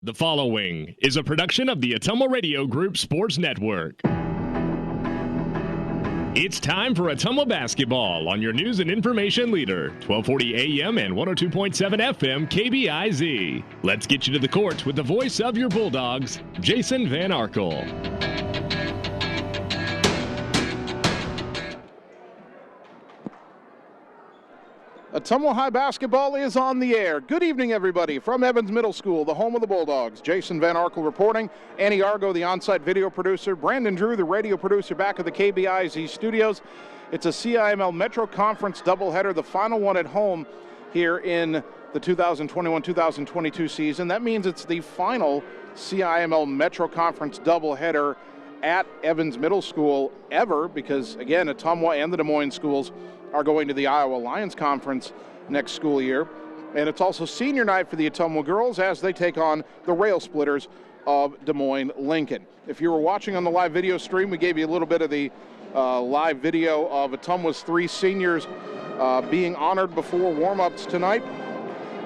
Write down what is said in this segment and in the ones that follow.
The following is a production of the Ottumwa Radio Group Sports Network. It's time for Ottumwa basketball on your news and information leader, 1240 AM and 102.7 FM KBIZ. Let's get you to the court with the voice of your Bulldogs, Jason Van Arkel. Ottumwa High basketball is on the air. Good evening, everybody, from Evans Middle School, the home of the Bulldogs. Jason Van Arkel reporting. Annie Argo, the on-site video producer. Brandon Drew, the radio producer, back at the KBIZ studios. It's a CIML Metro Conference doubleheader, the final one at home here in the 2021-2022 season. That means it's the final CIML Metro Conference doubleheader at Evans Middle School ever, because, again, Ottumwa and the Des Moines schools are going to the Iowa Lions Conference next school year. And it's also senior night for the Ottumwa girls as they take on the Railsplitters of Des Moines Lincoln. If you were watching on the live video stream, we gave you a little bit of the live video of Ottumwa's three seniors being honored before warm-ups tonight.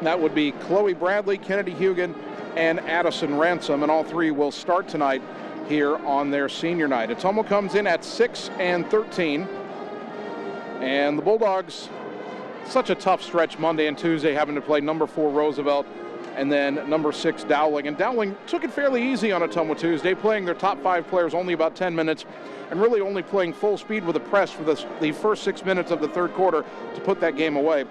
That would be Chloe Bradley, Kennedy Hugan, and Addison Ransom, and all three will start tonight here on their senior night. Ottumwa comes in at 6-13. And the Bulldogs, such a tough stretch Monday and Tuesday, having to play number 4 Roosevelt and then number 6 Dowling. And Dowling took it fairly easy on Ottumwa Tuesday, playing their top 5 players only about 10 minutes and really only playing full speed with a press for the first 6 minutes of the third quarter to put that game away.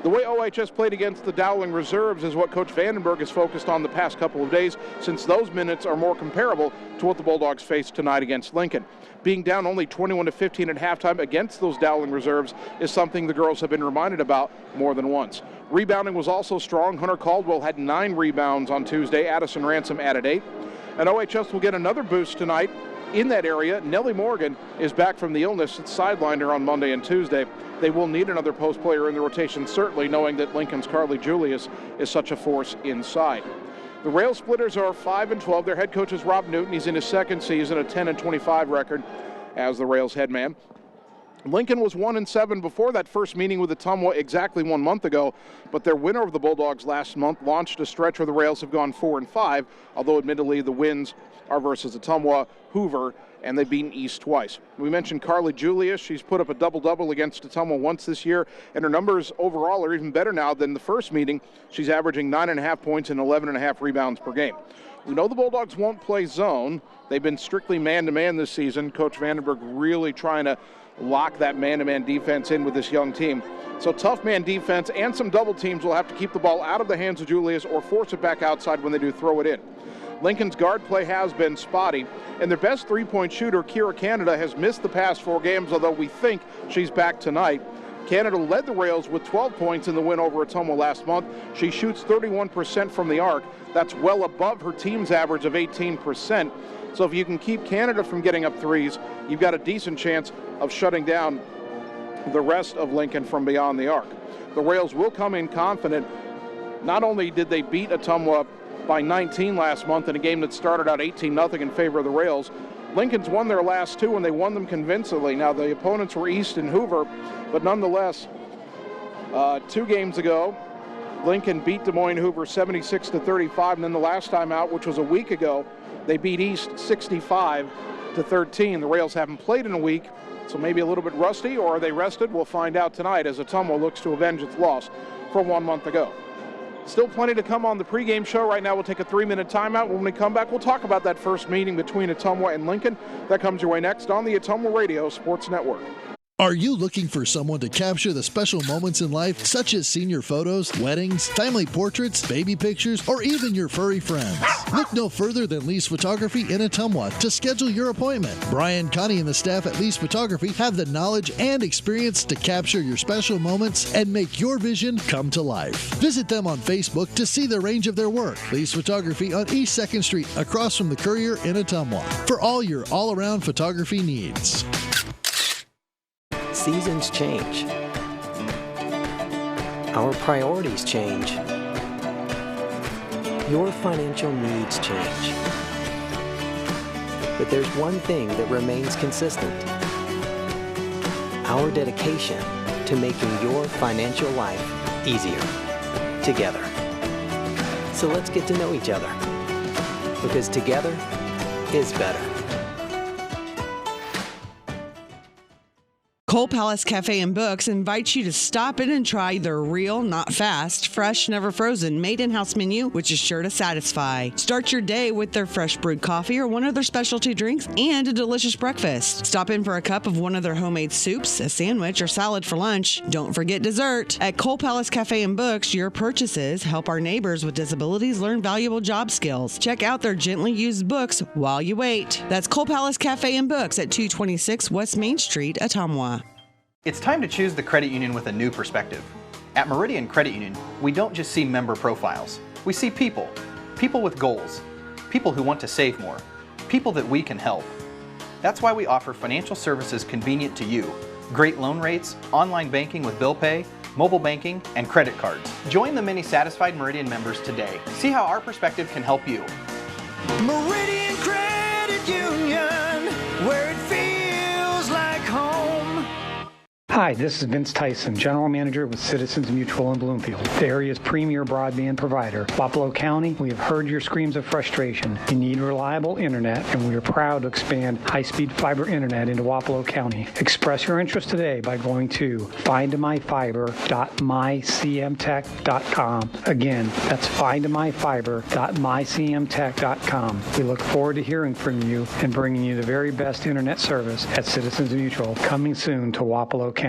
The way OHS played against the Dowling reserves is what Coach Vandenberg has focused on the past couple of days, since those minutes are more comparable to what the Bulldogs faced tonight against Lincoln. Being down only 21-15 at halftime against those Dowling reserves is something the girls have been reminded about more than once. Rebounding was also strong. Hunter Caldwell had 9 rebounds on Tuesday. Addison Ransom added 8. And OHS will get another boost tonight in that area. Nellie Morgan is back from the illness that sidelined her on Monday and Tuesday. They will need another post player in the rotation, certainly, knowing that Lincoln's Carly Julius is such a force inside. The Railsplitters are 5-12. Their head coach is Rob Newton. He's in his second season, a 10-25 record as the Rails head man. Lincoln was 1-7 before that first meeting with Ottumwa exactly 1 month ago, but their winner of the Bulldogs last month launched a stretch where the Rails have gone 4-5, although admittedly the wins are versus Ottumwa, Hoover, and they've beaten East twice. We mentioned Carly Julius. She's put up a double-double against Ottumwa once this year, and her numbers overall are even better now than the first meeting. She's averaging 9.5 points and 11.5 rebounds per game. We know the Bulldogs won't play zone. They've been strictly man-to-man this season. Coach Vandenberg really trying to lock that man-to-man defense in with this young team. So tough man defense and some double teams will have to keep the ball out of the hands of Julius or force it back outside when they do throw it in. Lincoln's guard play has been spotty, and their best three-point shooter, Kira Canada, has missed the past 4 games, although we think she's back tonight. Canada led the Rails with 12 points in the win over Ottumwa last month. She shoots 31% from the arc. That's well above her team's average of 18%. So if you can keep Canada from getting up threes, you've got a decent chance of shutting down the rest of Lincoln from beyond the arc. The Rails will come in confident. Not only did they beat Ottumwa by 19 last month in a game that started out 18-0 in favor of the Rails, Lincoln's won their last 2, and they won them convincingly. Now, the opponents were East and Hoover, but nonetheless, 2 games ago, Lincoln beat Des Moines Hoover 76-35, and then the last time out, which was a week ago, they beat East 65-13. The Rails haven't played in a week, so maybe a little bit rusty, or are they rested? We'll find out tonight as Ottumwa looks to avenge its loss from 1 month ago. Still plenty to come on the pregame show. Right now we'll take a 3-minute timeout. When we come back, we'll talk about that first meeting between Ottumwa and Lincoln. That comes your way next on the Ottumwa Radio Sports Network. Are you looking for someone to capture the special moments in life, such as senior photos, weddings, family portraits, baby pictures, or even your furry friends? Look no further than Lee's Photography in Ottumwa to schedule your appointment. Brian, Connie, and the staff at Lee's Photography have the knowledge and experience to capture your special moments and make your vision come to life. Visit them on Facebook to see the range of their work. Lee's Photography on East 2nd Street, across from the Courier in Ottumwa, for all your all-around photography needs. Seasons change. Our priorities change. Your financial needs change. But there's one thing that remains consistent: our dedication to making your financial life easier together. So let's get to know each other. because together is better. Cole Palace Cafe and Books invites you to stop in and try their real, not fast, fresh, never frozen, made in-house menu, which is sure to satisfy. Start your day with their fresh brewed coffee or one of their specialty drinks and a delicious breakfast. Stop in for a cup of one of their homemade soups, a sandwich, or salad for lunch. Don't forget dessert. At Cole Palace Cafe and Books, your purchases help our neighbors with disabilities learn valuable job skills. Check out their gently used books while you wait. That's Cole Palace Cafe and Books at 226 West Main Street, Ottumwa. It's time to choose the credit union with a new perspective. At Meridian Credit Union, we don't just see member profiles. We see people. People with goals. People who want to save more. People that we can help. That's why we offer financial services convenient to you. Great loan rates, online banking with bill pay, mobile banking, and credit cards. Join the many satisfied Meridian members today. See how our perspective can help you. Meridian Credit Union, where it feels like home. Hi, this is Vince Tyson, General Manager with Citizens Mutual in Bloomfield, the area's premier broadband provider. Wapello County, we have heard your screams of frustration. You need reliable internet, and we are proud to expand high-speed fiber internet into Wapello County. Express your interest today by going to findmyfiber.mycmtech.com. Again, that's findmyfiber.mycmtech.com. We look forward to hearing from you and bringing you the very best internet service at Citizens Mutual, coming soon to Wapello County.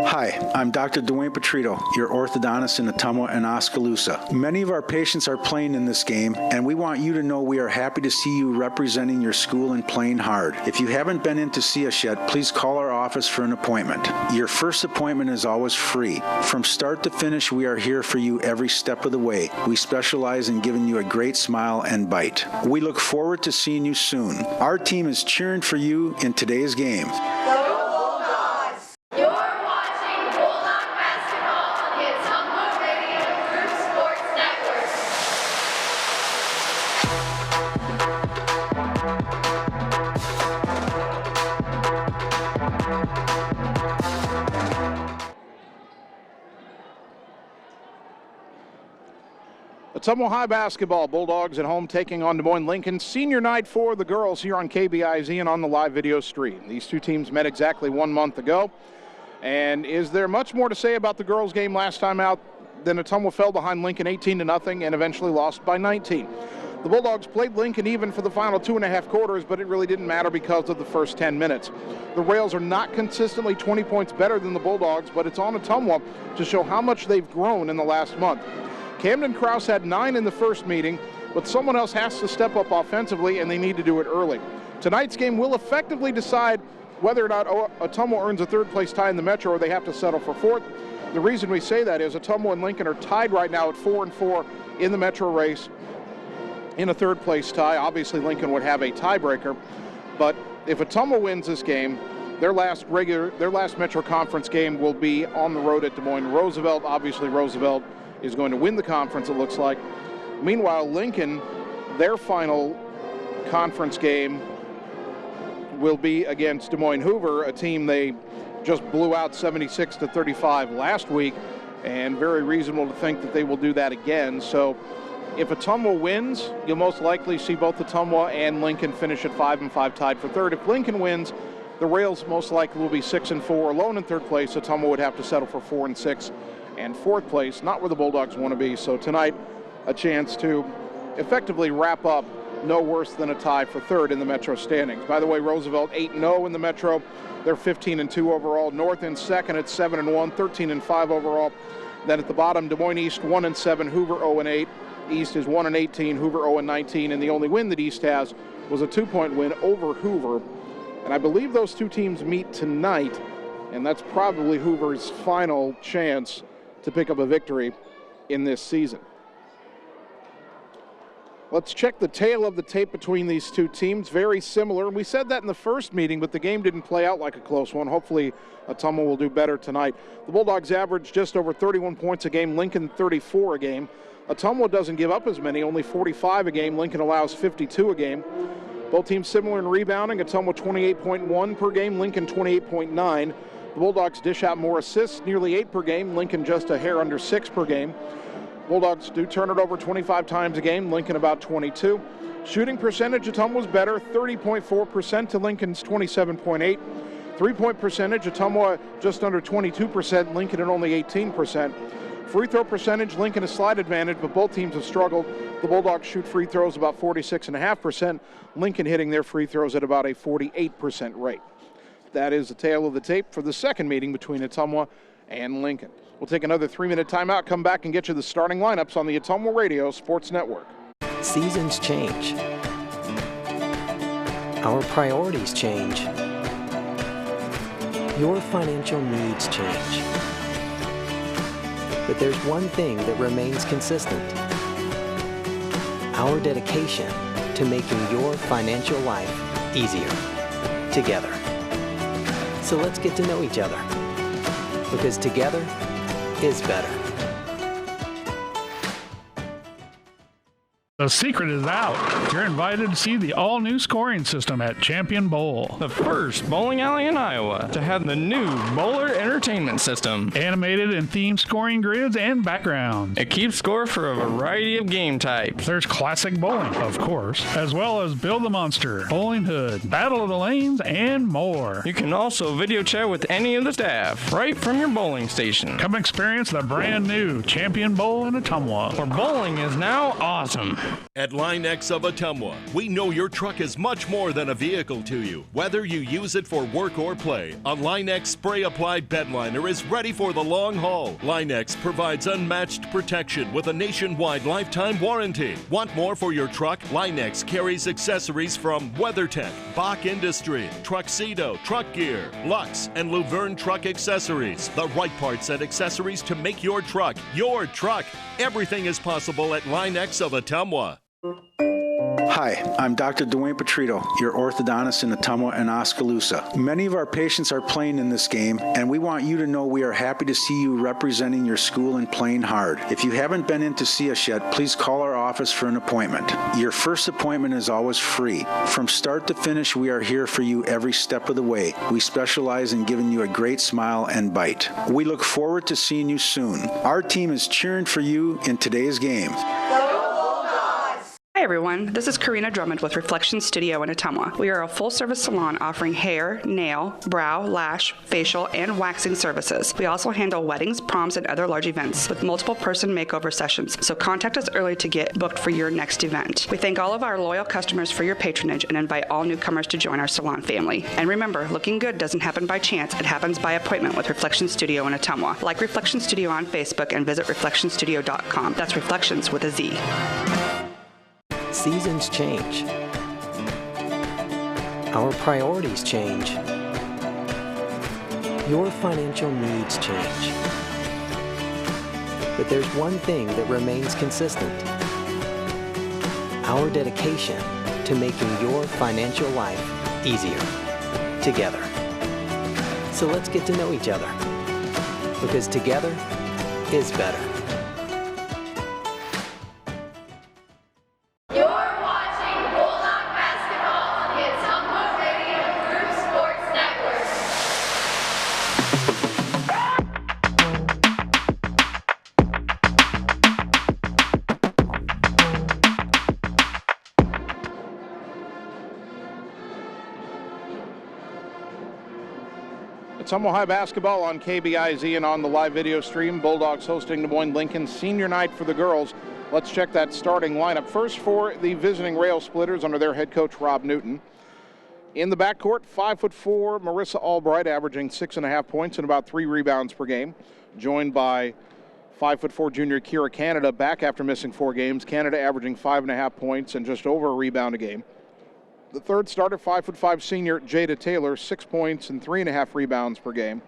Hi, I'm Dr. Dwayne Petrito, your orthodontist in Ottumwa and Oskaloosa. Many of our patients are playing in this game, and we want you to know we are happy to see you representing your school and playing hard. If you haven't been in to see us yet, please call our office for an appointment. Your first appointment is always free. From start to finish, we are here for you every step of the way. We specialize in giving you a great smile and bite. We look forward to seeing you soon. Our team is cheering for you in today's game. Ottumwa High basketball, Bulldogs at home taking on Des Moines Lincoln. Senior night for the girls here on KBIZ and on the live video stream. These two teams met exactly 1 month ago. And is there much more to say about the girls' game last time out than Ottumwa fell behind Lincoln 18-0 and eventually lost by 19? The Bulldogs played Lincoln even for the final 2.5 quarters, but it really didn't matter because of the first 10 minutes. The Rails are not consistently 20 points better than the Bulldogs, but it's on Ottumwa to show how much they've grown in the last month. Camden Krause had 9 in the first meeting, but someone else has to step up offensively, and they need to do it early. Tonight's game will effectively decide whether or not Ottumwa earns a third-place tie in the Metro or they have to settle for fourth. The reason we say that is Ottumwa and Lincoln are tied right now at 4-4 in the Metro race in a third-place tie. Obviously, Lincoln would have a tiebreaker, but if Ottumwa wins this game, their last Metro Conference game will be on the road at Des Moines Roosevelt. Obviously, Roosevelt is going to win the conference, it looks like. Meanwhile, Lincoln, their final conference game will be against Des Moines Hoover, a team they just blew out 76-35 last week, and very reasonable to think that they will do that again. So if Ottumwa wins, you'll most likely see both Ottumwa and Lincoln finish at 5-5 tied for third. If Lincoln wins, the Rails most likely will be 6-4 alone in third place. Ottumwa would have to settle for 4-6 and fourth place, not where the Bulldogs want to be. So tonight, a chance to effectively wrap up no worse than a tie for third in the Metro standings. By the way, Roosevelt 8-0 in the Metro. They're 15-2 overall. North in second at 7-1, 13-5 overall. Then at the bottom, Des Moines East 1-7, Hoover 0-8. East is 1-18, Hoover 0-19, and the only win that East has was a 2-point win over Hoover. And I believe those two teams meet tonight, and that's probably Hoover's final chance to pick up a victory in this season. Let's check the tail of the tape between these two teams. Very similar. We said that in the first meeting, but the game didn't play out like a close one. Hopefully, Ottumwa will do better tonight. The Bulldogs average just over 31 points a game, Lincoln 34 a game. Ottumwa doesn't give up as many, only 45 a game. Lincoln allows 52 a game. Both teams similar in rebounding. Ottumwa 28.1 per game, Lincoln 28.9. The Bulldogs dish out more assists, nearly 8 per game. Lincoln just a hair under 6 per game. Bulldogs do turn it over 25 times a game, Lincoln about 22. Shooting percentage, Ottumwa's better, 30.4% to Lincoln's 27.8. Three-point percentage, Ottumwa just under 22%, Lincoln at only 18%. Free throw percentage, Lincoln a slight advantage, but both teams have struggled. The Bulldogs shoot free throws about 46.5%, Lincoln hitting their free throws at about a 48% rate. That is the tale of the tape for the second meeting between Ottumwa and Lincoln. We'll take another 3-minute timeout, come back and get you the starting lineups on the Ottumwa Radio Sports Network. Seasons change. Our priorities change. Your financial needs change. But there's one thing that remains consistent. Our dedication to making your financial life easier together. So let's get to know each other, because together is better. The secret is out. You're invited to see the all-new scoring system at Champion Bowl. The first bowling alley in Iowa to have the new Bowler Entertainment System. Animated and themed scoring grids and backgrounds. It keeps score for a variety of game types. There's classic bowling, of course, as well as Build the Monster, Bowling Hood, Battle of the Lanes, and more. You can also video chat with any of the staff right from your bowling station. Come experience the brand new Champion Bowl in Ottumwa, where bowling is now awesome. At Line X of Ottumwa, we know your truck is much more than a vehicle to you. Whether you use it for work or play, a Line X spray-applied bedliner is ready for the long haul. Line X provides unmatched protection with a nationwide lifetime warranty. Want more for your truck? Line X carries accessories from WeatherTech, Bach Industry, Truxedo, Truck Gear, Lux, and Luverne Truck Accessories. The right parts and accessories to make your truck your truck. Everything is possible at Line X of Ottumwa. Hi, I'm Dr. Dwayne Petrito, your orthodontist in Ottumwa and Oskaloosa. Many of our patients are playing in this game, and we want you to know we are happy to see you representing your school and playing hard. If you haven't been in to see us yet, please call our office for an appointment. Your first appointment is always free. From start to finish, we are here for you every step of the way. We specialize in giving you a great smile and bite. We look forward to seeing you soon. Our team is cheering for you in today's game. Hi everyone, this is Karina Drummond with Reflection Studio in Ottumwa. We are a full-service salon offering hair, nail, brow, lash, facial, and waxing services. We also handle weddings, proms, and other large events with multiple person makeover sessions, so contact us early to get booked for your next event. We thank all of our loyal customers for your patronage and invite all newcomers to join our salon family. And remember, looking good doesn't happen by chance, it happens by appointment with Reflection Studio in Ottumwa. Like Reflection Studio on Facebook and visit reflectionstudio.com. That's Reflections with a Z. Seasons change. Our priorities change. Your financial needs change. But there's one thing that remains consistent. Our dedication to making your financial life easier together. So let's get to know each other, because together is better. Ottumwa High basketball on KBIZ and on the live video stream. Bulldogs hosting Des Moines Lincoln senior night for the girls. Let's check that starting lineup. First for the visiting Railsplitters under their head coach Rob Newton. In the backcourt, 5'4" Marissa Albright, averaging 6.5 points and about 3 rebounds per game. Joined by 5'4" junior Kira Canada, back after missing 4 games. Canada averaging 5.5 points and just over a rebound a game. The third starter, 5'5" senior Jade Taylor, 6 points and 3.5 rebounds per game.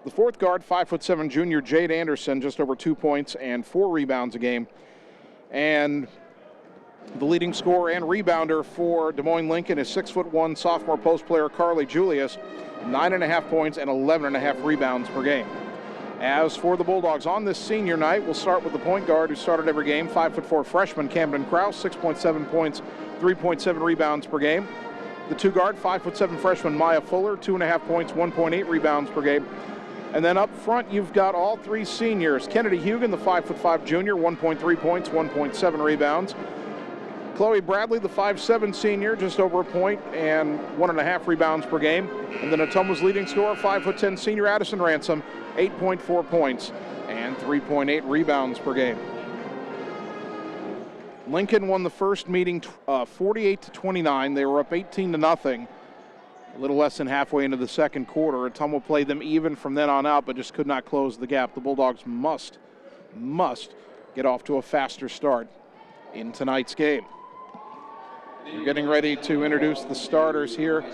The fourth guard, 5'7" junior Jade Anderson, just over 2 points and 4 rebounds a game. And the leading scorer and rebounder for Des Moines Lincoln is 6'1" sophomore post player Carly Julius, 9.5 points and 11.5 rebounds per game. As for the Bulldogs on this senior night, we'll start with the point guard who started every game, 5'4" freshman Camden Krause, 6.7 points, 3.7 rebounds per game. The two guard, 5'7" freshman Maya Fuller, 2.5 points, 1.8 rebounds per game. And then up front, you've got all three seniors. Kennedy Hugan, the 5'5" junior, 1.3 points, 1.7 rebounds. Chloe Bradley, the 5'7" senior, just over a point and 1.5 rebounds per game. And then Ottumwa's leading scorer, 5'10" senior Addison Ransom, 8.4 points and 3.8 rebounds per game. Lincoln won the first meeting 48-29. They were up 18-0. A little less than halfway into the second quarter. Ottumwa played them even from then on out, but just could not close the gap. The Bulldogs must get off to a faster start in tonight's game. We're getting ready to introduce the starters here.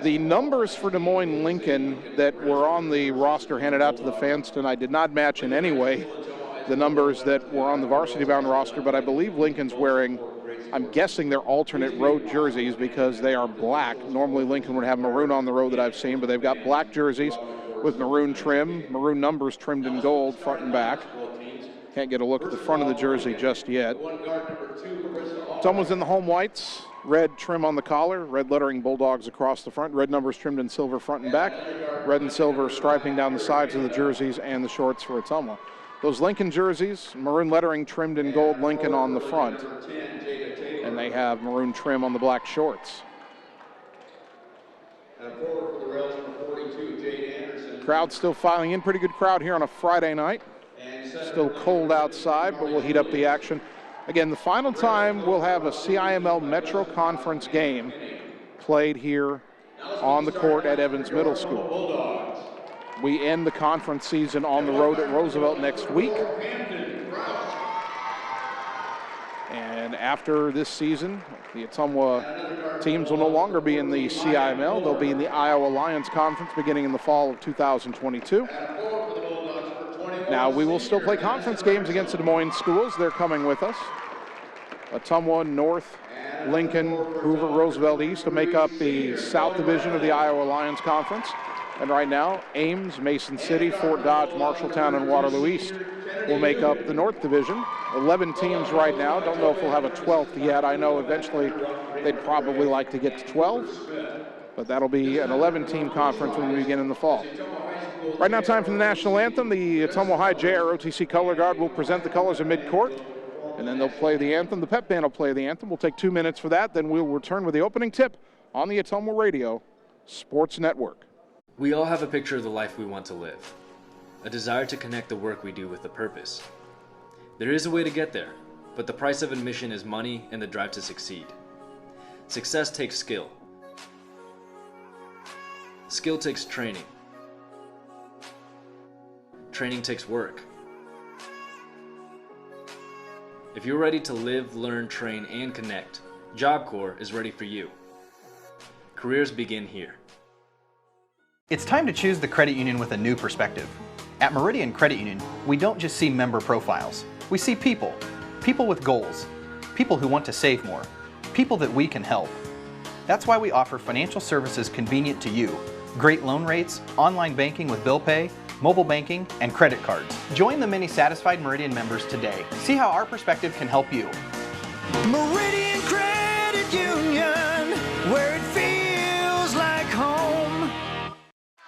The numbers for Des Moines Lincoln that were on the roster handed out to the fans tonight did not match in any way the numbers that were on the varsity-bound roster, but I believe Lincoln's wearing, I'm guessing, their alternate road jerseys because they are black. Normally Lincoln would have maroon on the road that I've seen, but they've got black jerseys with maroon trim, maroon numbers trimmed in gold front and back. Can't get a look at the front of the jersey just yet. Someone's in the home whites. Red trim on the collar, red lettering Bulldogs across the front, red numbers trimmed in silver front and back, red and silver striping down the sides of the jerseys and the shorts for Ottumwa. Those Lincoln jerseys, maroon lettering trimmed in gold Lincoln on the front, and they have maroon trim on the black shorts. Crowd still filing in, pretty good crowd here on a Friday night. Still cold outside, but we'll heat up the action. Again, the final time we'll have a CIML Metro Conference game played here on the court at Evans Middle School. We end the conference season on the road at Roosevelt next week. And after this season, the Ottumwa teams will no longer be in the CIML. They'll be in the Iowa Lions Conference beginning in the fall of 2022. Now, we will still play conference games against the Des Moines schools. They're coming with us. Ottumwa, North, Lincoln, Hoover, Roosevelt East to make up the South Division of the Iowa Lions Conference. And right now, Ames, Mason City, Fort Dodge, Marshalltown, and Waterloo East will make up the North Division. 11 teams right now. Don't know if we'll have a 12th yet. I know eventually they'd probably like to get to 12, but that'll be an 11-team conference when we begin in the fall. Right now, time for the national anthem. The Ottumwa High JROTC Color Guard will present the colors in midcourt, and then they'll play the anthem. The pep band will play the anthem. We'll take 2 minutes for that. Then we'll return with the opening tip on the Ottumwa Radio Sports Network. We all have a picture of the life we want to live, a desire to connect the work we do with a purpose. There is a way to get there, but the price of admission is money and the drive to succeed. Success takes skill. Skill takes training. Training takes work. If you're ready to live, learn, train, and connect, Job Corps is ready for you. Careers begin here. It's time to choose the credit union with a new perspective. At Meridian Credit Union, we don't just see member profiles. We see people. People with goals. People who want to save more. People that we can help. That's why we offer financial services convenient to you. Great loan rates, online banking with bill pay, mobile banking, and credit cards. Join the many satisfied Meridian members today. See how our perspective can help you. Meridian Credit Union, where it feels like home.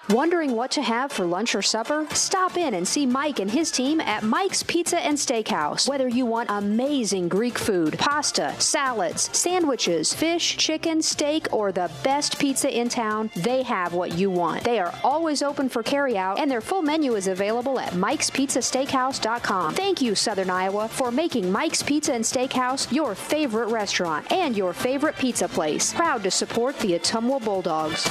Wondering what to have for lunch or supper? Stop in and see Mike and his team at Mike's Pizza and Steakhouse. Whether you want amazing Greek food, pasta, salads, sandwiches, fish, chicken, steak, or the best pizza in town, they have what you want. They are always open for carryout, and their full menu is available at Mike'sPizzaSteakhouse.com. Thank you, Southern Iowa, for making Mike's Pizza and Steakhouse your favorite restaurant and your favorite pizza place. Proud to support the Ottumwa Bulldogs.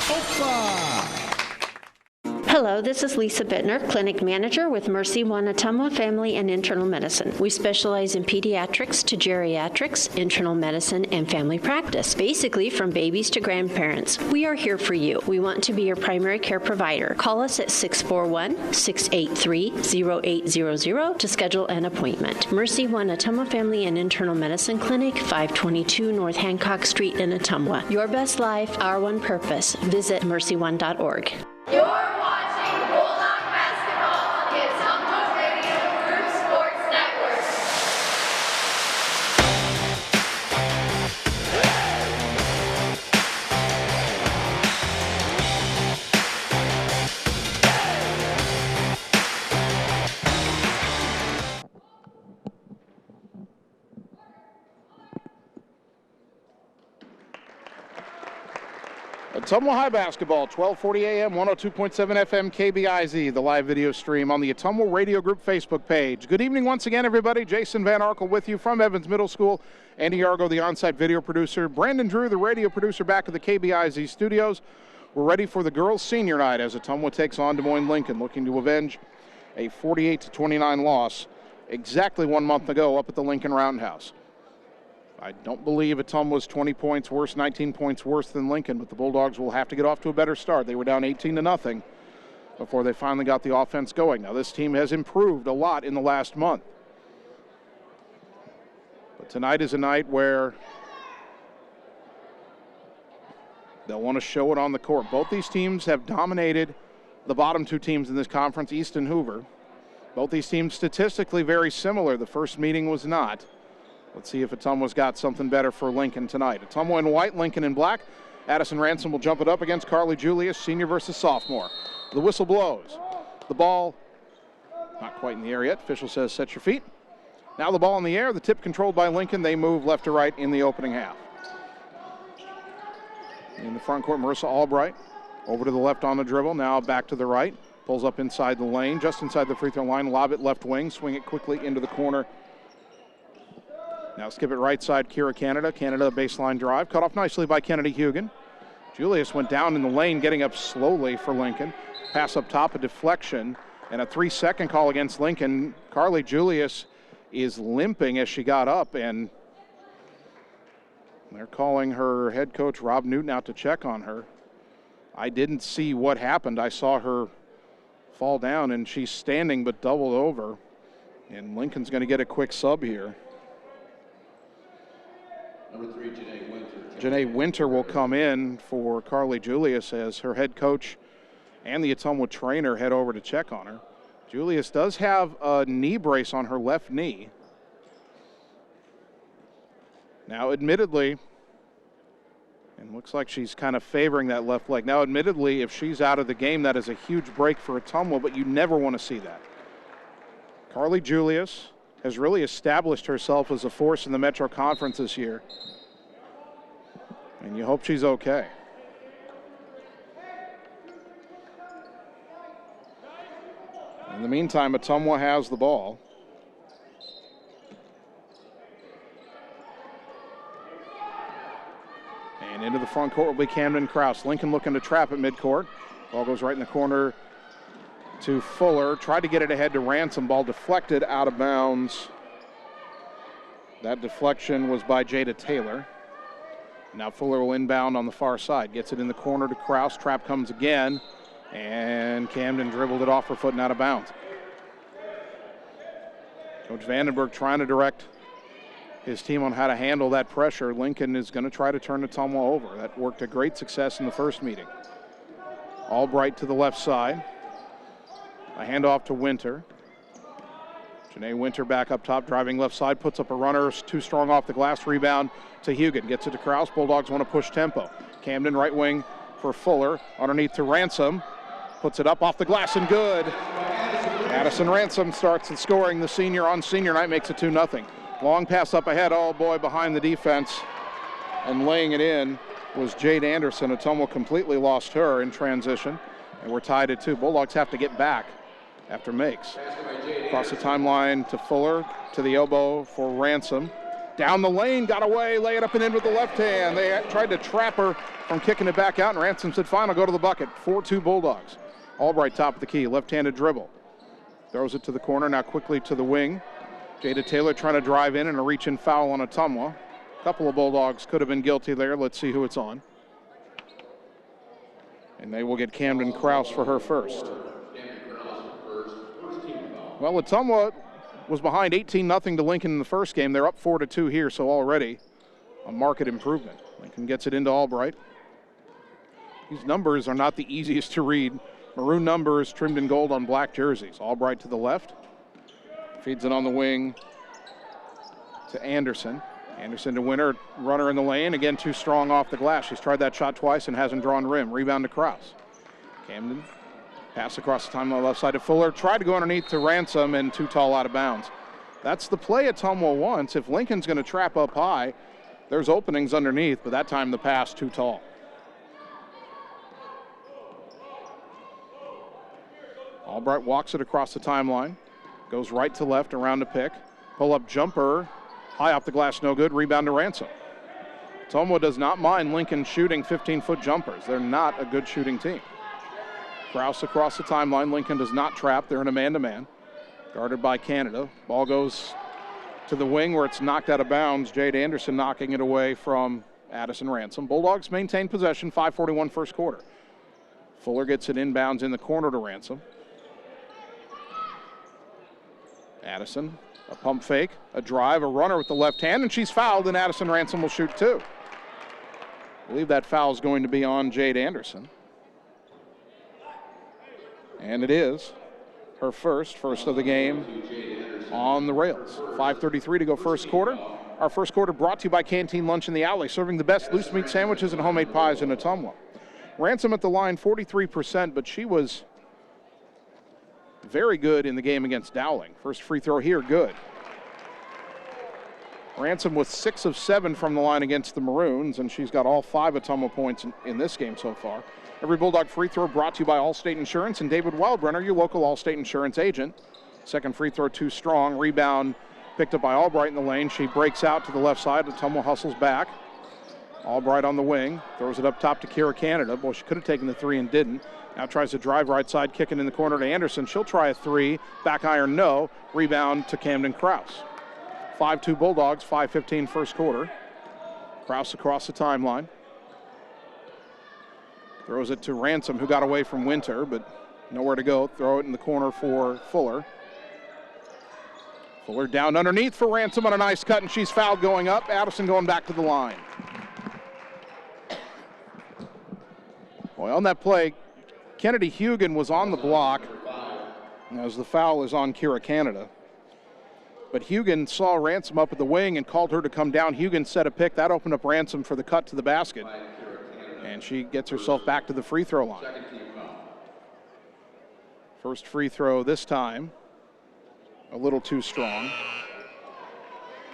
Hello, this is Lisa Bittner, Clinic Manager with Mercy One Ottumwa Family and Internal Medicine. We specialize in pediatrics to geriatrics, internal medicine, and family practice, basically from babies to grandparents. We are here for you. We want to be your primary care provider. Call us at 641-683-0800 to schedule an appointment. Mercy One Ottumwa Family and Internal Medicine Clinic, 522 North Hancock Street in Ottumwa. Your best life, our one purpose. Visit mercy1.org. You're watching Bulldog Basketball on the Ottumwa Radio Group Sports Network. Ottumwa High basketball, 12:40 a.m., 102.7 FM, KBIZ, the live video stream on the Ottumwa Radio Group Facebook page. Good evening once again, everybody. Jason Van Arkel with you from Evans Middle School. Andy Argo, the on-site video producer. Brandon Drew, the radio producer, back at the KBIZ studios. We're ready for the girls' senior night as Ottumwa takes on Des Moines Lincoln, looking to avenge a 48-29 loss exactly 1 month ago up at the Lincoln Roundhouse. I don't believe Ottumwa was 20 points worse, 19 points worse than Lincoln, but the Bulldogs will have to get off to a better start. They were down 18-0 before they finally got the offense going. Now, this team has improved a lot in the last month. But tonight is a night where they'll want to show it on the court. Both these teams have dominated the bottom two teams in this conference, East and Hoover. Both these teams statistically very similar. The first meeting was not. Let's see if Ottumwa's got something better for Lincoln tonight. Ottumwa in white, Lincoln in black. Addison Ransom will jump it up against Carly Julius, senior versus sophomore. The whistle blows. The ball not quite in the air yet. Official says set your feet. Now the ball in the air. The tip controlled by Lincoln. They move left to right in the opening half. In the front court, Marissa Albright over to the left on the dribble. Now back to the right. Pulls up inside the lane, just inside the free throw line. Lob it left wing. Swing it quickly into the corner. Now skip it right side, Kira Canada. Canada baseline drive. Cut off nicely by Kennedy Hugan. Julius went down in the lane, getting up slowly for Lincoln. Pass up top, a deflection, and a 3-second call against Lincoln. Carly Julius is limping as she got up, and they're calling her head coach, Rob Newton, out to check on her. I didn't see what happened. I saw her fall down, and she's standing but doubled over. And Lincoln's going to get a quick sub here. Number 3, Janae Winter. Janae Winter will come in for Carly Julius as her head coach and the Ottumwa trainer head over to check on her. Julius does have a knee brace on her left knee. Now, admittedly, and looks like she's kind of favoring that left leg. Now, admittedly, if she's out of the game, that is a huge break for Ottumwa, but you never want to see that. Carly Julius has really established herself as a force in the Metro Conference this year. And you hope she's okay. In the meantime, Ottumwa has the ball. And into the front court will be Camden Kraus. Lincoln looking to trap at midcourt. Ball goes right in the corner to Fuller. Tried to get it ahead to Ransom. Ball deflected out of bounds. That deflection was by Jade Taylor. Now Fuller will inbound on the far side. Gets it in the corner to Kraus. Trap comes again. And Camden dribbled it off her foot and out of bounds. Coach Vandenberg trying to direct his team on how to handle that pressure. Lincoln is going to try to turn Ottumwa over. That worked to great success in the first meeting. Albright to the left side. A handoff to Winter. Janae Winter back up top, driving left side, puts up a runner, too strong off the glass, rebound to Hugan. Gets it to Kraus. Bulldogs want to push tempo. Camden right wing for Fuller, underneath to Ransom. Puts it up off the glass and good. Addison Ransom starts the scoring. The senior on senior night makes it 2-0. Long pass up ahead, oh boy, behind the defense. And laying it in was Jade Anderson. Ottumwa completely lost her in transition. And we're tied at 2. Bulldogs have to get back after makes. Across the timeline to Fuller, to the elbow for Ransom. Down the lane, got away, lay it up and in with the left hand. They tried to trap her from kicking it back out, and Ransom said, fine, I'll go to the bucket. 4-2 Bulldogs. Albright top of the key, left-handed dribble. Throws it to the corner, now quickly to the wing. Jada Taylor trying to drive in and a reach-in foul on Ottumwa. A couple of Bulldogs could have been guilty there. Let's see who it's on. And they will get Camden Kraus for her first. Well, Ottumwa was behind 18-0 to Lincoln in the first game. They're up 4-2 here, so already a marked improvement. Lincoln gets it into Albright. These numbers are not the easiest to read. Maroon numbers trimmed in gold on black jerseys. Albright to the left. Feeds it on the wing to Anderson. Anderson to Winter, runner in the lane. Again, too strong off the glass. She's tried that shot twice and hasn't drawn rim. Rebound to Kraus. Camden, pass across the timeline left side to Fuller. Tried to go underneath to Ransom and too tall out of bounds. That's the play Ottumwa wants. If Lincoln's going to trap up high, there's openings underneath, but that time the pass too tall. Albright walks it across the timeline. Goes right to left around the pick. Pull-up jumper. High off the glass, no good. Rebound to Ransom. Ottumwa does not mind Lincoln shooting 15-foot jumpers. They're not a good shooting team. Kraus across the timeline. Lincoln does not trap. They're in a man-to-man. Guarded by Canada. Ball goes to the wing where it's knocked out of bounds. Jade Anderson knocking it away from Addison Ransom. Bulldogs maintain possession, 5:41 first quarter. Fuller gets it inbounds in the corner to Ransom. Addison, a pump fake, a drive, a runner with the left hand, and she's fouled, and Addison Ransom will shoot two. I believe that foul is going to be on Jade Anderson. And it is her first of the game on the rails. 5:33 to go first quarter. Our first quarter brought to you by Canteen Lunch in the Alley, serving the best loose meat sandwiches and homemade pies in Ottumwa. Ransom at the line, 43%, but she was very good in the game against Dowling. First free throw here, good. Ransom with 6 of 7 from the line against the Maroons, and she's got all 5 Ottumwa points in this game so far. Every Bulldog free throw brought to you by Allstate Insurance and David Wildbrenner, your local Allstate Insurance agent. Second free throw too strong. Rebound picked up by Albright in the lane. She breaks out to the left side. Ottumwa hustles back. Albright on the wing. Throws it up top to Kira Canada. Boy, she could have taken the three and didn't. Now tries to drive right side, kicking in the corner to Anderson. She'll try a three. Back iron, no. Rebound to Camden Kraus. 5-2 Bulldogs, 5:15 first quarter. Kraus across the timeline. Throws it to Ransom, who got away from Winter, but nowhere to go. Throw it in the corner for Fuller. Fuller down underneath for Ransom on a nice cut, and she's fouled going up. Addison going back to the line. Boy, on that play, Kennedy Hugan was on the block, as the foul is on Kira Canada. But Hugan saw Ransom up at the wing and called her to come down. Hugan set a pick. That opened up Ransom for the cut to the basket. And she gets herself back to the free throw line. First free throw this time. A little too strong.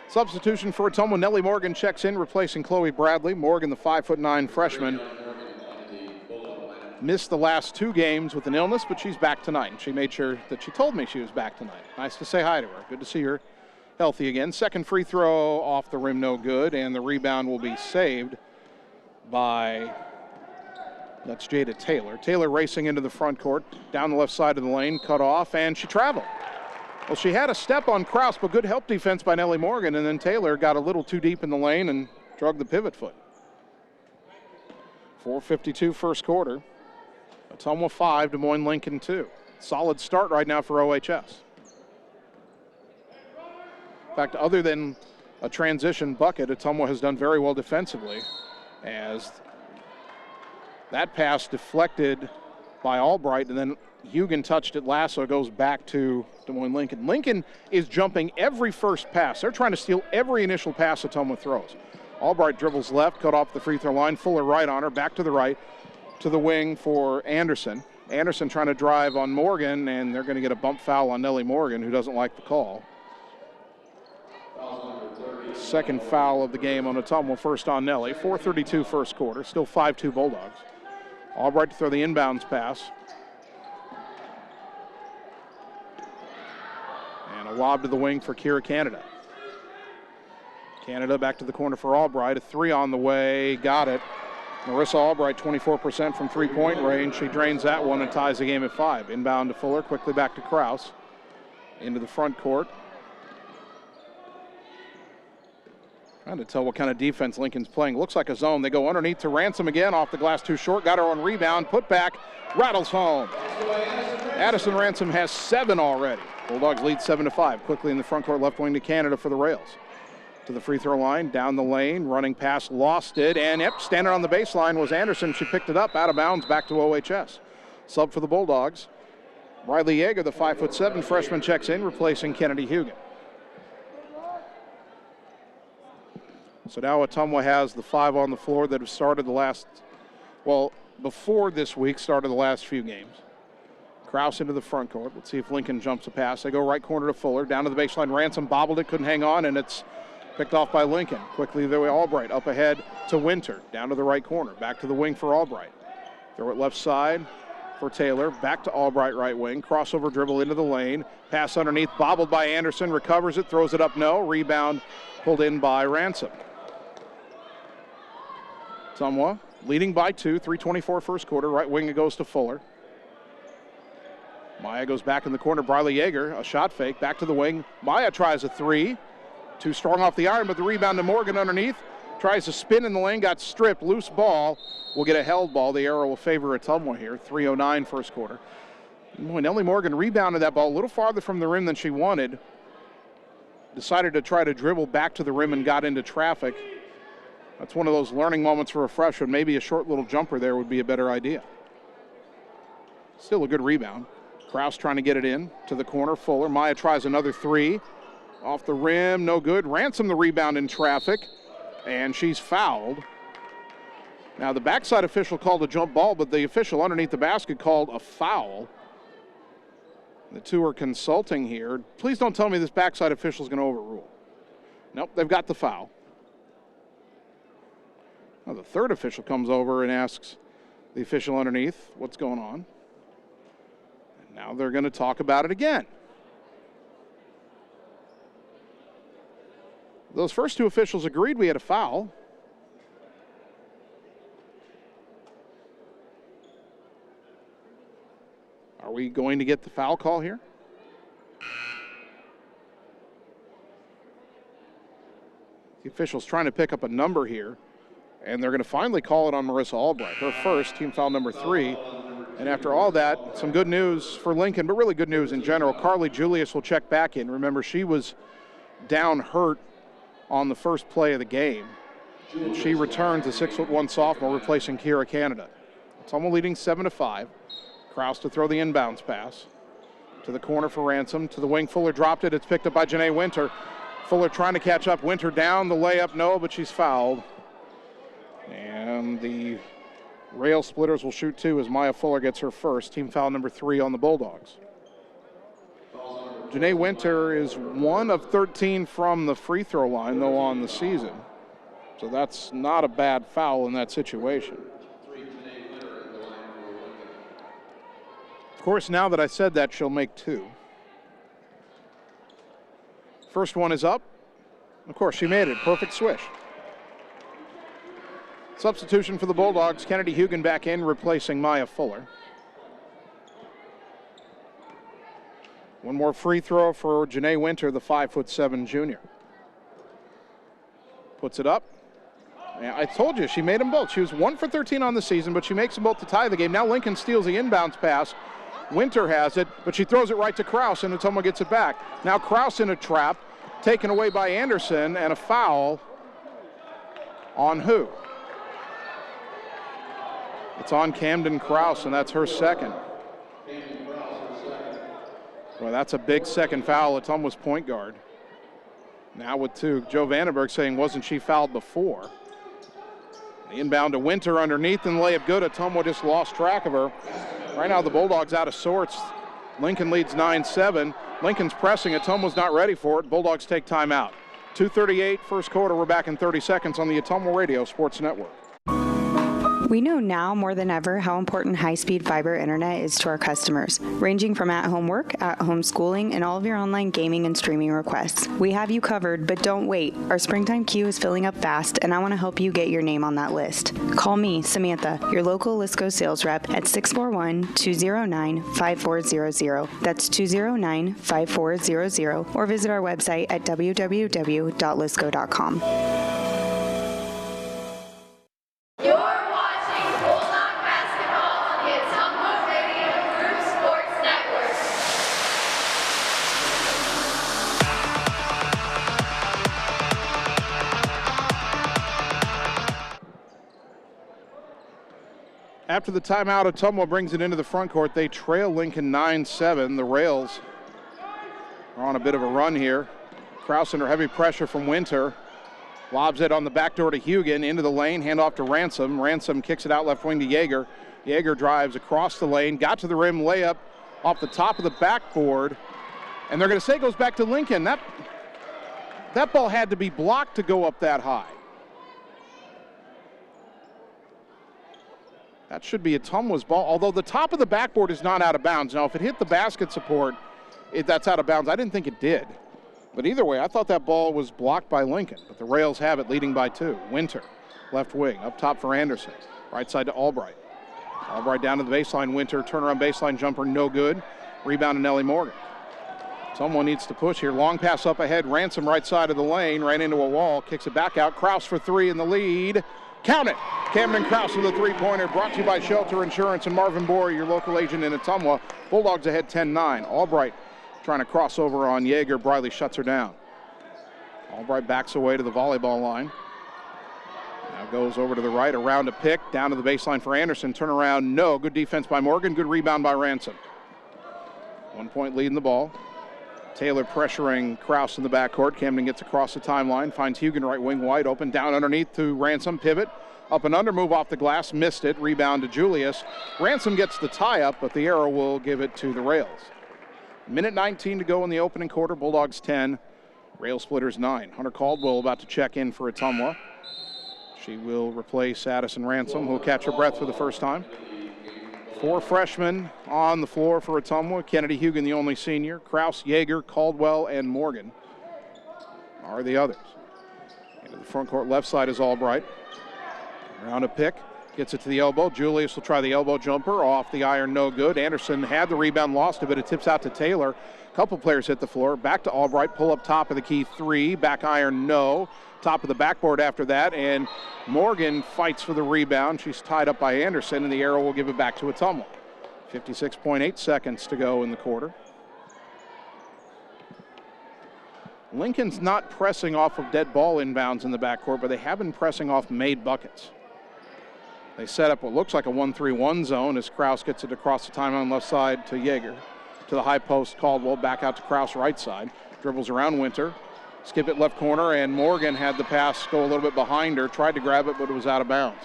Substitution for Ottumwa. Nellie Morgan checks in, replacing Chloe Bradley. Morgan, the 5'9" freshman, missed the last 2 games with an illness, but she's back tonight. And she made sure that she told me she was back tonight. Nice to say hi to her. Good to see her healthy again. Second free throw off the rim, no good, and the rebound will be saved by, that's Jada Taylor. Taylor racing into the front court, down the left side of the lane, cut off, and she traveled. Well, she had a step on Kraus, but good help defense by Nellie Morgan, and then Taylor got a little too deep in the lane and drug the pivot foot. 4:52 first quarter. Ottumwa 5, Des Moines Lincoln 2. Solid start right now for OHS. In fact, other than a transition bucket, Ottumwa has done very well defensively, as that pass deflected by Albright, and then Hugan touched it last, so it goes back to Des Moines Lincoln. Lincoln is jumping every first pass. They're trying to steal every initial pass Ottumwa throws. Albright dribbles left, cut off the free throw line. Fuller right on her, back to the right, to the wing for Anderson. Anderson trying to drive on Morgan, and they're going to get a bump foul on Nellie Morgan, who doesn't like the call. Second foul of the game on Ottumwa, first on Nellie. 4:32 first quarter, still 5-2 Bulldogs. Albright to throw the inbounds pass. And a lob to the wing for Kira Canada. Canada back to the corner for Albright. A three on the way, got it. Marissa Albright, 24% from three-point range. She drains that one and ties the game at 5. Inbound to Fuller, quickly back to Kraus. Into the front court. Trying to tell what kind of defense Lincoln's playing. Looks like a zone. They go underneath to Ransom again, off the glass too short. Got her on rebound, put back, rattles home. Addison Ransom has 7 already. Bulldogs lead 7-5. Quickly in the front court, left wing to Canada for the Rails. To the free throw line, down the lane, running pass, lost it, and yep, standing on the baseline was Anderson. She picked it up, out of bounds, back to OHS. Sub for the Bulldogs. Riley Yeager, the 5'7" freshman, checks in, replacing Kennedy Hugan. So now Ottumwa has the 5 on the floor that have started the last, well, before this week, started the last few games. Kraus into the front court. Let's see if Lincoln jumps a pass. They go right corner to Fuller, down to the baseline. Ransom bobbled it, couldn't hang on, and it's picked off by Lincoln. Quickly the way Albright up ahead to Winter, down to the right corner. Back to the wing for Albright. Throw it left side. for Taylor. Back to Albright, right wing. Crossover dribble into the lane. Pass underneath, bobbled by Anderson. Recovers it, throws it up, no. Rebound pulled in by Ransom. Ottumwa leading by 2, 3:24 first quarter. Right wing, it goes to Fuller. Maya goes back in the corner. Briley Yeager, a shot fake. Back to the wing. Maya tries a three. Too strong off the iron, but the rebound to Morgan underneath. Tries to spin in the lane, got stripped. Loose ball. Will get a held ball. The arrow will favor Ottumwa here. 3:09 first quarter. Nellie Morgan rebounded that ball a little farther from the rim than she wanted. Decided to try to dribble back to the rim and got into traffic. That's one of those learning moments for a freshman. Maybe a short little jumper there would be a better idea. Still a good rebound. Kraus trying to get it in to the corner. Fuller. Maya tries another three. Off the rim, no good. Ransom the rebound in traffic, and she's fouled. Now the backside official called a jump ball, but the official underneath the basket called a foul. The two are consulting here. Please don't tell me this backside official is going to overrule. Nope, they've got the foul. Now the third official comes over and asks the official underneath what's going on. And now they're going to talk about it again. Those first two officials agreed we had a foul. Are we going to get the foul call here? The official's trying to pick up a number here, and they're going to finally call it on Marissa Albright, her first, team foul number 3. And after all that, some good news for Lincoln, but really good news in general. Carly Julius will check back in. Remember, she was down hurt on the first play of the game. And she returns, a 6'1" sophomore, replacing Kira Canada. Ottumwa leading 7-5. Kraus to throw the inbounds pass. To the corner for Ransom. To the wing, Fuller dropped it. It's picked up by Janae Winter. Fuller trying to catch up. Winter down, the layup, no, but she's fouled. And the Railsplitters will shoot 2 as Maya Fuller gets her first. Team foul number 3 on the Bulldogs. Janae Winter is 1 of 13 from the free throw line, though, on the season. So that's not a bad foul in that situation. Of course, now that I said that, she'll make 2. First one is up. Of course, she made it. Perfect swish. Substitution for the Bulldogs. Kennedy Hugan back in, replacing Maya Fuller. One more free throw for Janae Winter, the 5'7" junior. Puts it up. And I told you, she made them both. She was 1 for 13 on the season, but she makes them both to tie the game. Now Lincoln steals the inbounds pass. Winter has it, but she throws it right to Kraus, and Ottumwa gets it back. Now Kraus in a trap, taken away by Anderson, and a foul on who? It's on Camden Kraus, and that's her second. Well, that's a big second foul. Ottumwa's point guard. Now with 2. Joe Vandenberg saying, wasn't she fouled before? The inbound to Winter underneath, and layup good. Ottumwa just lost track of her. Right now the Bulldogs out of sorts. Lincoln leads 9-7. Lincoln's pressing. Ottumwa's not ready for it. Bulldogs take timeout. 2:38 first quarter. We're back in 30 seconds on the Ottumwa Radio Sports Network. We know now more than ever how important high-speed fiber internet is to our customers, ranging from at-home work, at-home schooling, and all of your online gaming and streaming requests. We have you covered, but don't wait. Our springtime queue is filling up fast, and I want to help you get your name on that list. Call me, Samantha, your local Lisco sales rep at 641-209-5400. That's 209-5400, or visit our website at www.lisco.com. After the timeout, Ottumwa brings it into the front court. They trail Lincoln 9-7. The Rails are on a bit of a run here. Kraus under heavy pressure from Winter. Lobs it on the backdoor to Hugan, into the lane, handoff to Ransom. Ransom kicks it out left wing to Yeager. Yeager drives across the lane, got to the rim, layup off the top of the backboard. And they're going to say it goes back to Lincoln. That ball had to be blocked to go up that high. That should be Ottumwa's ball, although the top of the backboard is not out of bounds. Now, if it hit the basket support, that's out of bounds. I didn't think it did. But either way, I thought that ball was blocked by Lincoln. But the Rails have it, leading by 2. Winter, left wing, up top for Anderson. Right side to Albright. Albright down to the baseline. Winter, turnaround baseline jumper, no good. Rebound to Nellie Morgan. Someone needs to push here. Long pass up ahead. Ransom right side of the lane. Ran into a wall. Kicks it back out. Kraus for 3 in the lead. Count it. Camden Kraus with a 3-pointer. Brought to you by Shelter Insurance and Marvin Bory, your local agent in Ottumwa. Bulldogs ahead 10-9. Albright trying to cross over on Yeager. Briley shuts her down. Albright backs away to the volleyball line. Now goes over to the right. Around a pick. Down to the baseline for Anderson. Turn around. No. Good defense by Morgan. Good rebound by Ransom. 1 point lead in the ball. Taylor pressuring Kraus in the backcourt. Camden gets across the timeline. Finds Hugan right wing wide open. Down underneath to Ransom. Pivot. Up and under. Move off the glass. Missed it. Rebound to Julius. Ransom gets the tie up, but the arrow will give it to the Rails. Minute 19 to go in the opening quarter. Bulldogs 10. Railsplitters 9. Hunter Caldwell about to check in for Ottumwa. She will replace Addison Ransom, who will catch her breath for the first time. 4 freshmen on the floor for Ottumwa. Kennedy Hugan, the only senior. Kraus, Yeager, Caldwell, and Morgan are the others. Into the front court left side is Albright. Around a pick. Gets it to the elbow. Julius will try the elbow jumper. Off the iron, no good. Anderson had the rebound, lost it, but it tips out to Taylor. A couple players hit the floor. Back to Albright. Pull up top of the key 3. Back iron, no. Top of the backboard after that, and Morgan fights for the rebound. She's tied up by Anderson, and the arrow will give it back to Ottumwa. 56.8 seconds to go in the quarter. Lincoln's not pressing off of dead ball inbounds in the backcourt, but they have been pressing off made buckets. They set up what looks like a 1-3-1 zone as Kraus gets it across the timeline left side to Yeager. To the high post, Caldwell back out to Kraus right side. Dribbles around Winter. Skip it left corner, and Morgan had the pass go a little bit behind her. Tried to grab it, but it was out of bounds.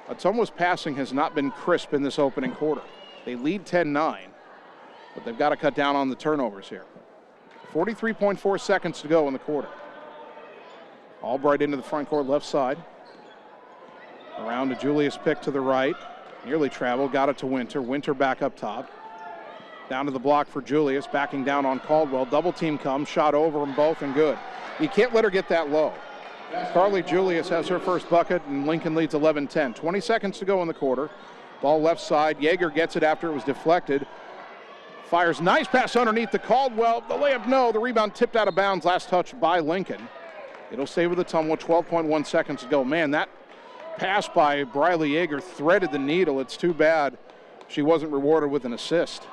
Ottumwa's passing has not been crisp in this opening quarter. They lead 10-9, but they've got to cut down on the turnovers here. 43.4 seconds to go in the quarter. Albright into the front court left side. Around to Julius Pick to the right. Nearly traveled, got it to Winter. Winter back up top. Down to the block for Julius, backing down on Caldwell. Double team comes, shot over them both, and good. You can't let her get that low. Carly Julius has her first bucket, and Lincoln leads 11-10. 20 seconds to go in the quarter. Ball left side. Yeager gets it after it was deflected. Fires nice pass underneath to Caldwell. The layup, no. The rebound tipped out of bounds. Last touch by Lincoln. It'll stay with Ottumwa. 12.1 seconds to go. Man, that pass by Briley Yeager threaded the needle. It's too bad she wasn't rewarded with an assist.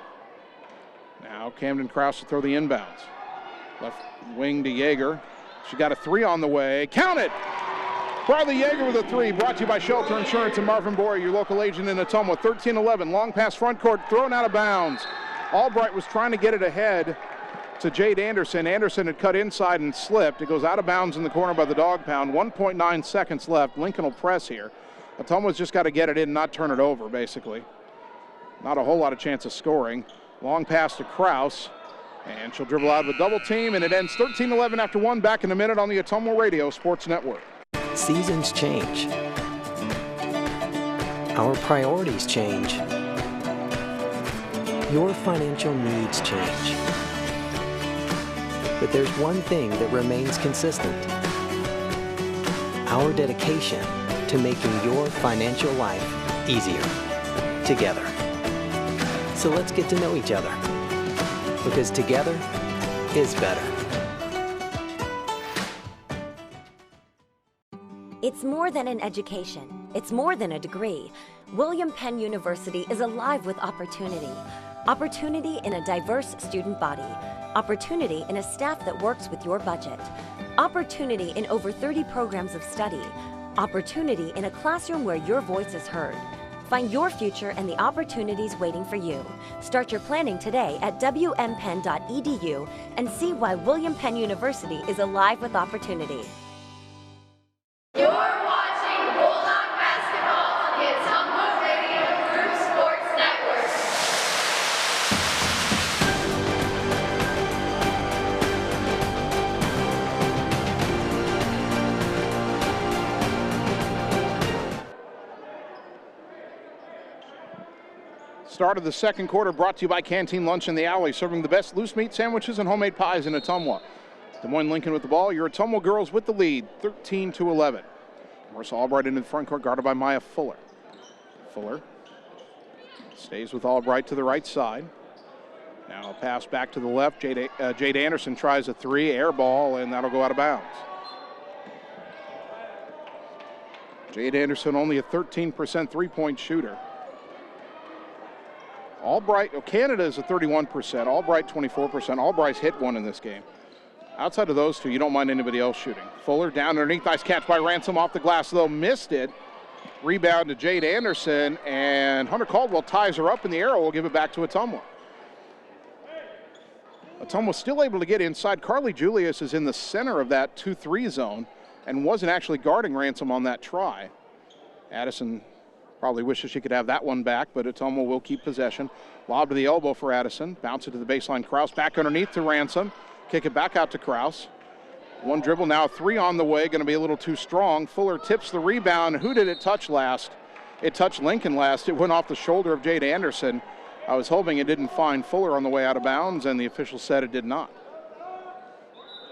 Now Camden Kraus to throw the inbounds. Left wing to Yeager. She got a 3 on the way. Count it! Briley Yeager with a 3, brought to you by Shelter Insurance and Marvin Bory, your local agent in Ottumwa. 13-11, long pass front court, thrown out of bounds. Albright was trying to get it ahead to Jade Anderson. Anderson had cut inside and slipped. It goes out of bounds in the corner by the dog pound. 1.9 seconds left. Lincoln will press here. Ottumwa's just got to get it in, not turn it over, basically. Not a whole lot of chance of scoring. Long pass to Kraus. And she'll dribble out of a double team, and it ends 13-11 after 1. Back in a minute on the Ottumwa Radio Sports Network. Seasons change. Our priorities change. Your financial needs change. But there's one thing that remains consistent. Our dedication to making your financial life easier together. So let's get to know each other, because together is better. It's more than an education. It's more than a degree. William Penn University is alive with opportunity. Opportunity in a diverse student body. Opportunity in a staff that works with your budget. Opportunity in over 30 programs of study. Opportunity in a classroom where your voice is heard. Find your future and the opportunities waiting for you. Start your planning today at wmpenn.edu and see why William Penn University is alive with opportunity. You're watching Bulldog Basketball on the Ottumwa Radio Group Sports Network. Start of the second quarter brought to you by Canteen Lunch in the Alley, serving the best loose meat sandwiches and homemade pies in Ottumwa. Des Moines Lincoln with the ball. Your Ottumwa girls with the lead, 13-11. Marissa Albright into the front court, guarded by Maya Fuller. Fuller stays with Albright to the right side. Now a pass back to the left. Jade Anderson tries a three, air ball, and that'll go out of bounds. Jade Anderson only a 13% three-point shooter. Albright, Canada is a 31%, Albright 24%. Albright's hit one in this game. Outside of those two, you don't mind anybody else shooting. Fuller down underneath, nice catch by Ransom off the glass, though missed it. Rebound to Jade Anderson, and Hunter Caldwell ties her up in the arrow. Will give it back to Ottumwa. Ottumwa still able to get inside. Carly Julius is in the center of that 2-3 zone and wasn't actually guarding Ransom on that try. Addison probably wishes she could have that one back, but Ottumwa will keep possession. Lob to the elbow for Addison. Bounce it to the baseline. Kraus back underneath to Ransom. Kick it back out to Kraus. One dribble now, three on the way. Going to be a little too strong. Fuller tips the rebound. Who did it touch last? It touched Lincoln last. It went off the shoulder of Jade Anderson. I was hoping it didn't find Fuller on the way out of bounds, and the official said it did not.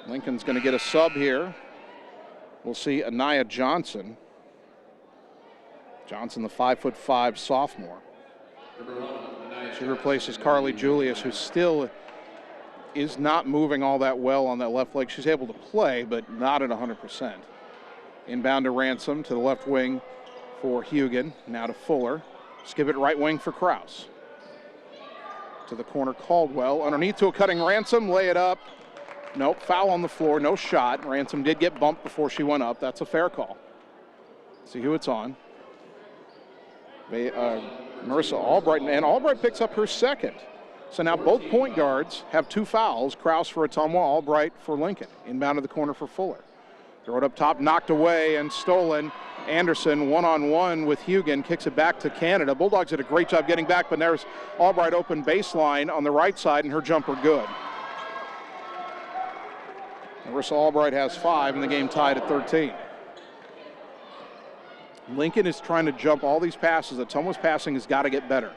Lincoln's going to get a sub here. We'll see Anaya Johnson. Johnson, the 5'5" sophomore. She replaces Carly Julius, who still is not moving all that well on that left leg. She's able to play, but not at 100%. Inbound to Ransom to the left wing for Hugan. Now to Fuller. Skip it right wing for Kraus. To the corner, Caldwell. Underneath to a cutting Ransom. Lay it up. Nope, foul on the floor. No shot. Ransom did get bumped before she went up. That's a fair call. See who it's on. Marissa Albright, and Albright picks up her second. So now both point guards have two fouls. Kraus for Ottumwa, Albright for Lincoln. Inbound to the corner for Fuller. Throw it up top, knocked away and stolen. Anderson one-on-one with Hugan, kicks it back to Canada. Bulldogs did a great job getting back, but there's Albright open baseline on the right side, and her jumper good. Marissa Albright has 5, and the game tied at 13. Lincoln is trying to jump all these passes. Ottumwa's passing has got to get better.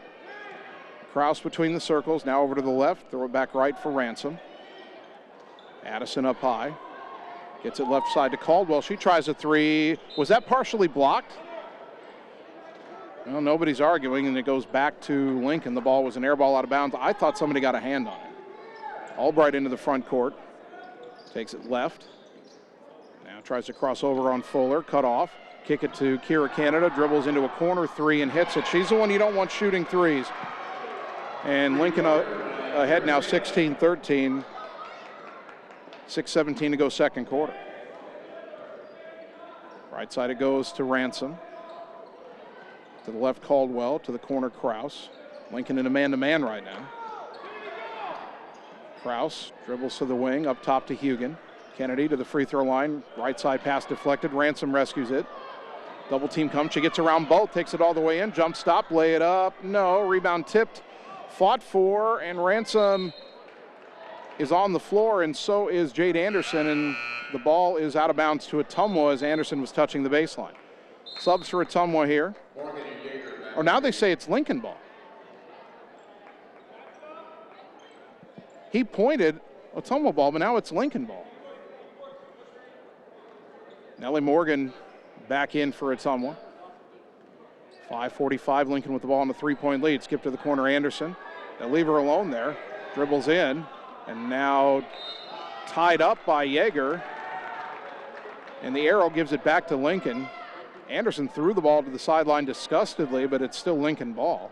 Kraus between the circles, now over to the left. Throw it back right for Ransom. Addison up high. Gets it left side to Caldwell. She tries a three. Was that partially blocked? Well, nobody's arguing, and it goes back to Lincoln. The ball was an air ball out of bounds. I thought somebody got a hand on it. Albright into the front court. Takes it left. Now tries to cross over on Fuller. Cut off. Kick it to Kira Canada. Dribbles into a corner three and hits it. She's the one you don't want shooting threes. And Lincoln ahead now 16-13. 6:17 to go second quarter. Right side it goes to Ransom. To the left Caldwell, to the corner Kraus. Lincoln in a man-to-man right now. Kraus dribbles to the wing, up top to Hugan. Kennedy to the free throw line. Right side pass deflected. Ransom rescues it. Double team comes. She gets around both, takes it all the way in. Jump stop, lay it up. No, rebound tipped. Fought for, and Ransom is on the floor, and so is Jade Anderson, and the ball is out of bounds to Ottumwa as Anderson was touching the baseline. Subs for Ottumwa here. Or now they say it's Lincoln ball. He pointed Ottumwa ball, but now it's Lincoln ball. Nellie Morgan back in for Ottumwa. 5:45, Lincoln with the ball on the three-point lead. Skip to the corner, Anderson. They'll leave her alone there. Dribbles in. And now tied up by Yeager. And the arrow gives it back to Lincoln. Anderson threw the ball to the sideline disgustedly, but it's still Lincoln ball.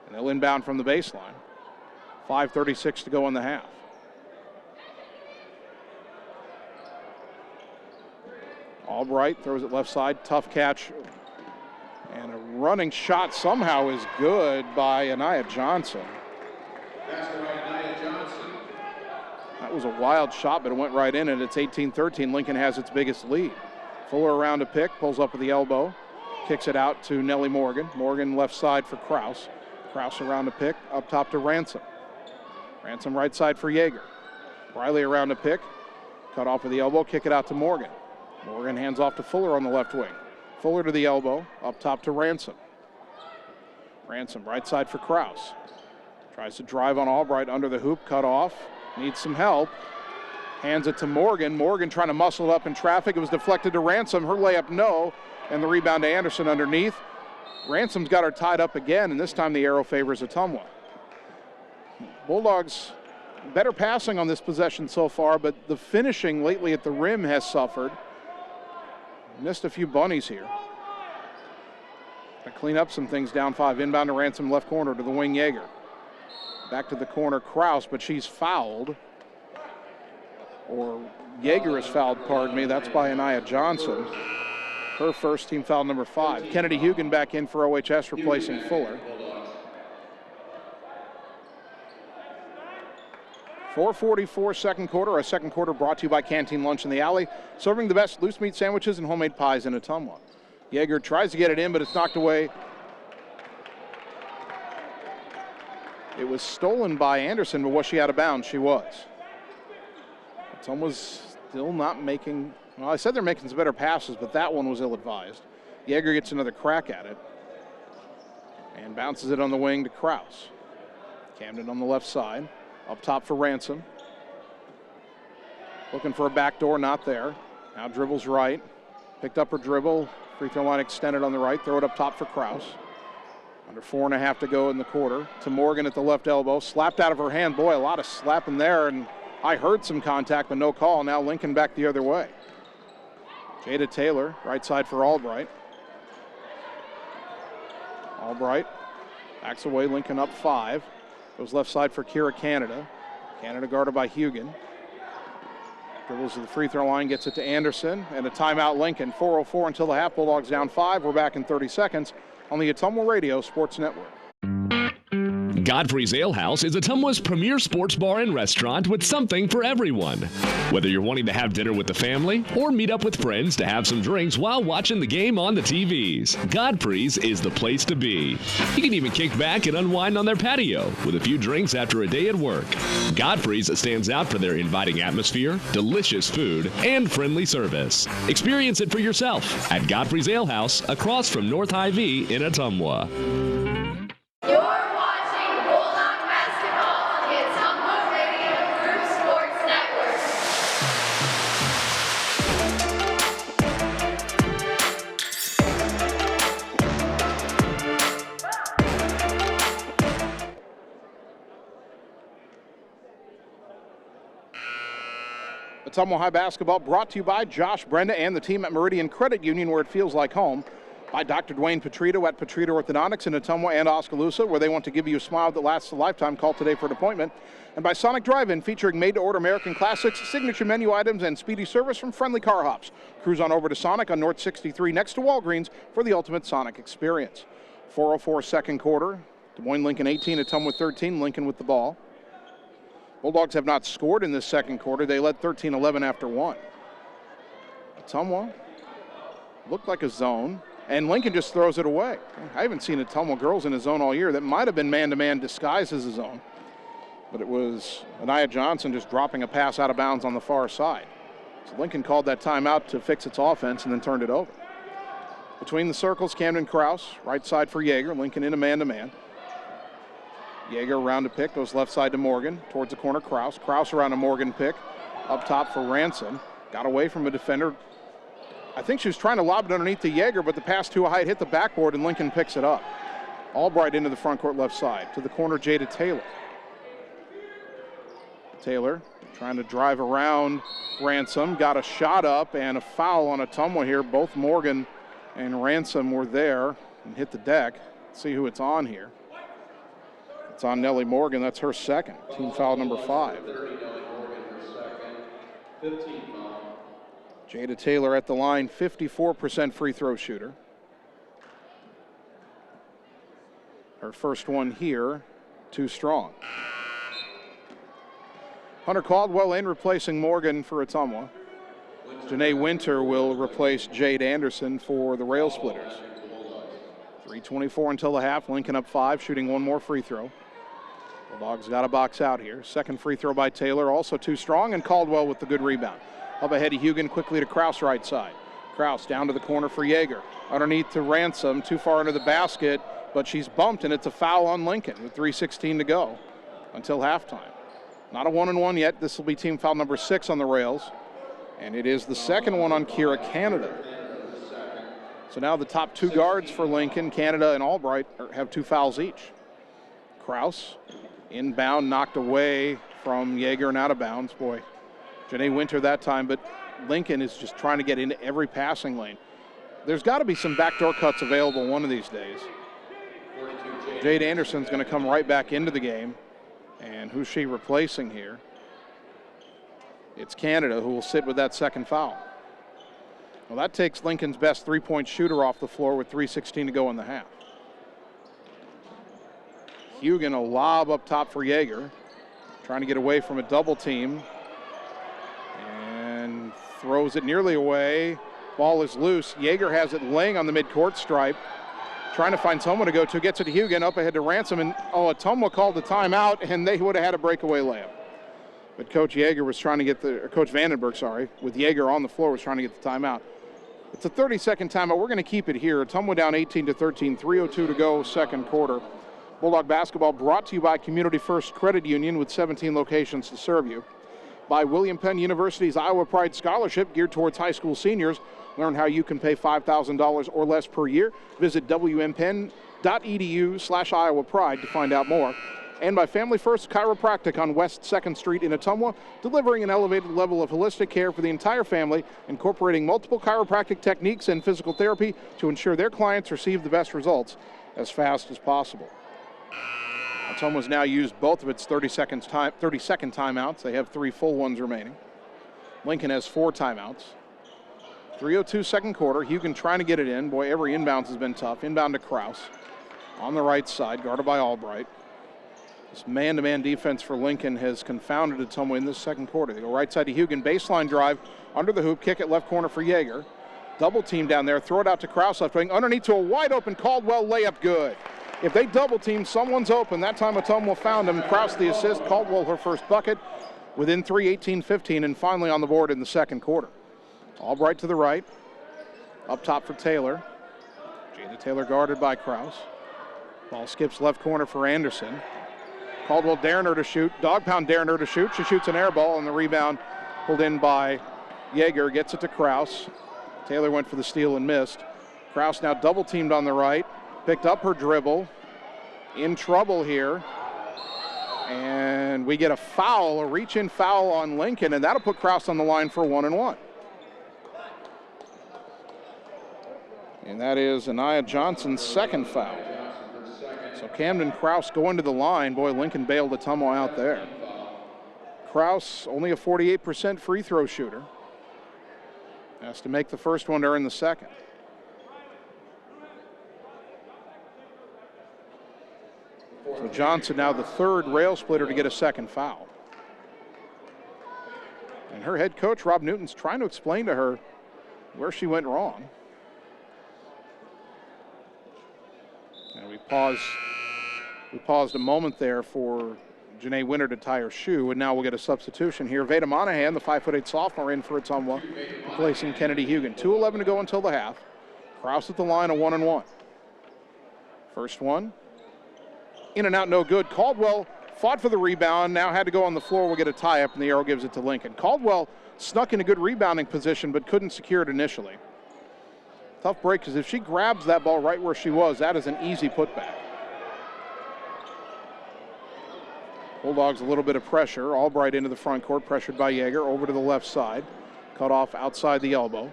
And they'll inbound from the baseline. 5:36 to go in the half. Albright throws it left side. Tough catch. And a running shot somehow is good by Anaya Johnson. That was a wild shot, but it went right in, and it's 18-13. Lincoln has its biggest lead. Fuller around to pick, pulls up with the elbow, kicks it out to Nellie Morgan. Morgan left side for Kraus. Kraus around to pick, up top to Ransom. Ransom right side for Yeager. Riley around to pick, cut off with the elbow, kick it out to Morgan. Morgan hands off to Fuller on the left wing. Fuller to the elbow, up top to Ransom. Ransom, right side for Kraus. Tries to drive on Albright under the hoop, cut off. Needs some help. Hands it to Morgan. Morgan trying to muscle up in traffic. It was deflected to Ransom. Her layup, no. And the rebound to Anderson underneath. Ransom's got her tied up again, and this time the arrow favors Ottumwa. Bulldogs better passing on this possession so far, but the finishing lately at the rim has suffered. Missed a few bunnies here. To clean up some things down 5. Inbound to Ransom, left corner to the wing, Yeager. Back to the corner, Kraus, but she's fouled. Or Yeager is fouled, pardon me. That's by Anaya Johnson. Her first, team foul number 5. Kennedy Hugan back in for OHS, replacing Fuller. 4:44 second quarter. Our second quarter brought to you by Canteen Lunch in the Alley, serving the best loose meat sandwiches and homemade pies in Ottumwa. Yeager tries to get it in, but it's knocked away. It was stolen by Anderson, but was she out of bounds? She was. Ottumwa's still not making, well, I said they're making some better passes, but that one was ill-advised. Yeager gets another crack at it and bounces it on the wing to Kraus. Camden on the left side. Up top for Ransom. Looking for a backdoor, not there. Now dribbles right. Picked up her dribble. Free throw line extended on the right. Throw it up top for Kraus. Under 4.5 to go in the quarter. To Morgan at the left elbow. Slapped out of her hand. Boy, a lot of slapping there, and I heard some contact, but no call. Now Lincoln back the other way. Jada Taylor, right side for Albright. Albright backs away. Lincoln up 5. Goes left side for Kira Canada. Canada guarded by Hugan. Dribbles to the free throw line, gets it to Anderson, and a timeout Lincoln. 4:04 until the half. Bulldogs down 5. We're back in 30 seconds on the Ottumwa Radio Sports Network. Godfrey's Ale House is Ottumwa's premier sports bar and restaurant with something for everyone. Whether you're wanting to have dinner with the family or meet up with friends to have some drinks while watching the game on the TVs, Godfrey's is the place to be. You can even kick back and unwind on their patio with a few drinks after a day at work. Godfrey's stands out for their inviting atmosphere, delicious food, and friendly service. Experience it for yourself at Godfrey's Ale House across from North Hy-Vee in Ottumwa. Ottumwa High basketball brought to you by Josh Brenda and the team at Meridian Credit Union, where it feels like home. By Dr. Dwayne Petrito at Petrito Orthodontics in Ottumwa and Oskaloosa, where they want to give you a smile that lasts a lifetime. Call today for an appointment. And by Sonic Drive-In, featuring made-to-order American classics, signature menu items, and speedy service from friendly car hops. Cruise on over to Sonic on North 63 next to Walgreens for the ultimate Sonic experience. 4:04 second quarter. Des Moines Lincoln 18, Ottumwa 13. Lincoln with the ball. Bulldogs have not scored in this second quarter. They led 13-11 after 1. Ottumwa looked like a zone, and Lincoln just throws it away. I haven't seen Ottumwa girls in a zone all year. That might have been man-to-man disguised as a zone, but it was Anaya Johnson just dropping a pass out of bounds on the far side. So Lincoln called that timeout to fix its offense and then turned it over. Between the circles, Camden Kraus, right side for Yeager. Lincoln in a man-to-man. Yeager around to pick, goes left side to Morgan, towards the corner, Kraus. Kraus around a Morgan pick, up top for Ransom. Got away from a defender. I think she was trying to lob it underneath to Yeager, but the pass too high, hit the backboard, and Lincoln picks it up. Albright into the front court left side. To the corner, Jada Taylor. Taylor trying to drive around Ransom. Got a shot up and a foul on Ottumwa here. Both Morgan and Ransom were there and hit the deck. Let's see who it's on here. It's on Nellie Morgan. That's her second. Team foul number 5. Jada Taylor at the line, 54% free throw shooter. Her first one here, too strong. Hunter Caldwell in, replacing Morgan for Ottumwa. Janae Winter will replace Jade Anderson for the Railsplitters. 3:24 until the half. Lincoln up 5, shooting one more free throw. Bulldogs got a box out here. Second free throw by Taylor, also too strong, and Caldwell with the good rebound. Up ahead to Hugan, quickly to Kraus right side. Kraus down to the corner for Yeager. Underneath to Ransom, too far under the basket, but she's bumped, and it's a foul on Lincoln with 3:16 to go until halftime. Not a 1-and-1 yet. This will be team foul number 6 on the Rails, and it is the second one on Kira Canada. So now the top 2 guards for Lincoln, Canada and Albright, have 2 fouls each. Kraus, inbound, knocked away from Yeager and out of bounds. Boy, Janae Winter that time, but Lincoln is just trying to get into every passing lane. There's got to be some backdoor cuts available one of these days. Jade Anderson's going to come right back into the game. And who's she replacing here? It's Canada, who will sit with that second foul. Well, that takes Lincoln's best 3-point shooter off the floor with 3:16 to go in the half. Hugan, a lob up top for Yeager, trying to get away from a double team, and throws it nearly away. Ball is loose. Yeager has it laying on the midcourt stripe, trying to find someone to go to. Gets it to Hugan, up ahead to Ransom, and Ottumwa called the timeout, and they would have had a breakaway layup. But Coach Yeager was trying to get Coach Vandenberg, with Yeager on the floor, was trying to get the timeout. It's a 30-second timeout. We're going to keep it here. Ottumwa down 18-13, 3:02 to go, second quarter. Bulldog basketball brought to you by Community First Credit Union with 17 locations to serve you. By William Penn University's Iowa Pride Scholarship geared towards high school seniors. Learn how you can pay $5,000 or less per year. Visit wmpenn.edu/Iowa Pride to find out more. And by Family First Chiropractic on West 2nd Street in Ottumwa, delivering an elevated level of holistic care for the entire family, incorporating multiple chiropractic techniques and physical therapy to ensure their clients receive the best results as fast as possible. Ottumwa's now used both of its 30-second timeouts. They have 3 full ones remaining. Lincoln has 4 timeouts. 3:02 second quarter. Hugan trying to get it in. Boy, every inbound has been tough. Inbound to Kraus on the right side, guarded by Albright. This man-to-man defense for Lincoln has confounded Ottumwa in this second quarter. They go right side to Hugan. Baseline drive under the hoop. Kick it left corner for Yeager. Double team down there. Throw it out to Kraus left wing. Underneath to a wide open Caldwell layup. Good. If they double team, someone's open. That time Ottumwa found him. Kraus the assist. Caldwell her first bucket within 3, 18-15, and finally on the board in the second quarter. Albright to the right. Up top for Taylor. Jada Taylor guarded by Kraus. Ball skips left corner for Anderson. Caldwell daring her to shoot. Dog pound daring her to shoot. She shoots an air ball, and the rebound pulled in by Yeager. Gets it to Kraus. Taylor went for the steal and missed. Kraus now double teamed on the right. Picked up her dribble. In trouble here. And we get a foul, a reach-in foul on Lincoln, and that'll put Kraus on the line for 1-and-1. And that is Anaya Johnson's second foul. So Camden Kraus going to the line. Boy, Lincoln bailed Ottumwa out there. Kraus, only a 48% free throw shooter. Has to make the first one to earn the second. So Johnson now the third rail splitter to get a second foul. And her head coach, Rob Newton's trying to explain to her where she went wrong. And we paused a moment there for Janae Winter to tie her shoe, and now we'll get a substitution here. Veda Monahan, the 5'8" sophomore, in for Ottumwa, replacing Kennedy Hugan. 2:11 to go until the half. Kraus at the line, a 1-and-1. First one. In and out, no good. Caldwell fought for the rebound, now had to go on the floor. We'll get a tie-up, and the arrow gives it to Lincoln. Caldwell snuck in a good rebounding position, but couldn't secure it initially. Tough break, because if she grabs that ball right where she was, that is an easy putback. Bulldogs a little bit of pressure. Albright into the front court, pressured by Yeager. Over to the left side. Cut off outside the elbow.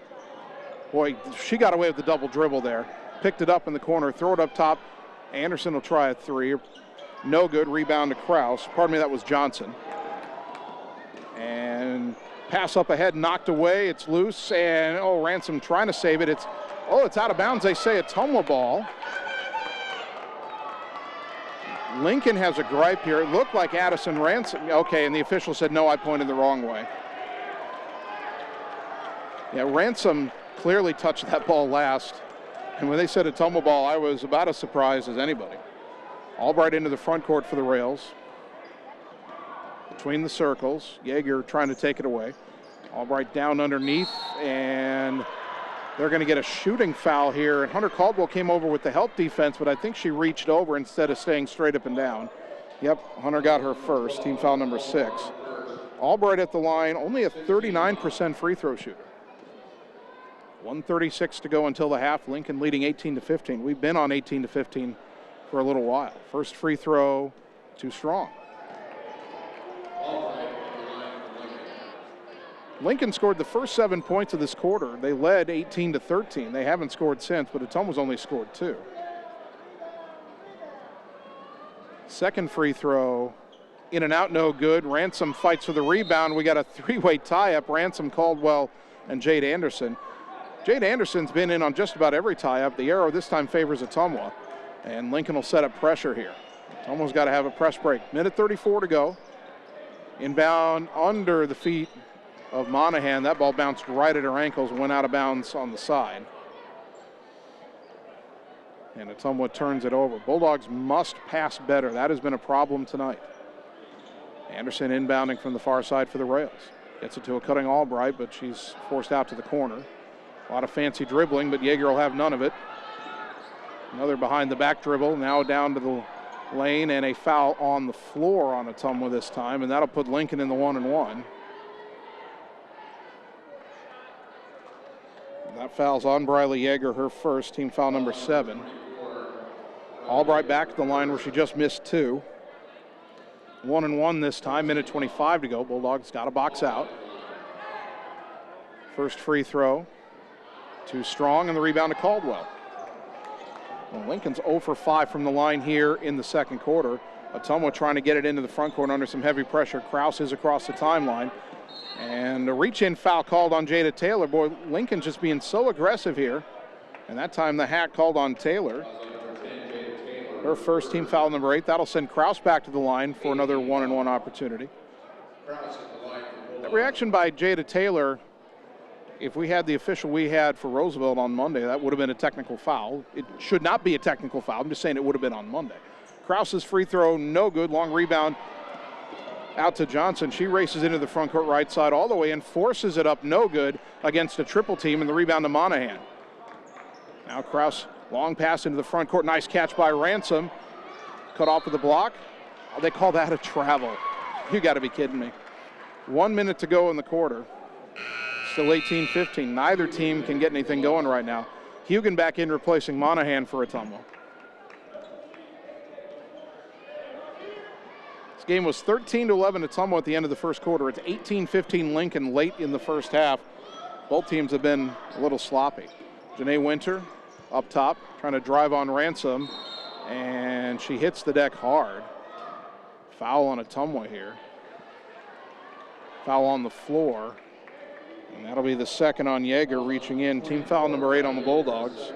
Boy, she got away with the double dribble there. Picked it up in the corner, throw it up top. Anderson will try a three. No good. Rebound to Kraus. Pardon me, that was Johnson. And pass up ahead, knocked away. It's loose, and Ransom trying to save it. It's out of bounds. They say Ottumwa ball. Lincoln has a gripe here. It looked like Addison Ransom. Okay, and the official said, no, I pointed the wrong way. Yeah, Ransom clearly touched that ball last. And when they said Ottumwa ball, I was about as surprised as anybody. Albright into the front court for the Rails. Between the circles, Yeager trying to take it away. Albright down underneath, and They're going to get a shooting foul here, and Hunter Caldwell came over with the help defense, but I think she reached over instead of staying straight up and down. Yep, Hunter got her first, team foul number 6. Albright at the line, only a 39% free throw shooter. 1:36 to go until the half. Lincoln leading 18-15. We've been on 18-15 for a little while. First free throw, too strong. Lincoln scored the first 7 points of this quarter. They led 18-13. They haven't scored since, but Ottumwa's only scored 2. Second free throw, in and out, no good. Ransom fights for the rebound. We got a 3-way tie-up, Ransom, Caldwell, and Jade Anderson. Jade Anderson's been in on just about every tie-up. The arrow this time favors Ottumwa, and Lincoln will set up pressure here. Ottumwa's got to have a press break. Minute 34 to go. Inbound under the feet of Monahan. That ball bounced right at her ankles and went out of bounds on the side. And Ottumwa turns it over. Bulldogs must pass better. That has been a problem tonight. Anderson inbounding from the far side for the Rails. Gets it to a cutting Albright, but she's forced out to the corner. A lot of fancy dribbling, but Yeager will have none of it. Another behind the back dribble, now down to the lane, and a foul on the floor on Ottumwa this time, and that'll put Lincoln in the 1-and-1. That foul's on Briley Yeager, her first, team foul number 7. Albright back to the line where she just missed 2. 1-and-1 this time, minute 25 to go. Bulldogs got a box out. First free throw, too strong, and the rebound to Caldwell. Well, Lincoln's 0 for 5 from the line here in the second quarter. Ottumwa trying to get it into the front court under some heavy pressure. Krause is across the timeline. And a reach-in foul called on Jada Taylor. Boy, Lincoln just being so aggressive here. And that time the hack called on Taylor. Her first, team foul number 8. That'll send Krause back to the line for another 1-and-1 opportunity. That reaction by Jada Taylor, if we had the official we had for Roosevelt on Monday, that would have been a technical foul. It should not be a technical foul. I'm just saying it would have been on Monday. Krause's free throw, no good. Long rebound out to Johnson. She races into the front court right side all the way and forces it up, no good, against a triple team, and the rebound to Monahan. Now Krause, long pass into the front court. Nice catch by Ransom. Cut off with the block. Oh, they call that a travel. You got to be kidding me. 1 minute to go in the quarter. Still 18-15. Neither team can get anything going right now. Hugan back in replacing Monahan for Ottumwa. This game was 13-11 Ottumwa at the end of the first quarter. It's 18-15 Lincoln late in the first half. Both teams have been a little sloppy. Janae Winter up top, trying to drive on Ransom, and she hits the deck hard. Foul on Ottumwa here. Foul on the floor, and that'll be the second on Yeager reaching in. Team foul number 8 on the Bulldogs.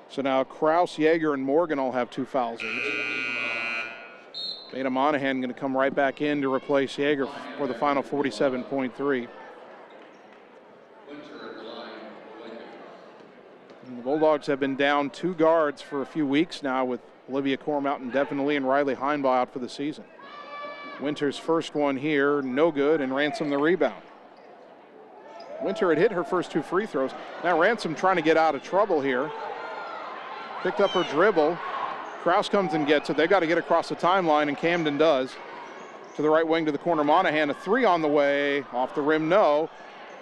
So now Krause, Yeager, and Morgan all have 2 fouls each. Beta Monahan going to come right back in to replace Yeager for the final 47.3. And the Bulldogs have been down 2 guards for a few weeks now, with Olivia Cormount indefinitely and Riley Heinbaugh out for the season. Winter's first one here, no good, and Ransom the rebound. Winter had hit her first 2 free throws. Now Ransom trying to get out of trouble here. Picked up her dribble. Krause comes and gets it. They got to get across the timeline, and Camden does. To the right wing to the corner, Monahan, a 3 on the way. Off the rim, no.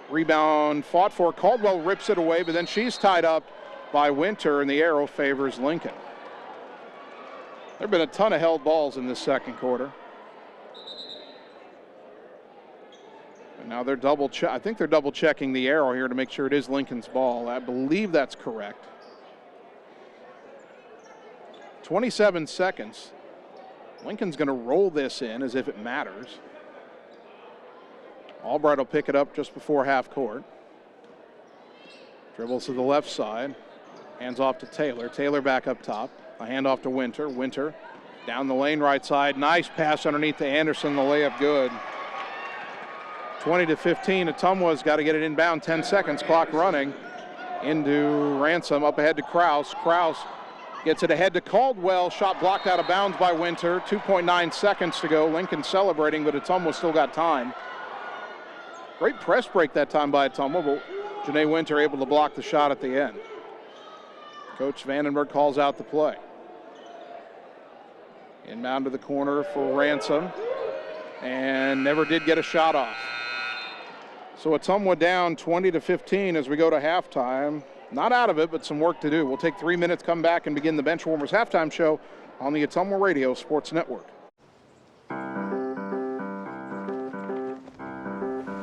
Rebound fought for. Caldwell rips it away, but then she's tied up by Winter, and the arrow favors Lincoln. There have been a ton of held balls in this second quarter. And now they're I think they're double checking the arrow here to make sure it is Lincoln's ball. I believe that's correct. 27 seconds. Lincoln's going to roll this in as if it matters. Albright will pick it up just before half court. Dribbles to the left side. Hands off to Taylor. Taylor back up top. A handoff to Winter. Winter down the lane right side. Nice pass underneath to Anderson. The layup good. 20-15. Ottumwa's got to get it inbound. 10 seconds. Clock running. Into Ransom. Up ahead to Krause. Krause gets it ahead to Caldwell. Shot blocked out of bounds by Winter. 2.9 seconds to go. Lincoln celebrating, but Ottumwa still got time. Great press break that time by Ottumwa, but Janae Winter able to block the shot at the end. Coach Vandenberg calls out the play. Inbound to the corner for Ransom, and never did get a shot off. So Ottumwa down 20-15 as we go to halftime. Not out of it, but some work to do. We'll take 3 minutes, come back, and begin the Benchwarmers halftime show on the Ottumwa Radio Sports Network.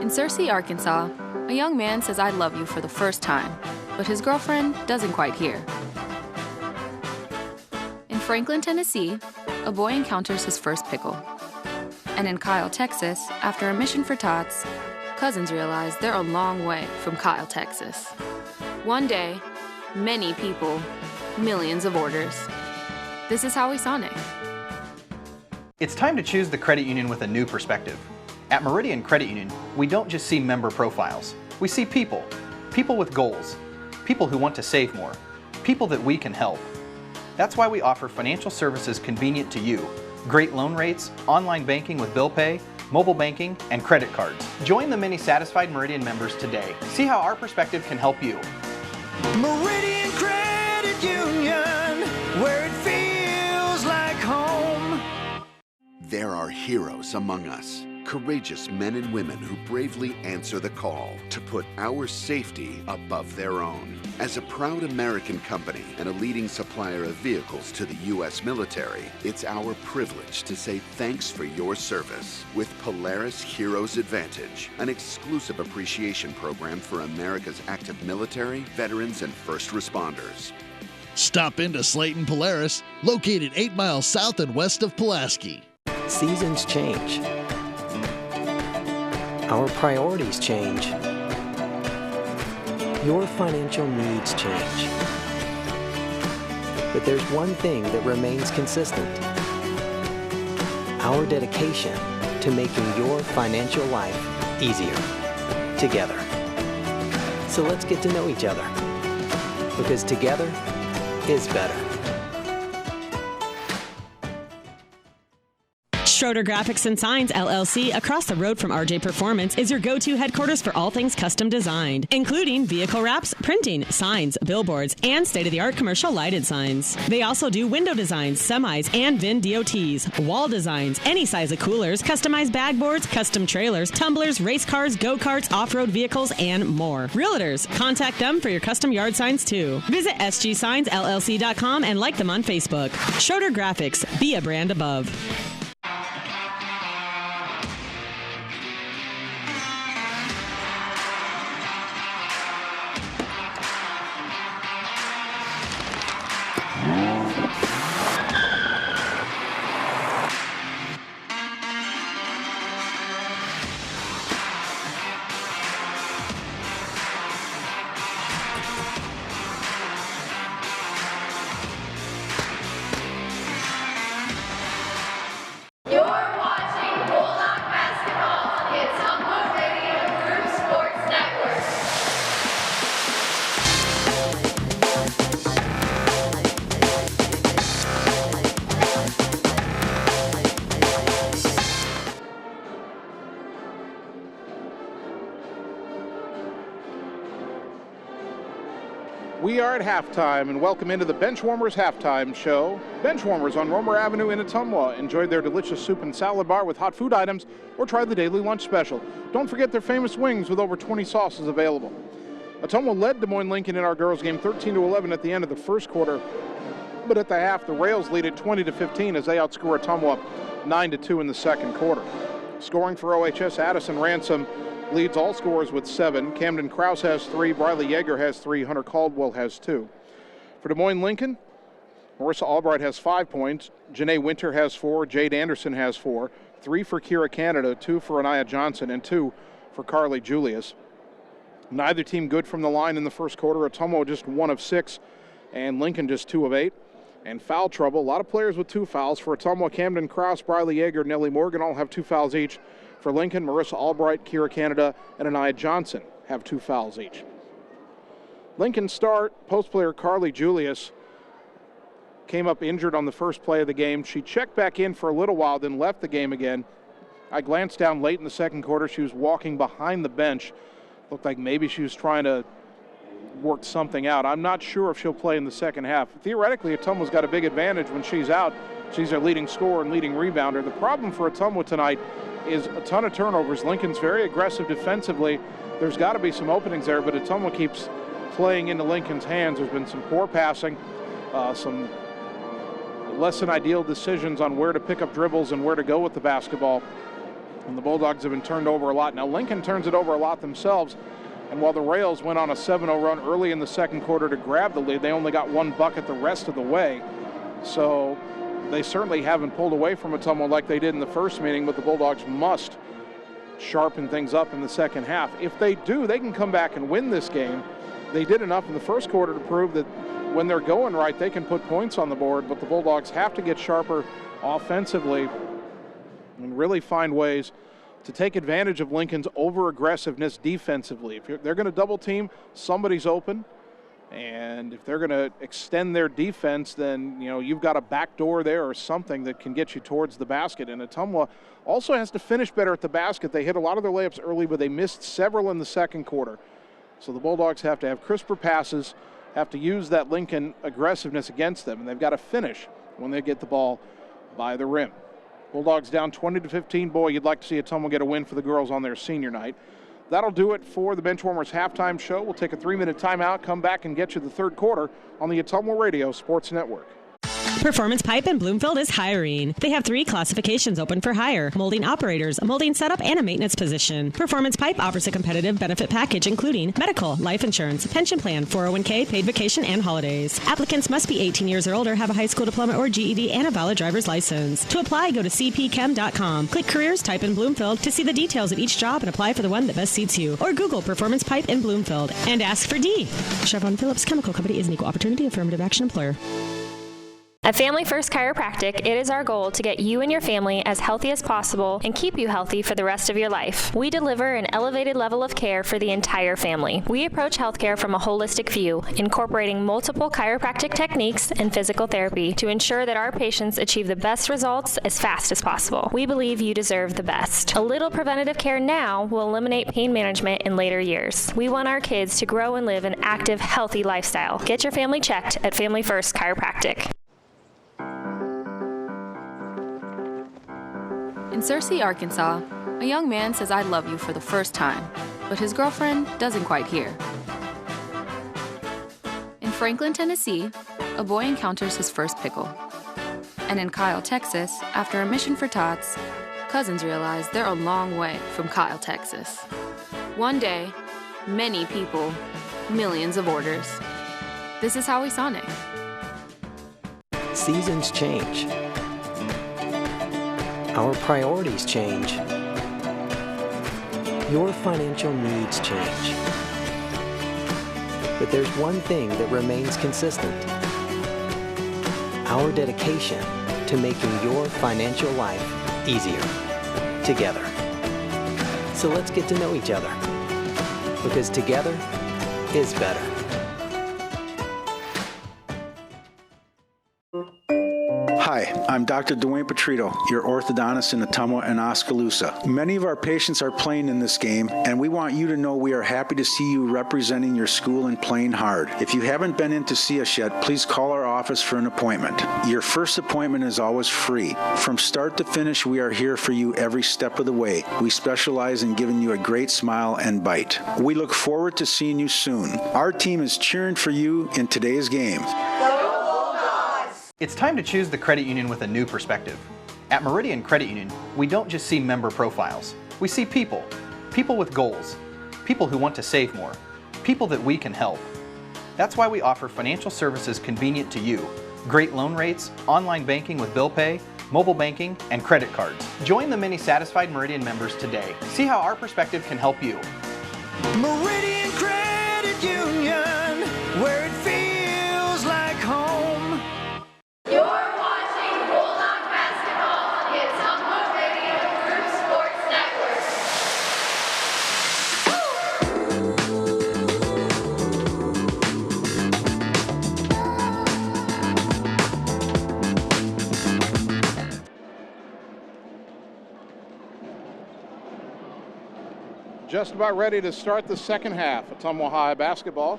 In Searcy, Arkansas, a young man says I love you for the first time, but his girlfriend doesn't quite hear. In Franklin, Tennessee, a boy encounters his first pickle. And in Kyle, Texas, after a mission for tots, cousins realize they're a long way from Kyle, Texas. One day, many people, millions of orders. This is Howie Sonic. It's time to choose the credit union with a new perspective. At Meridian Credit Union, we don't just see member profiles. We see people. People with goals. People who want to save more. People that we can help. That's why we offer financial services convenient to you. Great loan rates, online banking with bill pay, mobile banking, and credit cards. Join the many satisfied Meridian members today. See how our perspective can help you. Meridian Credit Union, where it feels like home. There are heroes among us, courageous men and women who bravely answer the call to put our safety above their own. As a proud American company and a leading supplier of vehicles to the U.S. military, it's our privilege to say thanks for your service with Polaris Heroes Advantage, an exclusive appreciation program for America's active military, veterans, and first responders. Stop into Slayton Polaris, located 8 miles south and west of Pulaski. Seasons change. Our priorities change. Your financial needs change. But there's one thing that remains consistent. Our dedication to making your financial life easier together. So let's get to know each other, because together is better. Schroeder Graphics and Signs, LLC, across the road from RJ Performance, is your go-to headquarters for all things custom designed, including vehicle wraps, printing, signs, billboards, and state-of-the-art commercial lighted signs. They also do window designs, semis, and VIN DOTs, wall designs, any size of coolers, customized bag boards, custom trailers, tumblers, race cars, go-karts, off-road vehicles, and more. Realtors, contact them for your custom yard signs, too. Visit sgsignsllc.com and like them on Facebook. Schroeder Graphics, be a brand above. We are at halftime, and welcome into the Benchwarmers halftime show. Benchwarmers on Romer Avenue in Ottumwa. Enjoy their delicious soup and salad bar with hot food items, or try the daily lunch special. Don't forget their famous wings with over 20 sauces available. Ottumwa led Des Moines Lincoln in our girls game 13-11 at the end of the first quarter, but at the half, the Rails lead at 20-15 as they outscore Ottumwa 9-2 in the second quarter. Scoring for OHS, Addison Ransom leads all scorers with 7. Camden Krause has 3. Briley Yeager has 3. Hunter Caldwell has 2. For Des Moines Lincoln, Marissa Albright has 5 points. Janae Winter has 4. Jade Anderson has 4. 3 for Kira Canada, 2 for Anaya Johnson, and 2 for Carly Julius. Neither team good from the line in the first quarter. Ottumwa just 1 of 6, and Lincoln just 2 of 8. And foul trouble, a lot of players with 2 fouls. For Ottumwa, Camden Krause, Briley Yeager, Nellie Morgan all have 2 fouls each. For Lincoln, Marissa Albright, Kira Canada, and Anaya Johnson have 2 fouls each. Lincoln start, post player Carly Julius came up injured on the first play of the game. She checked back in for a little while, then left the game again. I glanced down late in the second quarter. She was walking behind the bench Looked like maybe she was trying to work something out. I'm not sure if she'll play in the second half. Theoretically, Ottumwa's got a big advantage when she's out. She's their leading scorer and leading rebounder. The problem for Ottumwa tonight is a ton of turnovers. Lincoln's very aggressive defensively. There's got to be some openings there, but Ottumwa keeps playing into Lincoln's hands. There's been some poor passing, some less than ideal decisions on where to pick up dribbles and where to go with the basketball. And the Bulldogs have been turned over a lot. Now Lincoln turns it over a lot themselves. And while the Rails went on a 7-0 run early in the second quarter to grab the lead, they only got one bucket the rest of the way. So they certainly haven't pulled away from Ottumwa like they did in the first meeting, but the Bulldogs must sharpen things up in the second half. If they do, they can come back and win this game. They did enough in the first quarter to prove that when they're going right, they can put points on the board, but the Bulldogs have to get sharper offensively and really find ways to take advantage of Lincoln's over-aggressiveness defensively. If they're going to double team, somebody's open. And if they're going to extend their defense, then, you know, you've got a back door there or something that can get you towards the basket. And Ottumwa also has to finish better at the basket. They hit a lot of their layups early, but they missed several in the second quarter. So the Bulldogs have to have crisper passes, have to use that Lincoln aggressiveness against them, and they've got to finish when they get the ball by the rim. Bulldogs down 20-15. Boy, you'd like to see Ottumwa get a win for the girls on their senior night. That'll do it for the Benchwarmers halftime show. We'll take a 3-minute timeout, come back and get you the third quarter on the Ottumwa Radio Sports Network. Performance Pipe in Bloomfield is hiring. They have 3 classifications open for hire: molding operators, a molding setup, and a maintenance position. Performance Pipe offers a competitive benefit package including medical, life insurance, pension plan, 401k, paid vacation, and holidays. Applicants must be 18 years or older, have a high school diploma or GED, and a valid driver's license. To apply, go to cpchem.com. Click Careers, type in Bloomfield to see the details of each job and apply for the one that best suits you. Or Google Performance Pipe in Bloomfield and ask for D. Chevron Phillips Chemical Company is an equal opportunity affirmative action employer. At Family First Chiropractic, it is our goal to get you and your family as healthy as possible and keep you healthy for the rest of your life. We deliver an elevated level of care for the entire family. We approach healthcare from a holistic view, incorporating multiple chiropractic techniques and physical therapy to ensure that our patients achieve the best results as fast as possible. We believe you deserve the best. A little preventative care now will eliminate pain management in later years. We want our kids to grow and live an active, healthy lifestyle. Get your family checked at Family First Chiropractic. In Searcy, Arkansas, a young man says I love you for the first time, but his girlfriend doesn't quite hear. In Franklin, Tennessee, a boy encounters his first pickle. And in Kyle, Texas, after a mission for tots, cousins realize they're a long way from Kyle, Texas. One day, many people, millions of orders. This is Howie Sonic. Seasons change. Our priorities change. Your financial needs change. But there's one thing that remains consistent: our dedication to making your financial life easier together. So let's get to know each other, because together is better. Hi, I'm Dr. Dwayne Petrito, your orthodontist in Ottumwa and Oskaloosa. Many of our patients are playing in this game, and we want you to know we are happy to see you representing your school and playing hard. If you haven't been in to see us yet, please call our office for an appointment. Your first appointment is always free. From start to finish, we are here for you every step of the way. We specialize in giving you a great smile and bite. We look forward to seeing you soon. Our team is cheering for you in today's game. It's time to choose the credit union with a new perspective. At Meridian Credit Union, we don't just see member profiles. We see people. People with goals. People who want to save more. People that we can help. That's why we offer financial services convenient to you. Great loan rates, online banking with bill pay, mobile banking, and credit cards. Join the many satisfied Meridian members today. See how our perspective can help you. Meridian Credit Union, where it feels like home. You're watching Bulldog basketball on the Ottumwa Radio Group Sports Network. just about ready to start the second half. Ottumwa High basketball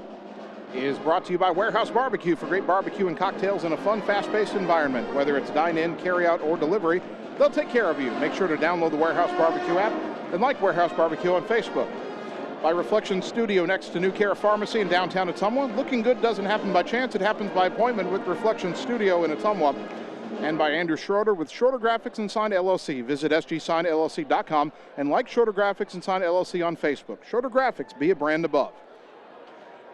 is brought to you by Warehouse Barbecue for great barbecue and cocktails in a fun, fast-paced environment. Whether it's dine-in, carry-out, or delivery, they'll take care of you. Make sure to download the Warehouse Barbecue app and like Warehouse Barbecue on Facebook. By Reflection Studio next to New Care Pharmacy in downtown Ottumwa. Looking good doesn't happen by chance. It happens by appointment with Reflection Studio in Ottumwa. And by Andrew Schroeder with Schroeder Graphics and Sign LLC. Visit sgsignllc.com and like Schroeder Graphics and Sign LLC on Facebook. Schroeder Graphics, be a brand above.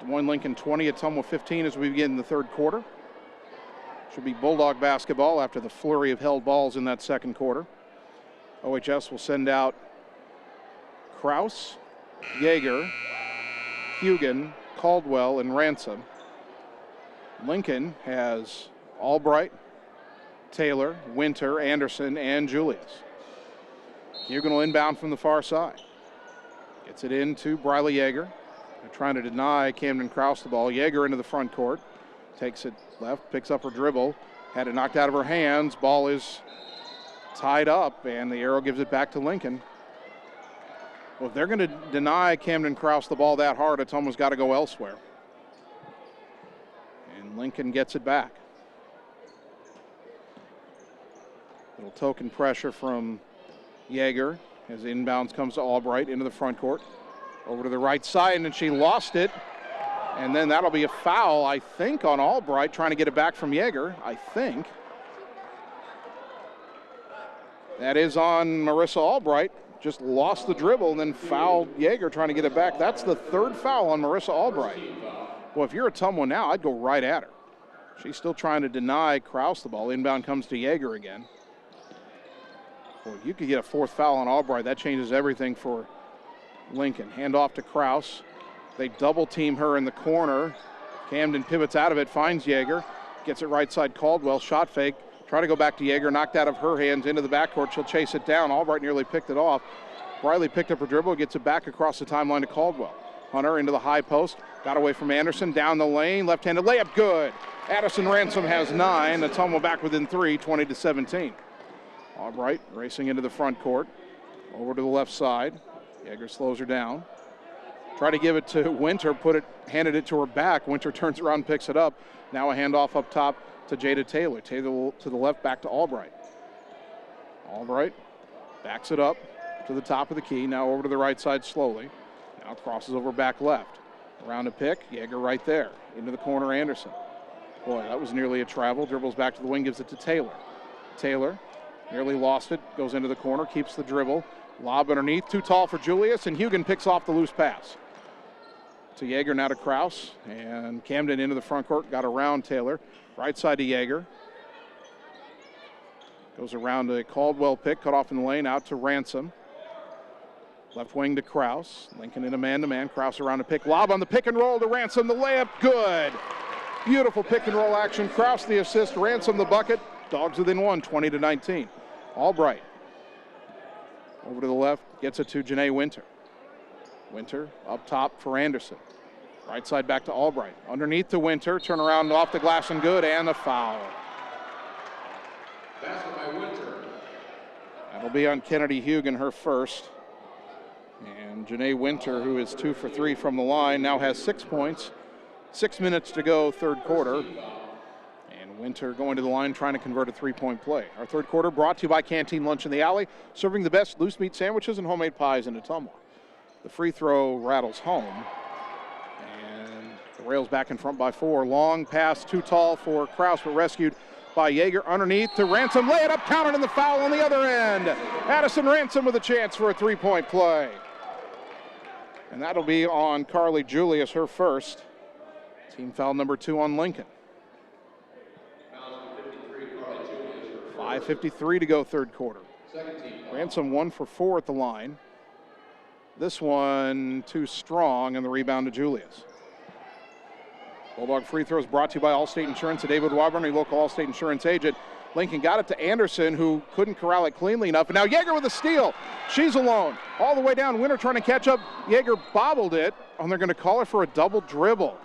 Des Moines Lincoln 20, Ottumwa 15 as we begin the third quarter. Should be Bulldog basketball after the flurry of held balls in that second quarter. OHS will send out Kraus, Yeager, Hugan, Caldwell, and Ransom. Lincoln has Albright, Taylor, Winter, Anderson, and Julius. Hugan will inbound from the far side. Gets it into Briley Yeager. They're trying to deny Camden Kraus the ball. Yeager into the front court. Takes it left, picks up her dribble. Had it knocked out of her hands. Ball is tied up, and the arrow gives it back to Lincoln. Well, if they're going to deny Camden Kraus the ball that hard, Ottumwa's got to go elsewhere. And Lincoln gets it back. Little token pressure from Yeager as the inbounds comes to Albright into the front court. Over to the right side, and she lost it. And then that'll be a foul, I think, on Albright, trying to get it back from Yeager, I think. That is on Marissa Albright. Just lost the dribble and then fouled Yeager trying to get it back. That's the third foul on Marissa Albright. Well, if you're Ottumwa now, I'd go right at her. She's still trying to deny Kraus the ball. Inbound comes to Yeager again. Well, you could get a fourth foul on Albright. That changes everything for Lincoln. Hand off to Kraus. They double team her in the corner. Camden pivots out of it, finds Yeager. Gets it right side Caldwell, shot fake. Try to go back to Yeager, knocked out of her hands into the backcourt. She'll chase it down. Albright nearly picked it off. Briley picked up her dribble, gets it back across the timeline to Caldwell. Hunter into the high post, got away from Anderson, down the lane, left-handed layup, good. Addison Ransom has 9. Ottumwa back within 3, 20-17. Albright racing into the front court, over to the left side. Yeager slows her down. Try to give it to Winter, handed it to her back. Winter turns around, picks it up. Now a handoff up top to Jade Taylor. Taylor to the left, back to Albright. Albright backs it up to the top of the key. Now over to the right side slowly. Now crosses over back left. Around a pick, Yeager right there. Into the corner, Anderson. Boy, that was nearly a travel. Dribbles back to the wing, gives it to Taylor. Taylor nearly lost it, goes into the corner, keeps the dribble. Lob underneath, too tall for Julius, and Hugan picks off the loose pass. To Yeager, now to Kraus, and Camden into the front court, got around Taylor. Right side to Yeager. Goes around a Caldwell pick, cut off in the lane, out to Ransom. Left wing to Kraus. Lincoln in a man-to-man, Kraus around a pick. Lob on the pick and roll to Ransom, the layup, good. Beautiful pick and roll action. Kraus the assist, Ransom the bucket. Dogs within 1, 20-19. Albright. Over to the left, gets it to Janae Winter. Winter up top for Anderson. Right side back to Albright. Underneath to Winter, turn around off the glass and good, and a foul. Basket by Winter. That'll be on Kennedy Hugan, her first. And Janae Winter, who is 2 for 3 from the line, now has 6 points. 6 minutes to go, third quarter. And Winter going to the line, trying to convert a three-point play. Our third quarter brought to you by Canteen Lunch in the Alley, serving the best loose meat sandwiches and homemade pies in Ottumwa. The free throw rattles home. And the Rails back in front by 4. Long pass, too tall for Kraus, but rescued by Yeager. Underneath to Ransom. Lay it up, counted, and the foul on the other end. Addison Ransom with a chance for a three-point play. And that'll be on Carly Julius, her first. Team foul number 2 on Lincoln. 5:53 to go, third quarter. Ransom 1 for 4 at the line. This one too strong, and the rebound to Julius. Bulldog free throws brought to you by Allstate Insurance, a David Wyburn, a local Allstate Insurance agent. Lincoln got it to Anderson, who couldn't corral it cleanly enough. And now Yeager with a steal. She's alone. All the way down. Winter trying to catch up. Yeager bobbled it, and they're going to call her for a double dribble.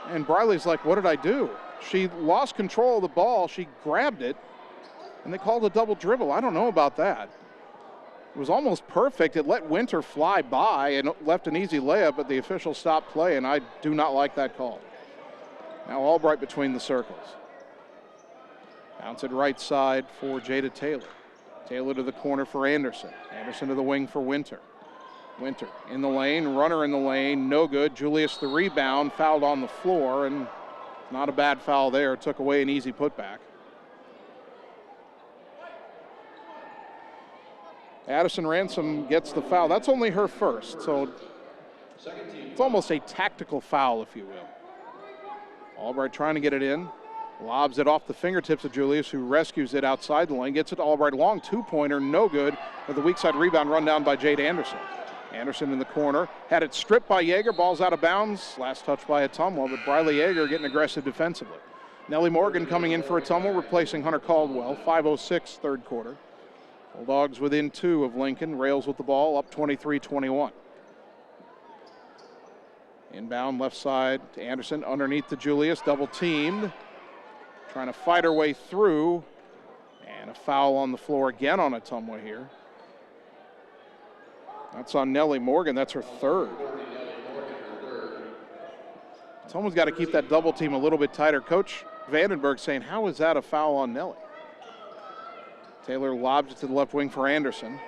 And Briley's like, what did I do? She lost control of the ball. She grabbed it, and they called a double dribble. I don't know about that. It was almost perfect. It let Winter fly by and left an easy layup, but the official stopped play, and I do not like that call. Now Albright between the circles. Bounce it right side for Jade Taylor. Taylor to the corner for Anderson. Anderson to the wing for Winter. Winter in the lane, runner in the lane, no good. Julius the rebound, fouled on the floor, and not a bad foul there. Took away an easy putback. Addison Ransom gets the foul. That's only her first, so it's almost a tactical foul, if you will. Albright trying to get it in. Lobs it off the fingertips of Julius, who rescues it outside the lane. Gets it to Albright, long two-pointer, no good. With a weak side rebound run down by Jade Anderson. Anderson in the corner. Had it stripped by Yeager. Ball's out of bounds. Last touch by Ottumwa, but Briley Yeager getting aggressive defensively. Nellie Morgan coming in for Ottumwa, replacing Hunter Caldwell. 5:06 third quarter. Bulldogs within 2 of Lincoln. Rails with the ball, up 23-21. Inbound left side to Anderson, underneath to Julius, double teamed. Trying to fight her way through. And a foul on the floor again on Ottumwa here. That's on Nellie Morgan, that's her third. Someone's got to keep that double team a little bit tighter. Coach Vandenberg saying, how is that a foul on Nellie? Taylor lobs it to the left wing for Anderson.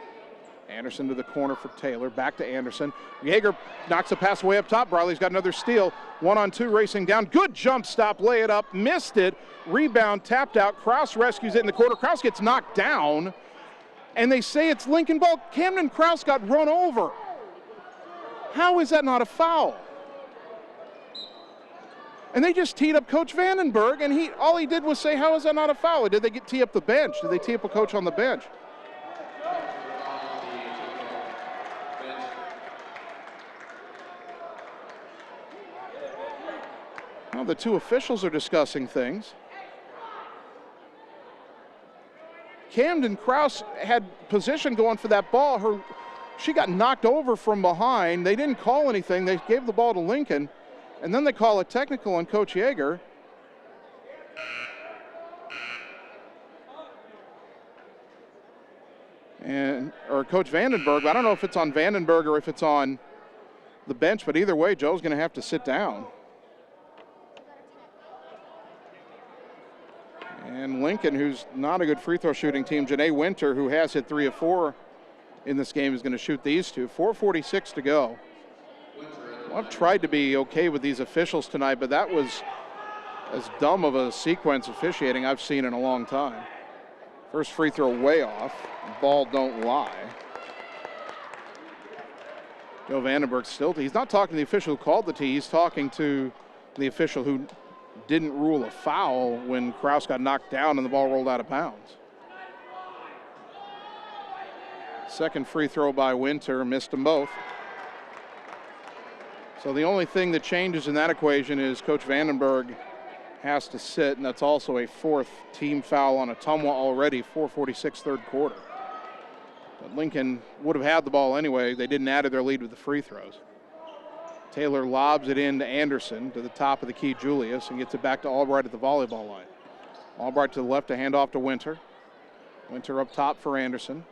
Anderson to the corner for Taylor. Back to Anderson. Yeager knocks a pass way up top. Briley's got another steal. 1-on-2 racing down. Good jump stop. Lay it up. Missed it. Rebound tapped out. Krause rescues it in the corner. Krause gets knocked down. And they say it's Lincoln ball. Camden Krause got run over. How is that not a foul? And they just teed up Coach Vandenberg, and all he did was say, how is that not a foul? Or did they tee up the bench? Did they tee up a coach on the bench? Well, the two officials are discussing things. Camden Krause had position going for that ball. She got knocked over from behind. They didn't call anything. They gave the ball to Lincoln. And then they call a technical on Coach Yeager. Or Coach Vandenberg. I don't know if it's on Vandenberg or if it's on the bench, but either way, Joe's going to have to sit down. And Lincoln, who's not a good free throw shooting team, Janae Winter, who has hit 3 of 4 in this game, is going to shoot these two. 4:46 to go. Well, I've tried to be okay with these officials tonight, but that was as dumb of a sequence officiating I've seen in a long time. First free throw way off. Ball don't lie. Joe Vandenberg still, he's not talking to the official who called the tee, he's talking to the official who didn't rule a foul when Krause got knocked down and the ball rolled out of bounds. Second free throw by Winter, missed them both. So the only thing that changes in that equation is Coach Vandenberg has to sit, and that's also a 4th team foul on Ottumwa already, 4:46 third quarter. But Lincoln would have had the ball anyway. They didn't add to their lead with the free throws. Taylor lobs it in to Anderson, to the top of the key, Julius, and gets it back to Albright at the volleyball line. Albright to the left to hand off to Winter. Winter up top for Anderson.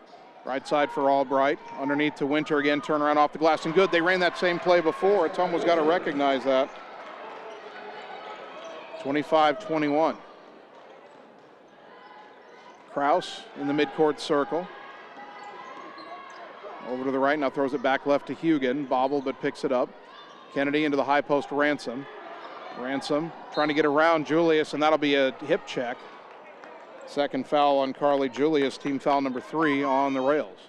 Right side for Albright. Underneath to Winter again, turnaround off the glass, and good. They ran that same play before. Ottumwa's got to recognize that. 25-21. Krause in the midcourt circle. Over to the right, now throws it back left to Hugan. Bobbled, but picks it up. Kennedy into the high post, Ransom. Ransom trying to get around Julius, and that'll be a hip check. Second foul on Carly Julius, team foul number 3 on the rails.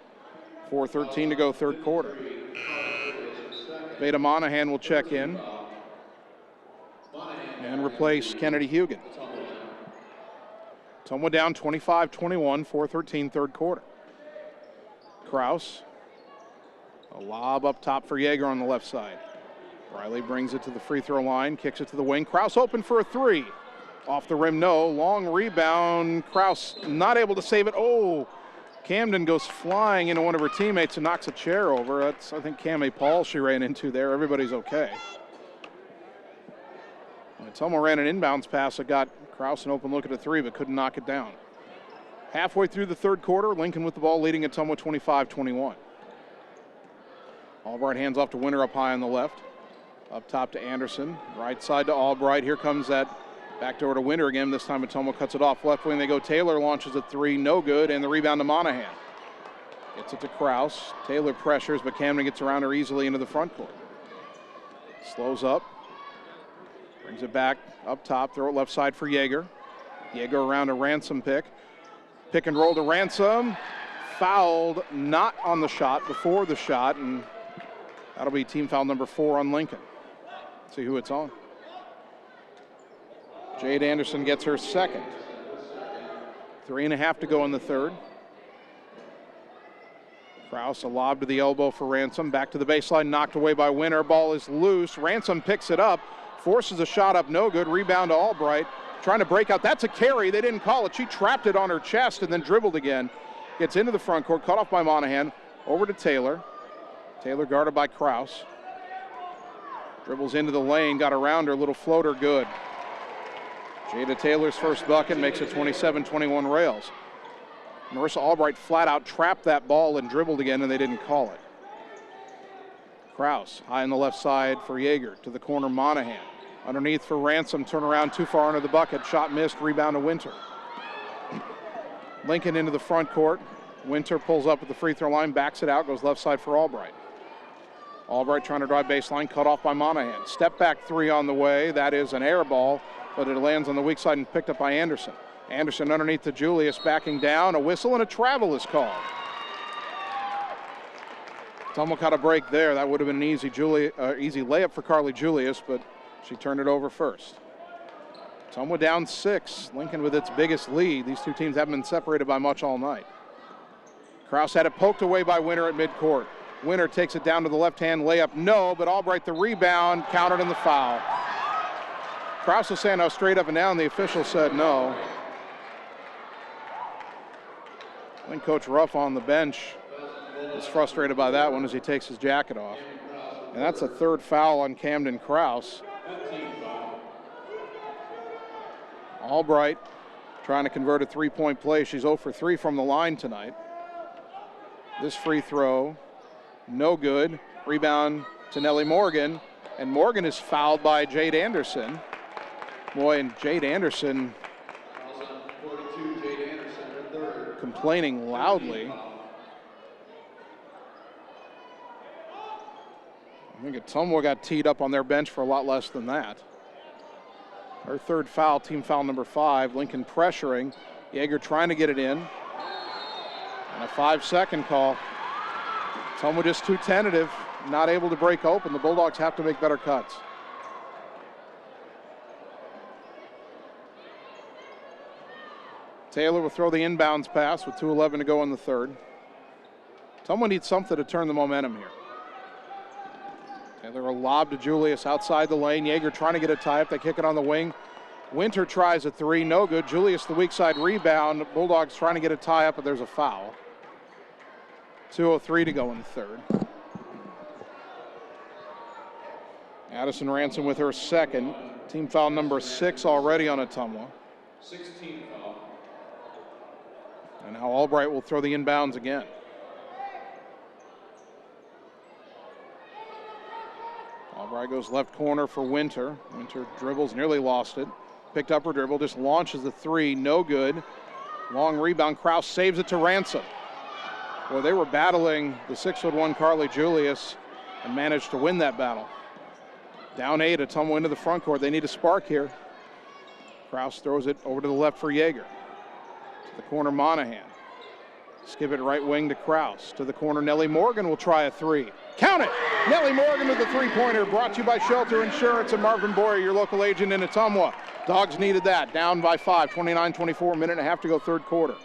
4:13 to go third quarter. Veda Monahan will check in and replace Kennedy Hugan. Ottumwa down 25-21, 4:13 third quarter. Krause, a lob up top for Yeager on the left side. Riley brings it to the free throw line, kicks it to the wing. Krause open for a 3. Off the rim, no. Long rebound. Krause not able to save it. Oh, Camden goes flying into one of her teammates and knocks a chair over. That's, I think, Cammie Paul she ran into there. Everybody's okay. Ottumwa ran an inbounds pass that got Krause an open look at a 3, but couldn't knock it down. Halfway through the third quarter, Lincoln with the ball leading Ottumwa 25-21. Albright hands off to Winter up high on the left. Up top to Anderson. Right side to Albright. Here comes that back door to Winter again. This time Ottumwa cuts it off. Left wing they go. Taylor launches a three. No good. And the rebound to Monahan. Gets it to Kraus. Taylor pressures, but Camden gets around her easily into the front court. Slows up. Brings it back up top. Throw it left side for Yeager. Yeager around a Ransom pick. Pick and roll to Ransom. Fouled, not on the shot, before the shot, and that'll be team foul number 4 on Lincoln. See who it's on. Jade Anderson gets her second. 3.5 to go in the third. Kraus, a lob to the elbow for Ransom. Back to the baseline, knocked away by Winter. Ball is loose. Ransom picks it up, forces a shot up, no good. Rebound to Albright. Trying to break out. That's a carry. They didn't call it. She trapped it on her chest and then dribbled again. Gets into the front court, cut off by Monahan. Over to Taylor. Taylor guarded by Kraus. Dribbles into the lane, got around her, little floater, good. Jada Taylor's first bucket makes it 27-21 Rails. Marissa Albright flat out trapped that ball and dribbled again, and they didn't call it. Kraus high on the left side for Yeager. To the corner, Monahan. Underneath for Ransom, turn around too far under the bucket. Shot missed, rebound to Winter. Lincoln into the front court. Winter pulls up at the free throw line, backs it out, goes left side for Albright. Albright trying to drive baseline, cut off by Monahan. Step back three on the way. That is an air ball, but it lands on the weak side and picked up by Anderson. Anderson underneath to Julius, backing down. A whistle and a travel is called. Ottumwa caught a break there. That would have been an easy layup for Carly Julius, but she turned it over first. Ottumwa down 6. Lincoln with its biggest lead. These two teams haven't been separated by much all night. Kraus had it poked away by Winter at midcourt. Winter takes it down to the left-hand layup. No, but Albright the rebound, countered in the foul. Kraus was saying how straight up and down. The official said no. I think Coach Ruff on the bench is frustrated by that one as he takes his jacket off. And that's a third foul on Camden Kraus. Albright trying to convert a three-point play. She's 0 for 3 from the line tonight. This free throw, no good. Rebound to Nellie Morgan, and Morgan is fouled by Jade Anderson. Boy, and Jade Anderson complaining loudly. I think Ottumwa got teed up on their bench for a lot less than that. Her third foul, team foul number 5. Lincoln pressuring. Yeager trying to get it in. And a 5-second call. Ottumwa just too tentative, not able to break open. The Bulldogs have to make better cuts. Taylor will throw the inbounds pass with 2:11 to go in the third. Ottumwa needs something to turn the momentum here. Taylor a lob to Julius outside the lane. Yeager trying to get a tie-up. They kick it on the wing. Winter tries a three, no good. Julius the weak side rebound. Bulldogs trying to get a tie-up, but there's a foul. 2:03 to go in the third. Addison Ransom with her second. Team foul number 6 already on Ottumwa. 16 foul. And now Albright will throw the inbounds again. Albright goes left corner for Winter. Winter dribbles, nearly lost it. Picked up her dribble, just launches the three, no good. Long rebound, Kraus saves it to Ransom. Boy, they were battling the 6'1" Carly Julius and managed to win that battle. Down 8, Ottumwa into the front court. They need a spark here. Kraus throws it over to the left for Yeager. To the corner, Monahan. Skip it right wing to Kraus. To the corner, Nellie Morgan will try a three. Count it! Nellie Morgan with the three-pointer, brought to you by Shelter Insurance and Marvin Boyer, your local agent in Ottumwa. Dogs needed that. Down by 5, 29-24, minute and a half to go third quarter.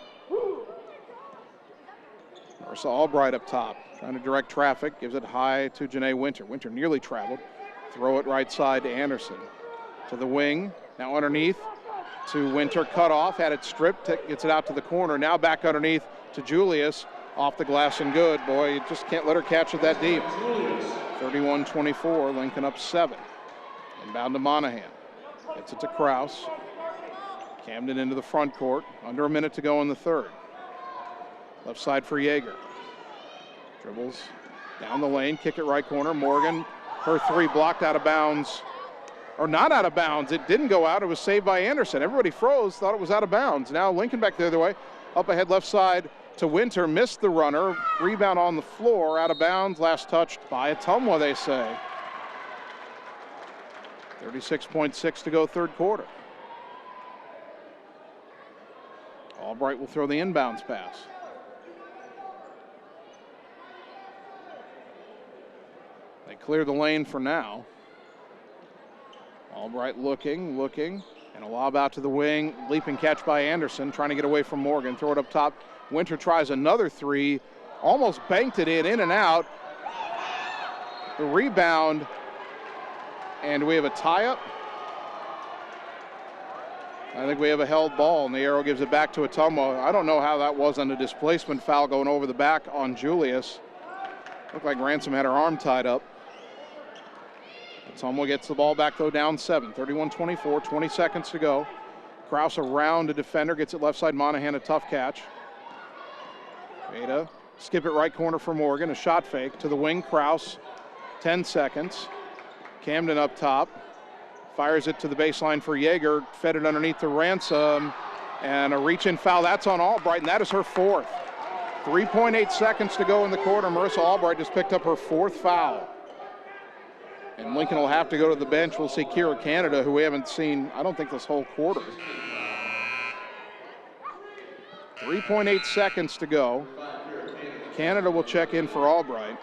Marissa Albright up top, trying to direct traffic, gives it high to Janae Winter. Winter nearly traveled. Throw it right side to Anderson. To the wing, now underneath to Winter, cut off, had it stripped, gets it out to the corner. Now back underneath to Julius, off the glass and good. Boy, you just can't let her catch it that deep. 31-24, Lincoln up 7. Inbound to Monahan. Gets it to Kraus. Camden into the front court. Under a minute to go in the third. Left side for Yeager. Dribbles down the lane, kick it right corner. Morgan, her three blocked out of bounds. Or not out of bounds. It didn't go out. It was saved by Anderson. Everybody froze, thought it was out of bounds. Now Lincoln back the other way. Up ahead left side to Winter. Missed the runner. Rebound on the floor. Out of bounds. Last touched by Ottumwa, they say. 36.6 to go third quarter. Albright will throw the inbounds pass. They clear the lane for now. Albright looking, and a lob out to the wing. Leaping catch by Anderson, trying to get away from Morgan. Throw it up top. Winter tries another three. Almost banked it in and out. The rebound, and we have a tie-up. I think we have a held ball, and the arrow gives it back to Ottumwa. I don't know how that wasn't a displacement foul going over the back on Julius. Looked like Ransom had her arm tied up. Ottumwa gets the ball back, though, down 7. 31-24, 20 seconds to go. Krause around a defender, gets it left side. Monahan a tough catch. Veda, skip it right corner for Morgan. A shot fake to the wing. Krause, 10 seconds. Camden up top. Fires it to the baseline for Yeager. Fed it underneath to Ransom. And a reach-in foul. That's on Albright, and that is her fourth. 3.8 seconds to go in the quarter. Marissa Albright just picked up her fourth foul. And Lincoln will have to go to the bench. We'll see Kira Canada, who we haven't seen, I don't think, this whole quarter. 3.8 seconds to go. Canada will check in for Albright.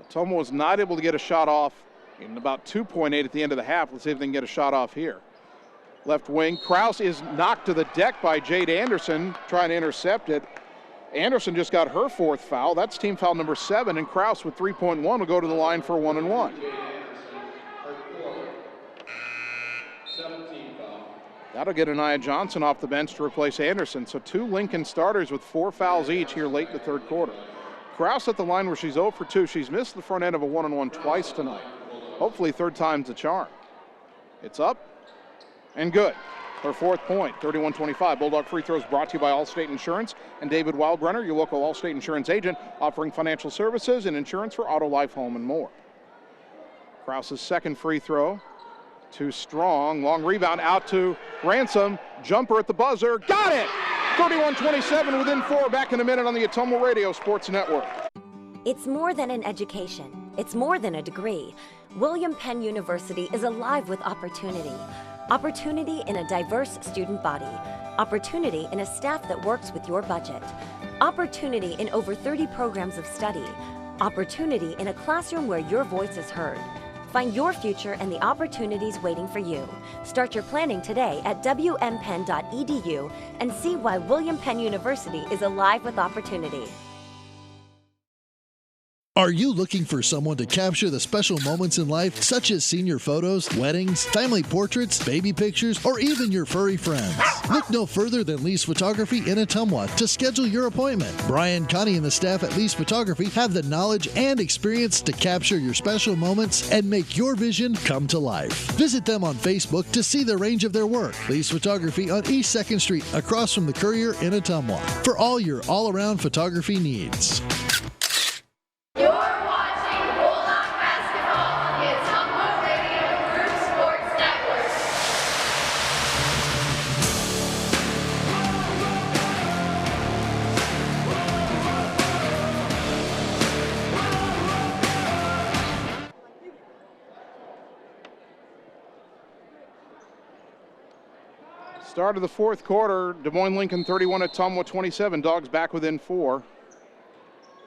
Ottumwa was not able to get a shot off in about 2.8 at the end of the half. Let's see if they can get a shot off here. Left wing. Krause is knocked to the deck by Jade Anderson, trying to intercept it. Anderson just got her fourth foul. That's team foul number 7, and Krause with 3.1 will go to the line for a 1-and-1. That'll get Anaya Johnson off the bench to replace Anderson. So 2 Lincoln starters with 4 fouls each here late in the third quarter. Krause at the line where she's 0 for 2. She's missed the front end of a 1-and-1 twice tonight. Hopefully third time's the charm. It's up and good. Her fourth point, 31-25. Bulldog free throws brought to you by Allstate Insurance and David Wildrunner, your local Allstate Insurance agent, offering financial services and insurance for auto, life, home, and more. Krause's second free throw. Too strong. Long rebound out to Ransom. Jumper at the buzzer. Got it! 31-27 within 4. Back in a minute on the Ottumwa Radio Sports Network. It's more than an education. It's more than a degree. William Penn University is alive with opportunity. Opportunity in a diverse student body. Opportunity in a staff that works with your budget. Opportunity in over 30 programs of study. Opportunity in a classroom where your voice is heard. Find your future and the opportunities waiting for you. Start your planning today at wmpenn.edu and see why William Penn University is alive with opportunity. Are you looking for someone to capture the special moments in life, such as senior photos, weddings, family portraits, baby pictures, or even your furry friends? Look no further than Lee's Photography in Ottumwa to schedule your appointment. Brian, Connie, and the staff at Lee's Photography have the knowledge and experience to capture your special moments and make your vision come to life. Visit them on Facebook to see the range of their work. Lee's Photography on East 2nd Street, across from the Courier in Ottumwa, for all your all-around photography needs. You're watching Bulldog Basketball on the Ottumwa Radio Group Sports Network. Start of the fourth quarter, Des Moines Lincoln 31, Ottumwa 27. Dogs back within 4.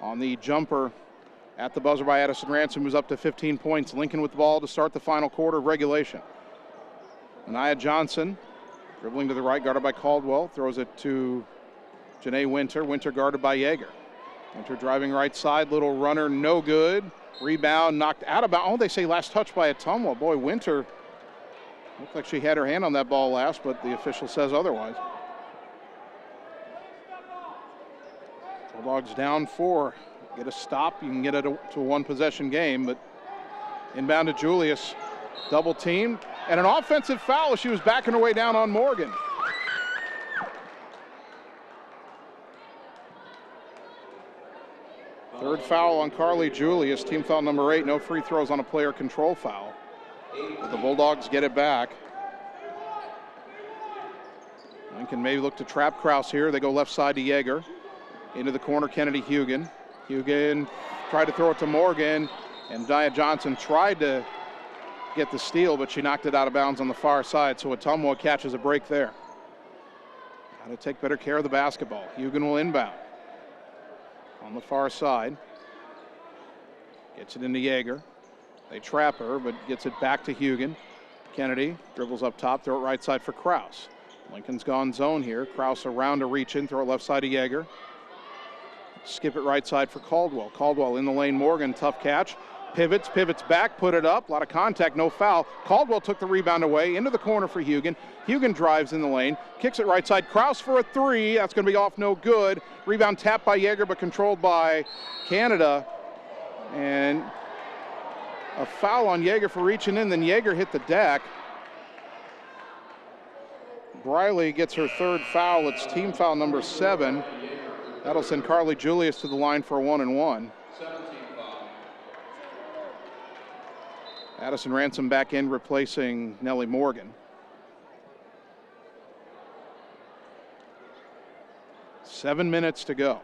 On the jumper at the buzzer by Addison Ransom, who's up to 15 points. Lincoln with the ball to start the final quarter of regulation. Anaya Johnson dribbling to the right, guarded by Caldwell. Throws it to Janae Winter. Winter guarded by Yeager. Winter driving right side, little runner, no good. Rebound knocked out of bounds. Oh, they say last touch by Ottumwa. Boy, Winter looked like she had her hand on that ball last, but the official says otherwise. Bulldogs down 4. Get a stop, you can get it to a one-possession game, but inbound to Julius. Double team, and an offensive foul as she was backing her way down on Morgan. Third foul on Carly Julius, team foul number 8. No free throws on a player control foul. But the Bulldogs get it back. Lincoln may look to trap Kraus here. They go left side to Yeager. Into the corner, Kennedy Hugan. Hugan tried to throw it to Morgan, and Dia Johnson tried to get the steal, but she knocked it out of bounds on the far side, so Ottumwa catches a break there. Got to take better care of the basketball. Hugan will inbound. On the far side. Gets it into Yeager. They trap her, but gets it back to Hugan. Kennedy dribbles up top, throw it right side for Kraus. Lincoln's gone zone here. Kraus around to reach in, throw it left side to Yeager. Skip it right side for Caldwell. Caldwell in the lane, Morgan, tough catch. Pivots back, put it up. A lot of contact, no foul. Caldwell took the rebound away, into the corner for Hugan. Hugan drives in the lane, kicks it right side. Kraus for a three. That's going to be off, no good. Rebound tapped by Yeager, but controlled by Canada. And a foul on Yeager for reaching in, then Yeager hit the deck. Briley gets her third foul. It's team foul number 7. That'll send Carly Julius to the line for a 1-and-1. Addison Ransom back in, replacing Nellie Morgan. 7 minutes to go.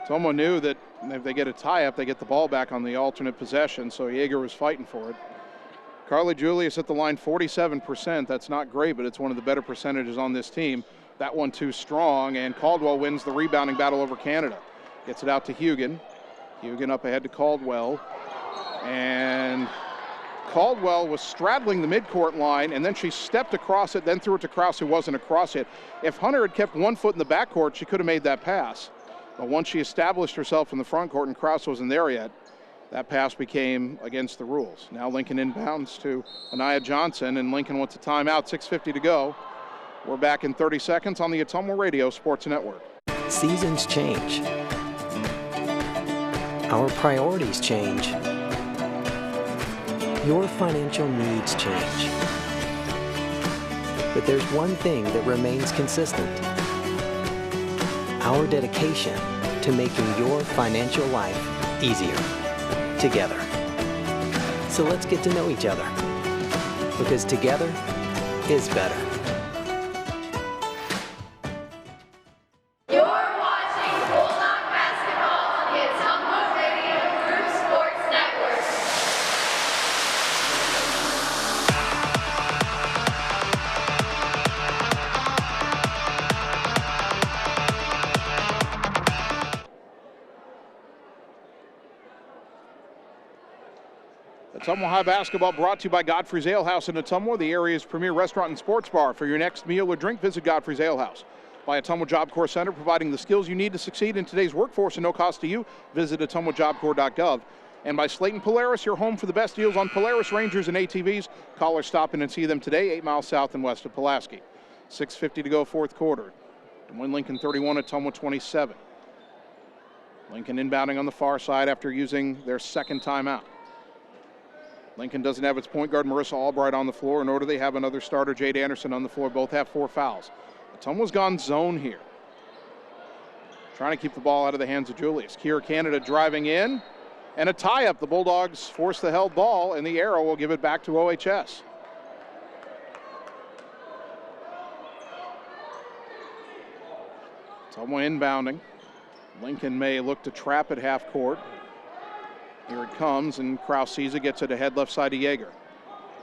Ottumwa knew that if they get a tie-up, they get the ball back on the alternate possession, so Yeager was fighting for it. Carly Julius at the line, 47%. That's not great, but it's one of the better percentages on this team. That one too strong, and Caldwell wins the rebounding battle over Canada. Gets it out to Hugan. Hugan up ahead to Caldwell. And Caldwell was straddling the midcourt line, and then she stepped across it, then threw it to Kraus, who wasn't across it. If Hunter had kept 1 foot in the backcourt, she could have made that pass. But once she established herself in the front court and Kraus wasn't there yet, that pass became against the rules. Now Lincoln inbounds to Anaya Johnson, and Lincoln wants a timeout, 6:50 to go. We're back in 30 seconds on the Ottumwa Radio Sports Network. Seasons change. Our priorities change. Your financial needs change. But there's one thing that remains consistent. Our dedication to making your financial life easier together. So let's get to know each other, because together is better. You're watching Bulldog basketball on the Ottumwa Radio Group Sports Network. Ottumwa High Basketball brought to you by Godfrey's Ale House in Ottumwa, the area's premier restaurant and sports bar. For your next meal or drink, visit Godfrey's Ale House. By Ottumwa Job Corps Center, providing the skills you need to succeed in today's workforce at no cost to you. Visit ottumwajobcorps.gov. And by Slayton Polaris, your home for the best deals on Polaris Rangers and ATVs. Call or stop in and see them today, 8 miles south and west of Pulaski. 6:50 to go, fourth quarter. Des Moines Lincoln 31, Ottumwa 27. Lincoln inbounding on the far side after using their second timeout. Lincoln doesn't have its point guard Marissa Albright on the floor, nor do they have another starter, Jade Anderson, on the floor. Both have 4 fouls. Ottumwa's gone zone here. Trying to keep the ball out of the hands of Julius. Kira Canada driving in, and a tie-up. The Bulldogs force the held ball, and the arrow will give it back to OHS. Ottumwa inbounding. Lincoln may look to trap at half court. Here it comes, and Kraus sees it, gets it ahead left side to Yeager.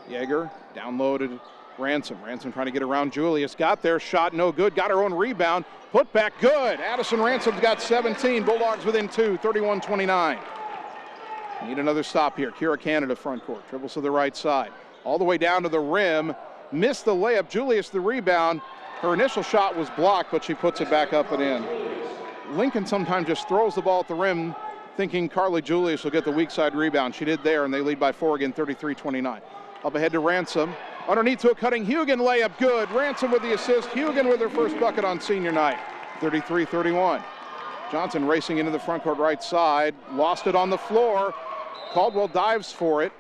Yeager downloaded Ransom. Ransom trying to get around Julius. Got there, shot no good. Got her own rebound. Put back good. Addison Ransom's got 17. Bulldogs within 2, 31-29. Need another stop here. Kira Canada front court. Dribbles to the right side. All the way down to the rim. Missed the layup. Julius the rebound. Her initial shot was blocked, but she puts it back up and in. Lincoln sometimes just throws the ball at the rim, thinking Carly Julius will get the weak side rebound. She did there, and they lead by 4 again, 33-29. Up ahead to Ransom. Underneath to a cutting Hugan layup, good. Ransom with the assist. Hugan with her first bucket on senior night, 33-31. Johnson racing into the front court right side. Lost it on the floor. Caldwell dives for it.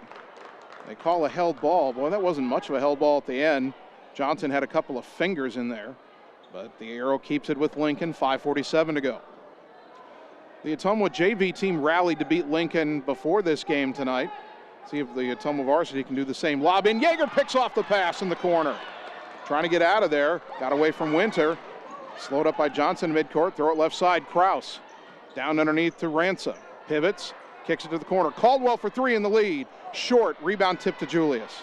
They call a held ball. Boy, that wasn't much of a held ball at the end. Johnson had a couple of fingers in there, but the arrow keeps it with Lincoln, 5:47 to go. The Ottumwa JV team rallied to beat Lincoln before this game tonight. See if the Ottumwa varsity can do the same. Lob in, Yeager picks off the pass in the corner. Trying to get out of there, got away from Winter. Slowed up by Johnson midcourt, throw it left side, Kraus. Down underneath to Ransom, pivots, kicks it to the corner. Caldwell for three in the lead, short, rebound tip to Julius.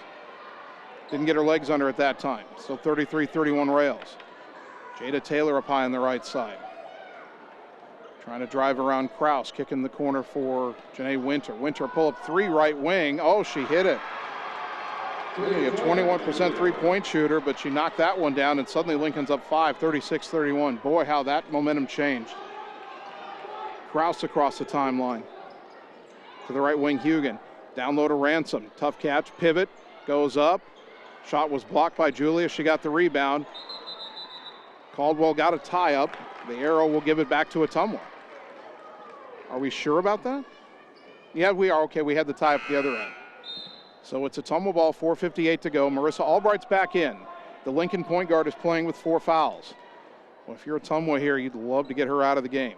Didn't get her legs under at that time, still 33-31 Rails. Jada Taylor up high on the right side. Trying to drive around Kraus, kicking the corner for Janae Winter. Winter pull up three right wing. Oh, she hit it. Only a 21% three-point shooter, but she knocked that one down, and suddenly Lincoln's up 5, 36-31. Boy, how that momentum changed. Kraus across the timeline. To the right wing, Hugan. Down low to Ransom. Tough catch, pivot, goes up. Shot was blocked by Julia. She got the rebound. Caldwell got a tie-up. The arrow will give it back to Ottumwa. Are we sure about that? Yeah, we are. Okay, we had the tie up the other end. So it's Ottumwa ball, 4:58 to go. Marissa Albright's back in. The Lincoln point guard is playing with 4 fouls. Well, if you're Ottumwa here, you'd love to get her out of the game.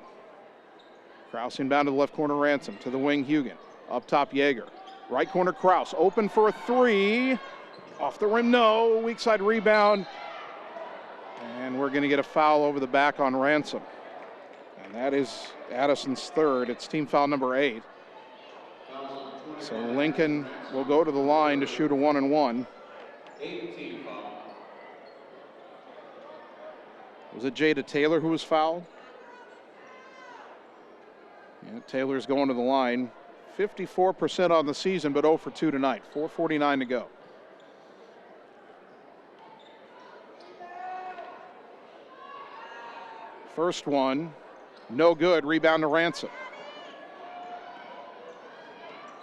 Kraus inbound to the left corner, Ransom. To the wing, Hugan. Up top, Yeager. Right corner, Kraus. Open for a three. Off the rim, no. Weak side rebound. And we're going to get a foul over the back on Ransom. And that is Addison's third. It's team foul number 8. So Lincoln will go to the line to shoot a 1-and-1. Was it Jada Taylor who was fouled? Yeah, Taylor's going to the line. 54% on the season, but 0 for 2 tonight. 4:49 to go. First one, no good. Rebound to Ransom.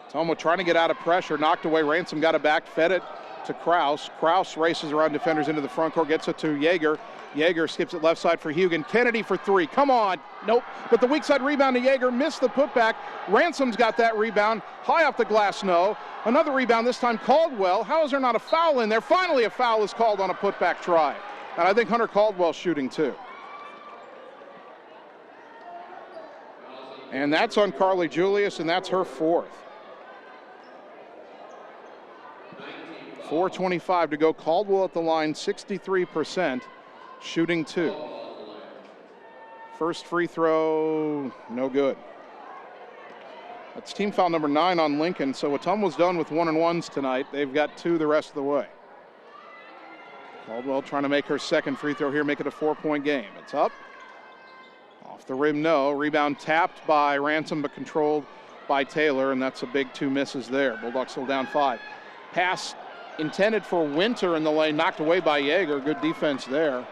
Ottumwa trying to get out of pressure, knocked away. Ransom got it back, fed it to Kraus. Kraus races around defenders into the front court, gets it to Yeager. Yeager skips it left side for Hugan. Kennedy for three. Come on. Nope. But the weak side rebound to Yeager. Missed the putback. Ransom's got that rebound. High off the glass, no. Another rebound, this time Caldwell. How is there not a foul in there? Finally a foul is called on a putback try. And I think Hunter Caldwell's shooting too. And that's on Carly Julius, and that's her fourth. 4:25 to go. Caldwell at the line, 63%, shooting 2. First free throw, no good. That's team foul number 9 on Lincoln, so Ottumwa's done with 1-and-1s tonight. They've got 2 the rest of the way. Caldwell trying to make her second free throw here, make it a 4-point game. It's up. Off the rim, no. Rebound tapped by Ransom, but controlled by Taylor, and that's a big 2 misses there. Bulldogs still down 5. Pass intended for Winter in the lane, knocked away by Yeager. Good defense there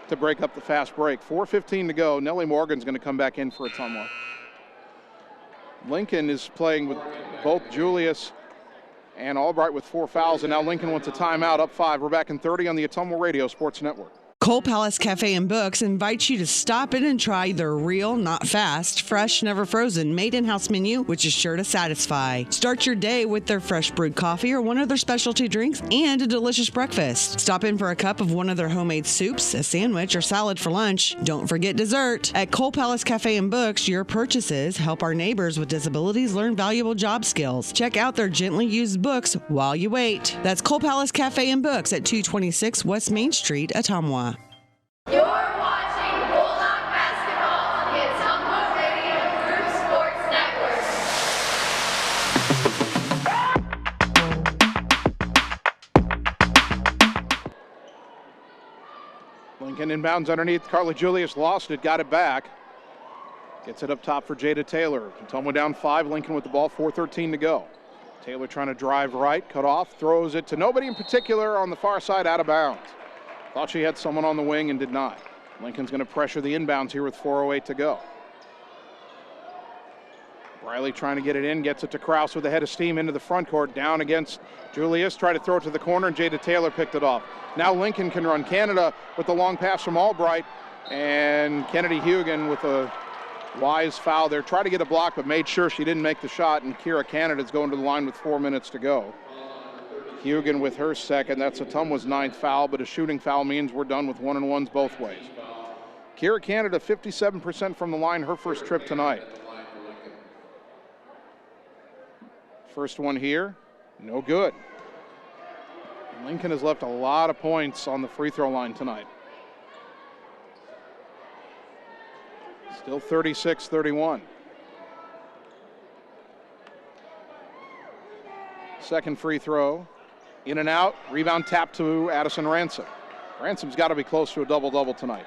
to break up the fast break. 4:15 to go. Nellie Morgan's going to come back in for Ottumwa. Lincoln is playing with both Julius and Albright with 4 fouls, and now Lincoln wants a timeout, up 5. We're back in 30 on the Ottumwa Radio Sports Network. Cole Palace Cafe and Books invites you to stop in and try their real, not fast, fresh, never frozen, made in-house menu, which is sure to satisfy. Start your day with their fresh brewed coffee or one of their specialty drinks and a delicious breakfast. Stop in for a cup of one of their homemade soups, a sandwich, or salad for lunch. Don't forget dessert. At Cole Palace Cafe and Books, your purchases help our neighbors with disabilities learn valuable job skills. Check out their gently used books while you wait. That's Cole Palace Cafe and Books at 226 West Main Street, Ottumwa. You're watching Bulldog Basketball on the Ottumwa Radio Group Sports Network. Lincoln inbounds underneath. Carly Julius lost it, got it back. Gets it up top for Jada Taylor. Ottumwa down 5, Lincoln with the ball, 4:13 to go. Taylor trying to drive right, cut off, throws it to nobody in particular on the far side, out of bounds. Thought she had someone on the wing and did not. Lincoln's going to pressure the inbounds here with 4:08 to go. Riley trying to get it in, gets it to Kraus with a head of steam into the front court, down against Julius, tried to throw it to the corner, and Jada Taylor picked it off. Now Lincoln can run. Canada with the long pass from Albright, and Kennedy Hugan with a Wise foul there. Tried to get a block, but made sure she didn't make the shot, and Kira Canada's going to the line with 4 minutes to go. Hugan with her second. That's Ottumwa's 9th foul, but a shooting foul means we're done with 1-and-1s both ways. Kira Canada, 57% from the line, her first trip tonight. First one here, no good. Lincoln has left a lot of points on the free throw line tonight. Still 36-31. Second free throw, in and out, rebound tap to Addison Ransom. Ransom's got to be close to a double-double tonight.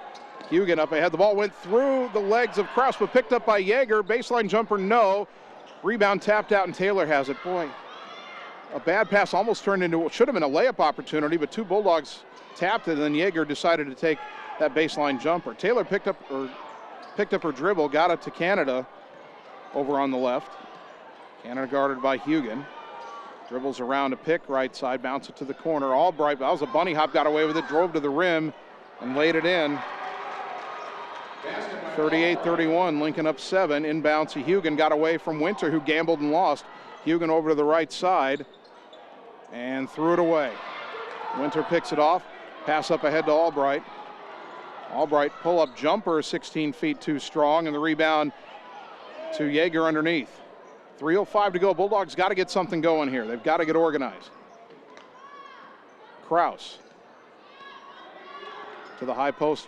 Hugan up ahead, the ball went through the legs of Kraus, but picked up by Yeager. Baseline jumper, no. Rebound tapped out, and Taylor has it. Boy, a bad pass almost turned into what should have been a layup opportunity, but two Bulldogs tapped it, and then Yeager decided to take that baseline jumper. Taylor picked up her dribble, got it to Canada over on the left. Canada guarded by Hugan. Dribbles around a pick, right side, bounce it to the corner. Albright, that was a bunny hop, got away with it, drove to the rim, and laid it in. 38-31, Lincoln up 7. Inbounds to Hugan, got away from Winter, who gambled and lost. Hugan over to the right side and threw it away. Winter picks it off, pass up ahead to Albright. Albright pull-up jumper, 16 feet too strong, and the rebound to Yeager underneath. 3:05 to go. Bulldogs got to get something going here. They've got to get organized. Kraus to the high post.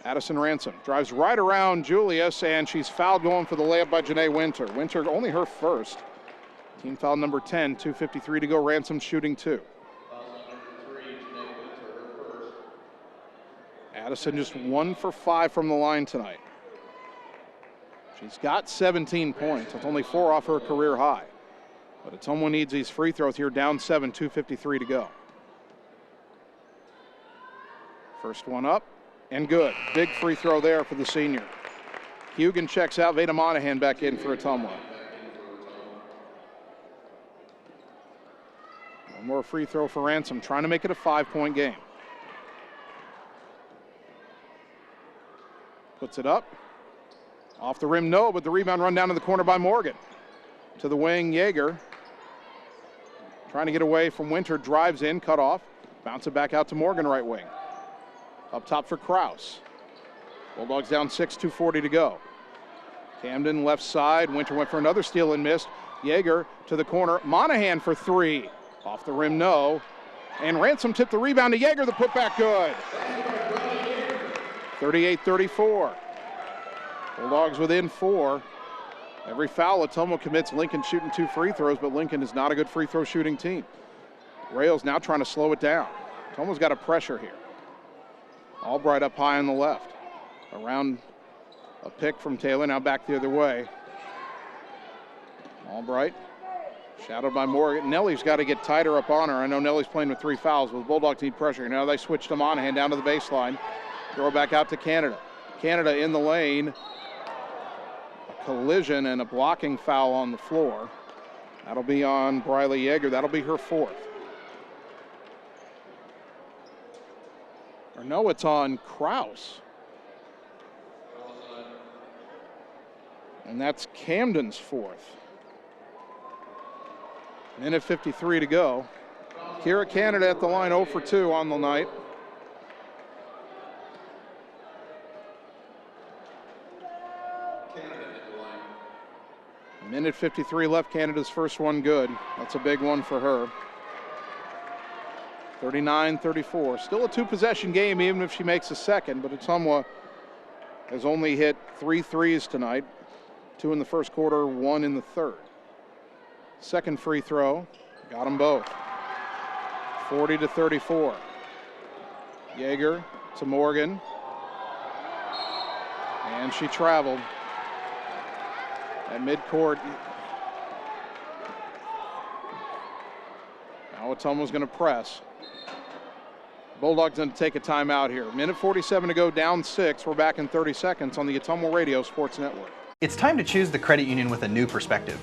Addison Ransom drives right around Julius, and she's fouled going for the layup by Janae Winter. Winter, only her first. Team foul number 10, 2:53 to go. Ransom shooting 2. Addison just 1 for 5 from the line tonight. She's got 17 points. That's only 4 off her career high. But Ottumwa needs these free throws here, down 7, 2:53 to go. First one up, and good. Big free throw there for the senior. Hugan checks out, Veda Monahan back in for Ottumwa. One more free throw for Ransom, trying to make it a 5-point game. Puts it up. Off the rim, no, but the rebound run down to the corner by Morgan. To the wing, Yeager. Trying to get away from Winter, drives in, cut off. Bounce it back out to Morgan, right wing. Up top for Kraus. Bulldogs down 6, 2:40 to go. Camden left side, Winter went for another steal and missed. Yeager to the corner, Monahan for 3. Off the rim, no. And Ransom tipped the rebound to Yeager, the putback good. 38-34. Bulldogs within 4. Every foul Ottumwa commits, Lincoln shooting 2 free throws, but Lincoln is not a good free throw shooting team. Rails now trying to slow it down. Ottumwa's got a pressure here. Albright up high on the left. Around a pick from Taylor, now back the other way. Albright, shadowed by Morgan. Nelly's got to get tighter up on her. I know Nelly's playing with 3 fouls, but the Bulldogs need pressure. Now they switch to Monahan down to the baseline. Throw it back out to Canada. Canada in the lane. A collision and a blocking foul on the floor. That'll be on Briley Yeager. That'll be her 4th. Or no, it's on Kraus. And that's Camden's 4th. Minute 53 to go. Kira Canada at the line 0 for 2 on the night. Minute 53 left, Canada's first one good. That's a big one for her. 39-34. Still a 2-possession game even if she makes a second, but Ottumwa has only hit 3 threes tonight. 2 in the first quarter, 1 in the third. Second free throw, got them both. 40-34. Yeager to Morgan. And she traveled. At midcourt. Now Ottumwa's going to press. Bulldogs going to take a timeout here. Minute 47 to go, down 6. We're back in 30 seconds on the Ottumwa Radio Sports Network. It's time to choose the credit union with a new perspective.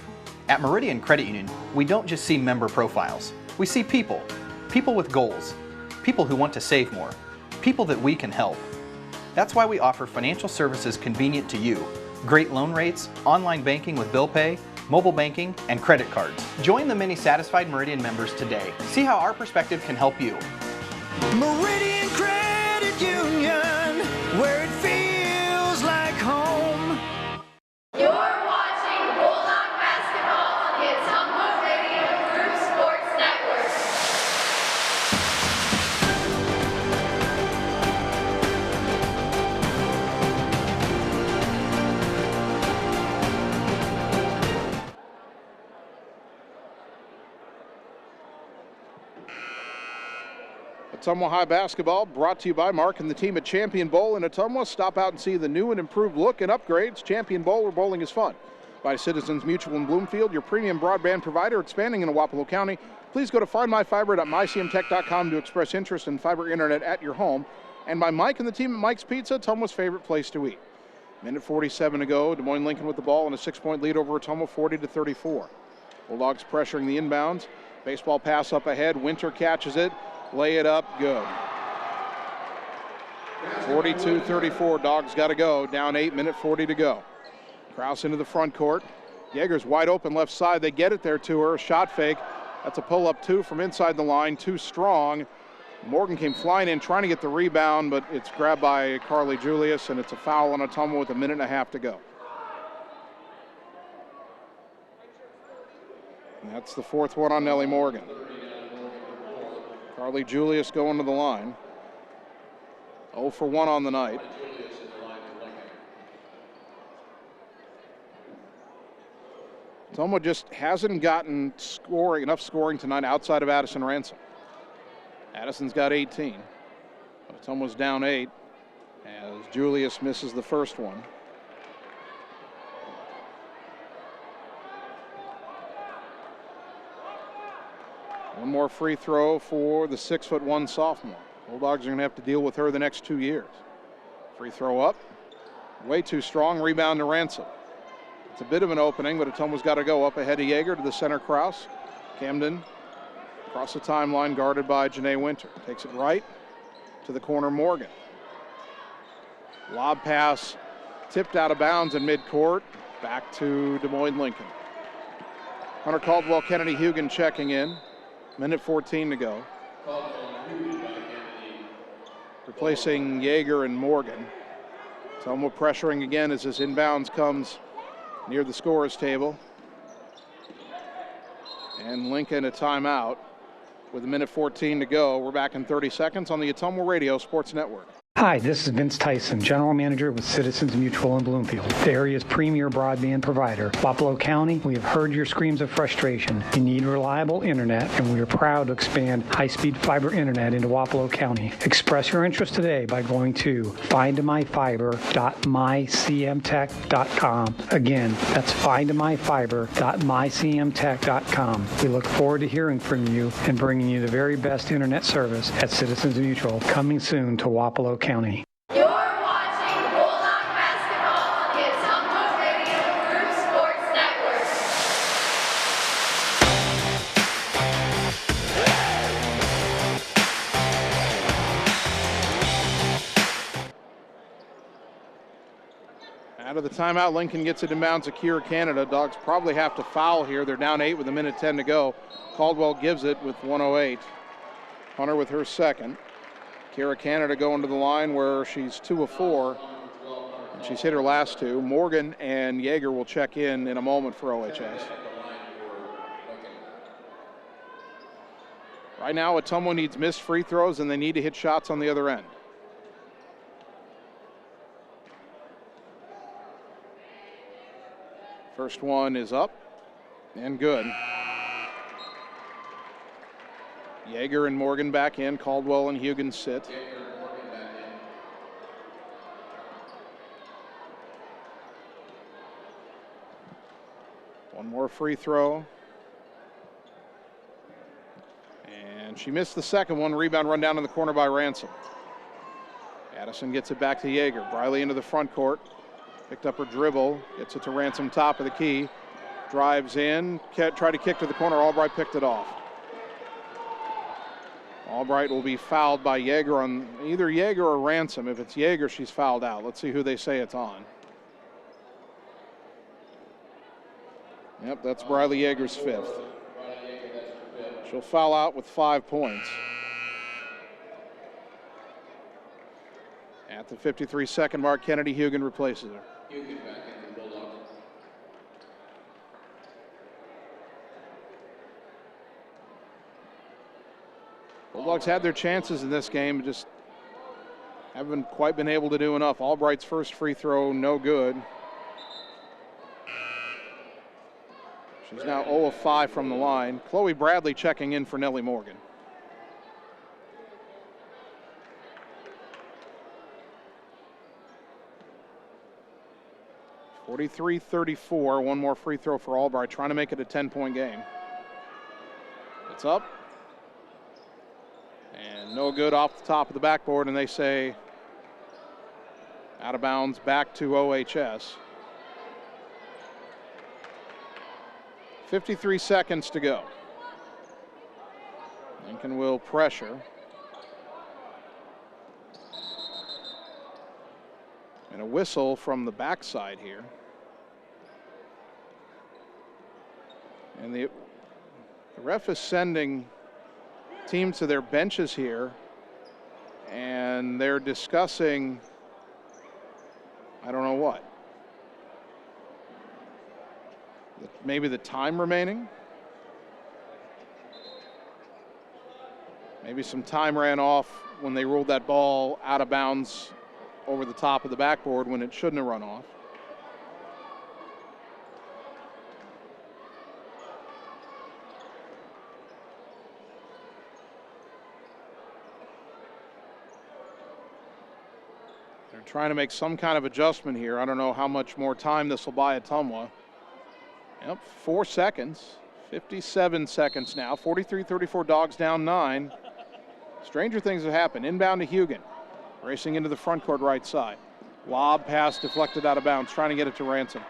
At Meridian Credit Union, we don't just see member profiles. We see people. People with goals. People who want to save more. People that we can help. That's why we offer financial services convenient to you, Great loan rates, online banking with bill pay, mobile banking, and credit cards. Join the many satisfied Meridian members today. See how our perspective can help you. Meridian Credit Union, where it feels like home. You're watching Bulldog basketball on the Ottumwa Radio Group Sports Network. Ottumwa High basketball brought to you by Mark and the team at Champion Bowl in Ottumwa. Stop out and see the new and improved look and upgrades. Champion Bowl, where bowling is fun. By Citizens Mutual in Bloomfield, your premium broadband provider expanding in Wapello County. Please go to findmyfiber.mycmtech.com to express interest in fiber internet at your home. And by Mike and the team at Mike's Pizza, Ottumwa's favorite place to eat. Minute 47 to go. Des Moines Lincoln with the ball and a 6-point lead over Ottumwa, 40-34. Bulldogs pressuring the inbounds. Baseball pass up ahead. Winter catches it. Lay it up, good. 42-34, Dogs got to go. Down 8, minute 40 to go. Kraus into the front court. Yeager's wide open left side. They get it there to her. Shot fake. That's a pull-up 2 from inside the line. Too strong. Morgan came flying in trying to get the rebound, but it's grabbed by Carly Julius, and it's a foul on Ottumwa with a minute and a half to go. And that's the fourth one on Nellie Morgan. Carly Julius going to the line. 0 for 1 on the night. Ottumwa just hasn't gotten enough scoring tonight outside of Addison Ransom. Addison's got 18. Ottumwa's down 8 as Julius misses the first one. One more free throw for the 6'1" sophomore. Bulldogs are going to have to deal with her the next 2 years. Free throw up. Way too strong. Rebound to Ransom. It's a bit of an opening, but Ottumwa's got to go up ahead of Yeager to the center. Kraus. Camden across the timeline, guarded by Janae Winter. Takes it right to the corner, Morgan. Lob pass tipped out of bounds in midcourt. Back to Des Moines Lincoln. Hunter Caldwell, Kennedy Hugan checking in. Minute 14 to go. Replacing Yeager and Morgan. Ottumwa pressuring again as this inbounds comes near the scorer's table. And Lincoln a timeout with a minute 14 to go. We're back in 30 seconds on the Ottumwa Radio Sports Network. Hi, this is Vince Tyson, General Manager with Citizens Mutual in Bloomfield, the area's premier broadband provider. Wapello County, we have heard your screams of frustration. You need reliable internet, and we are proud to expand high-speed fiber internet into Wapello County. Express your interest today by going to findmyfiber.mycmtech.com. Again, that's findmyfiber.mycmtech.com. We look forward to hearing from you and bringing you the very best internet service at Citizens Mutual, coming soon to Wapello County. You're watching Bulldog basketball on the Ottumwa Radio Group Sports Network. Out of the timeout, Lincoln gets it inbounds to Kira Canada. Dogs probably have to foul here. They're down 8 with a minute 10 to go. Caldwell gives it with 1:08. Hunter with her second. Kira Canada going to the line where she's 2 of 4. And she's hit her last 2. Morgan and Yeager will check in a moment for OHS. Right now, Ottumwa needs missed free throws, and they need to hit shots on the other end. First one is up and good. Yeager and Morgan back in. Caldwell and Hugan sit. One more free throw. And she missed the second one. Rebound run down in the corner by Ransom. Addison gets it back to Yeager. Briley into the front court. Picked up her dribble. Gets it to Ransom, top of the key. Drives in. Tried to kick to the corner. Albright picked it off. Albright will be fouled by Yeager on either Yeager or Ransom. If it's Yeager, she's fouled out. Let's see who they say it's on. Yep, that's Briley Yeager's 5th. She'll foul out with 5 points. At the 53-second mark, Kennedy Hugan replaces her. Hugan back in the Bulldogs. Bulldogs had their chances in this game, just haven't quite been able to do enough. Albright's first free throw, no good. She's now 0 of 5 from the line. Chloe Bradley checking in for Nellie Morgan. (43-34). One more free throw for Albright, trying to make it a 10-point game. It's up. And no good off the top of the backboard, and they say out of bounds back to OHS. 53 seconds to go. Lincoln will pressure. And a whistle from the backside here. And the ref is sending teams to their benches here, and they're discussing, I don't know what. Maybe the time remaining. Maybe some time ran off when they ruled that ball out of bounds over the top of the backboard when it shouldn't have run off. They're trying to make some kind of adjustment here. I don't know how much more time this will buy Ottumwa. Yep, 4 seconds, 57 seconds now. 43-34, Dogs down 9. Stranger things have happened. Inbound to Hugan, racing into the front court right side. Lob pass deflected out of bounds, trying to get it to Ransom.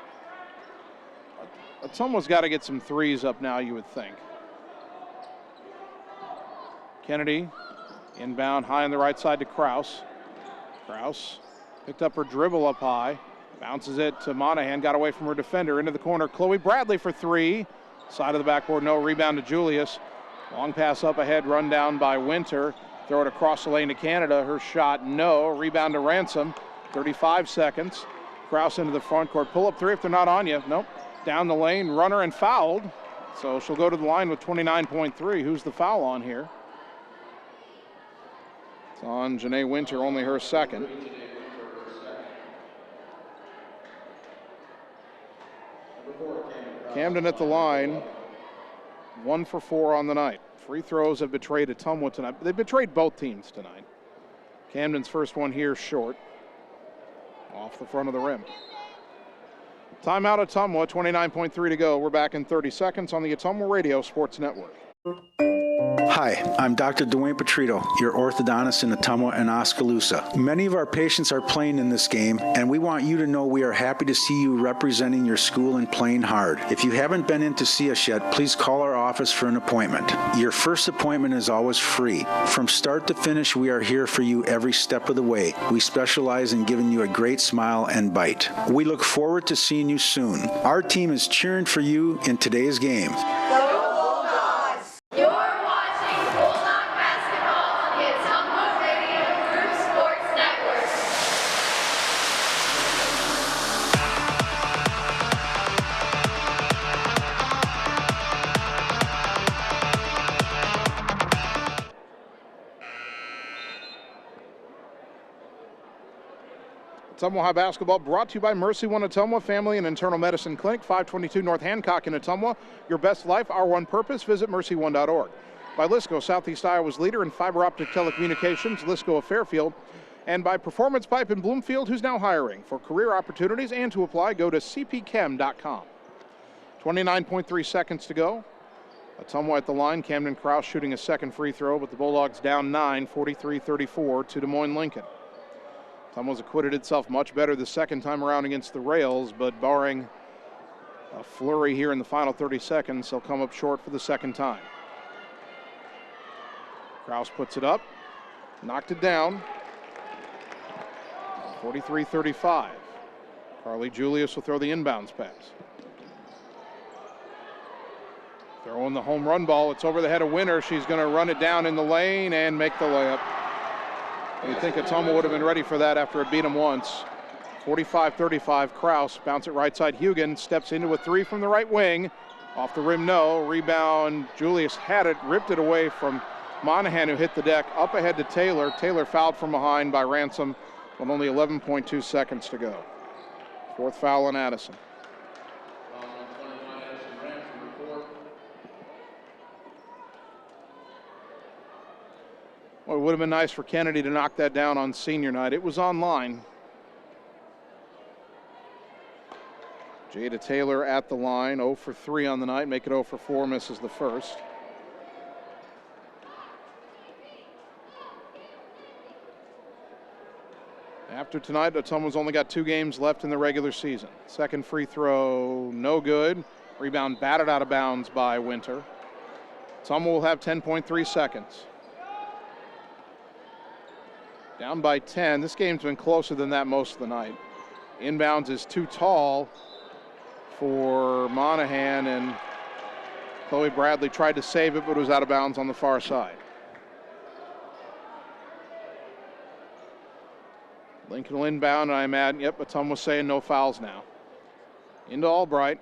Ottumwa's got to get some threes up now, you would think. Kennedy, inbound, high on the right side to Kraus. Kraus picked up her dribble up high. Bounces it to Monahan, got away from her defender, into the corner. Chloe Bradley for 3. Side of the backboard, no. Rebound to Julius. Long pass up ahead, run down by Winter. Throw it across the lane to Canada. Her shot, no. Rebound to Ransom. 35 seconds. Kraus into the front court. Pull up 3 if they're not on you. Nope. Down the lane, runner and fouled. So she'll go to the line with 29.3. Who's the foul on here? It's on Janae Winter, only her second. Camden at the line, 1 for 4 on the night. Free throws have betrayed Ottumwa tonight. They've betrayed both teams tonight. Camden's first one here short, off the front of the rim. Timeout Ottumwa, 29.3 to go. We're back in 30 seconds on the Ottumwa Radio Sports Network. Hi, I'm Dr. Dwayne Petrito, your orthodontist in Ottumwa and Oskaloosa. Many of our patients are playing in this game, and we want you to know we are happy to see you representing your school and playing hard. If you haven't been in to see us yet, please call our office for an appointment. Your first appointment is always free. From start to finish, we are here for you every step of the way. We specialize in giving you a great smile and bite. We look forward to seeing you soon. Our team is cheering for you in today's game. You're watching Bulldog basketball on the Ottumwa Radio Group Sports Network. Ottumwa High basketball brought to you by Mercy One Ottumwa Family and Internal Medicine Clinic, 522 North Hancock in Ottumwa. Your best life, our one purpose. Visit mercy1.org. By Lisco, Southeast Iowa's leader in fiber optic telecommunications, Lisco of Fairfield. And by Performance Pipe in Bloomfield, who's now hiring. For career opportunities and to apply, go to cpchem.com. 29.3 seconds to go. Ottumwa at the line. Camden Kraus shooting a second free throw, but the Bulldogs down 9, 43-34 to Des Moines Lincoln. Ottumwa's acquitted itself much better the second time around against the Rails, but barring a flurry here in the final 30 seconds, they'll come up short for the second time. Kraus puts it up, knocked it down. 43-35. Carly Julius will throw the inbounds pass. Throwing the home run ball. It's over the head of Winter. She's going to run it down in the lane and make the layup. You'd think Ottumwa would have been ready for that after it beat them once. 45-35, Kraus. Bounce it right side. Hugan steps into a three from the right wing. Off the rim, no. Rebound, Julius had it, ripped it away from Monahan, who hit the deck. Up ahead to Taylor. Taylor fouled from behind by Ransom with only 11.2 seconds to go. Fourth foul on Addison. Well, it would have been nice for Kennedy to knock that down on senior night. It was online. Jade Taylor at the line, 0 for 3 on the night, make it 0 for 4, misses the first. After tonight, Ottumwa's only got 2 games left in the regular season. Second free throw, no good. Rebound batted out of bounds by Winter. Ottumwa will have 10.3 seconds. Down by 10. This game's been closer than that most of the night. Inbounds is too tall for Monahan, and Chloe Bradley tried to save it, but it was out of bounds on the far side. Lincoln will inbound, and I'm at, yep, Ottumwa was saying no fouls now. Into Albright.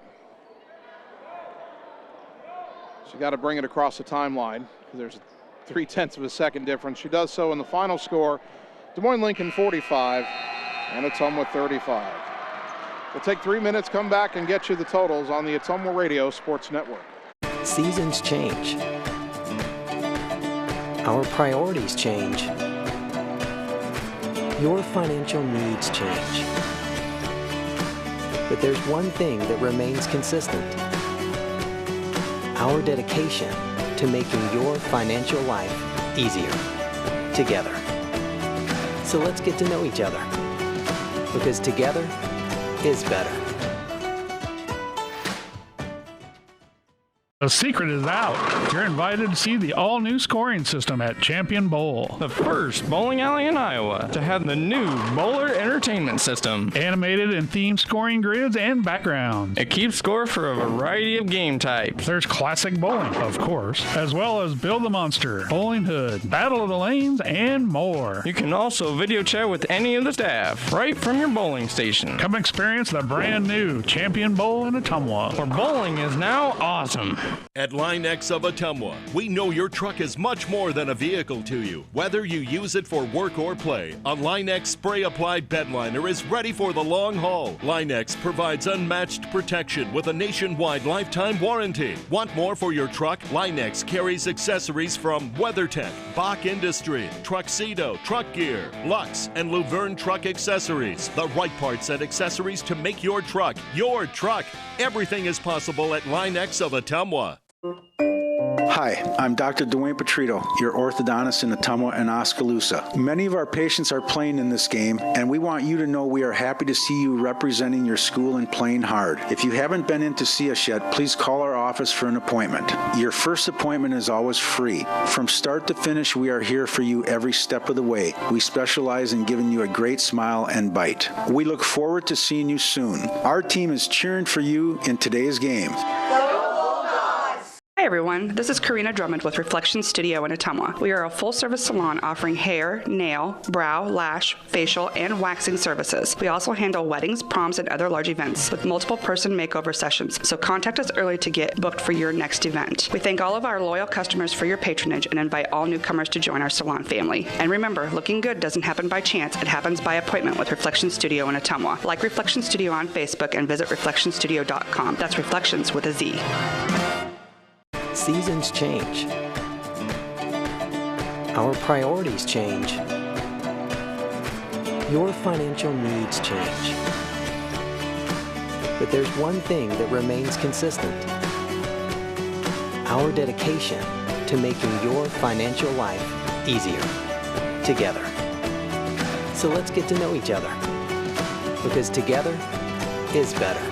She got to bring it across the timeline, because there's 0.3 of a second difference. She does so in the final score. Des Moines Lincoln 45 and Ottumwa 35. We'll take 3 minutes, come back and get you the totals on the Ottumwa Radio Sports Network. Seasons change. Our priorities change. Your financial needs change. But there's one thing that remains consistent. Our dedication to making your financial life easier together. So let's get to know each other, because together is better. The secret is out. You're invited to see the all-new scoring system at Champion Bowl. The first bowling alley in Iowa to have the new Bowler Entertainment System. Animated and themed scoring grids and backgrounds. It keeps score for a variety of game types. There's classic bowling, of course, as well as Build the Monster, Bowling Hood, Battle of the Lanes, and more. You can also video chat with any of the staff right from your bowling station. Come experience the brand new Champion Bowl in Ottumwa, where bowling is now awesome. At Line X of Ottumwa, we know your truck is much more than a vehicle to you. Whether you use it for work or play, a Line X spray-applied bedliner is ready for the long haul. Line X provides unmatched protection with a nationwide lifetime warranty. Want more for your truck? Line X carries accessories from WeatherTech, Bach Industry, Truxedo, Truck Gear, Lux, and Luverne Truck Accessories. The right parts and accessories to make your truck your truck. Everything is possible at Line X of Ottumwa. Hi, I'm Dr. Dwayne Petrito, your orthodontist in Ottumwa and Oskaloosa. Many of our patients are playing in this game, and we want you to know we are happy to see you representing your school and playing hard. If you haven't been in to see us yet, please call our office for an appointment. Your first appointment is always free. From start to finish, we are here for you every step of the way. We specialize in giving you a great smile and bite. We look forward to seeing you soon. Our team is cheering for you in today's game. Hi everyone, this is Karina Drummond with Reflection Studio in Ottumwa. We are a full-service salon offering hair, nail, brow, lash, facial, and waxing services. We also handle weddings, proms, and other large events with multiple person makeover sessions, so contact us early to get booked for your next event. We thank all of our loyal customers for your patronage and invite all newcomers to join our salon family. And remember, looking good doesn't happen by chance, it happens by appointment with Reflection Studio in Ottumwa. Like Reflection Studio on Facebook and visit reflectionstudio.com. That's Reflections with a Z. Seasons change. Our priorities change. Your financial needs change. But there's one thing that remains consistent. Our dedication to making your financial life easier together. So let's get to know each other, because together is better.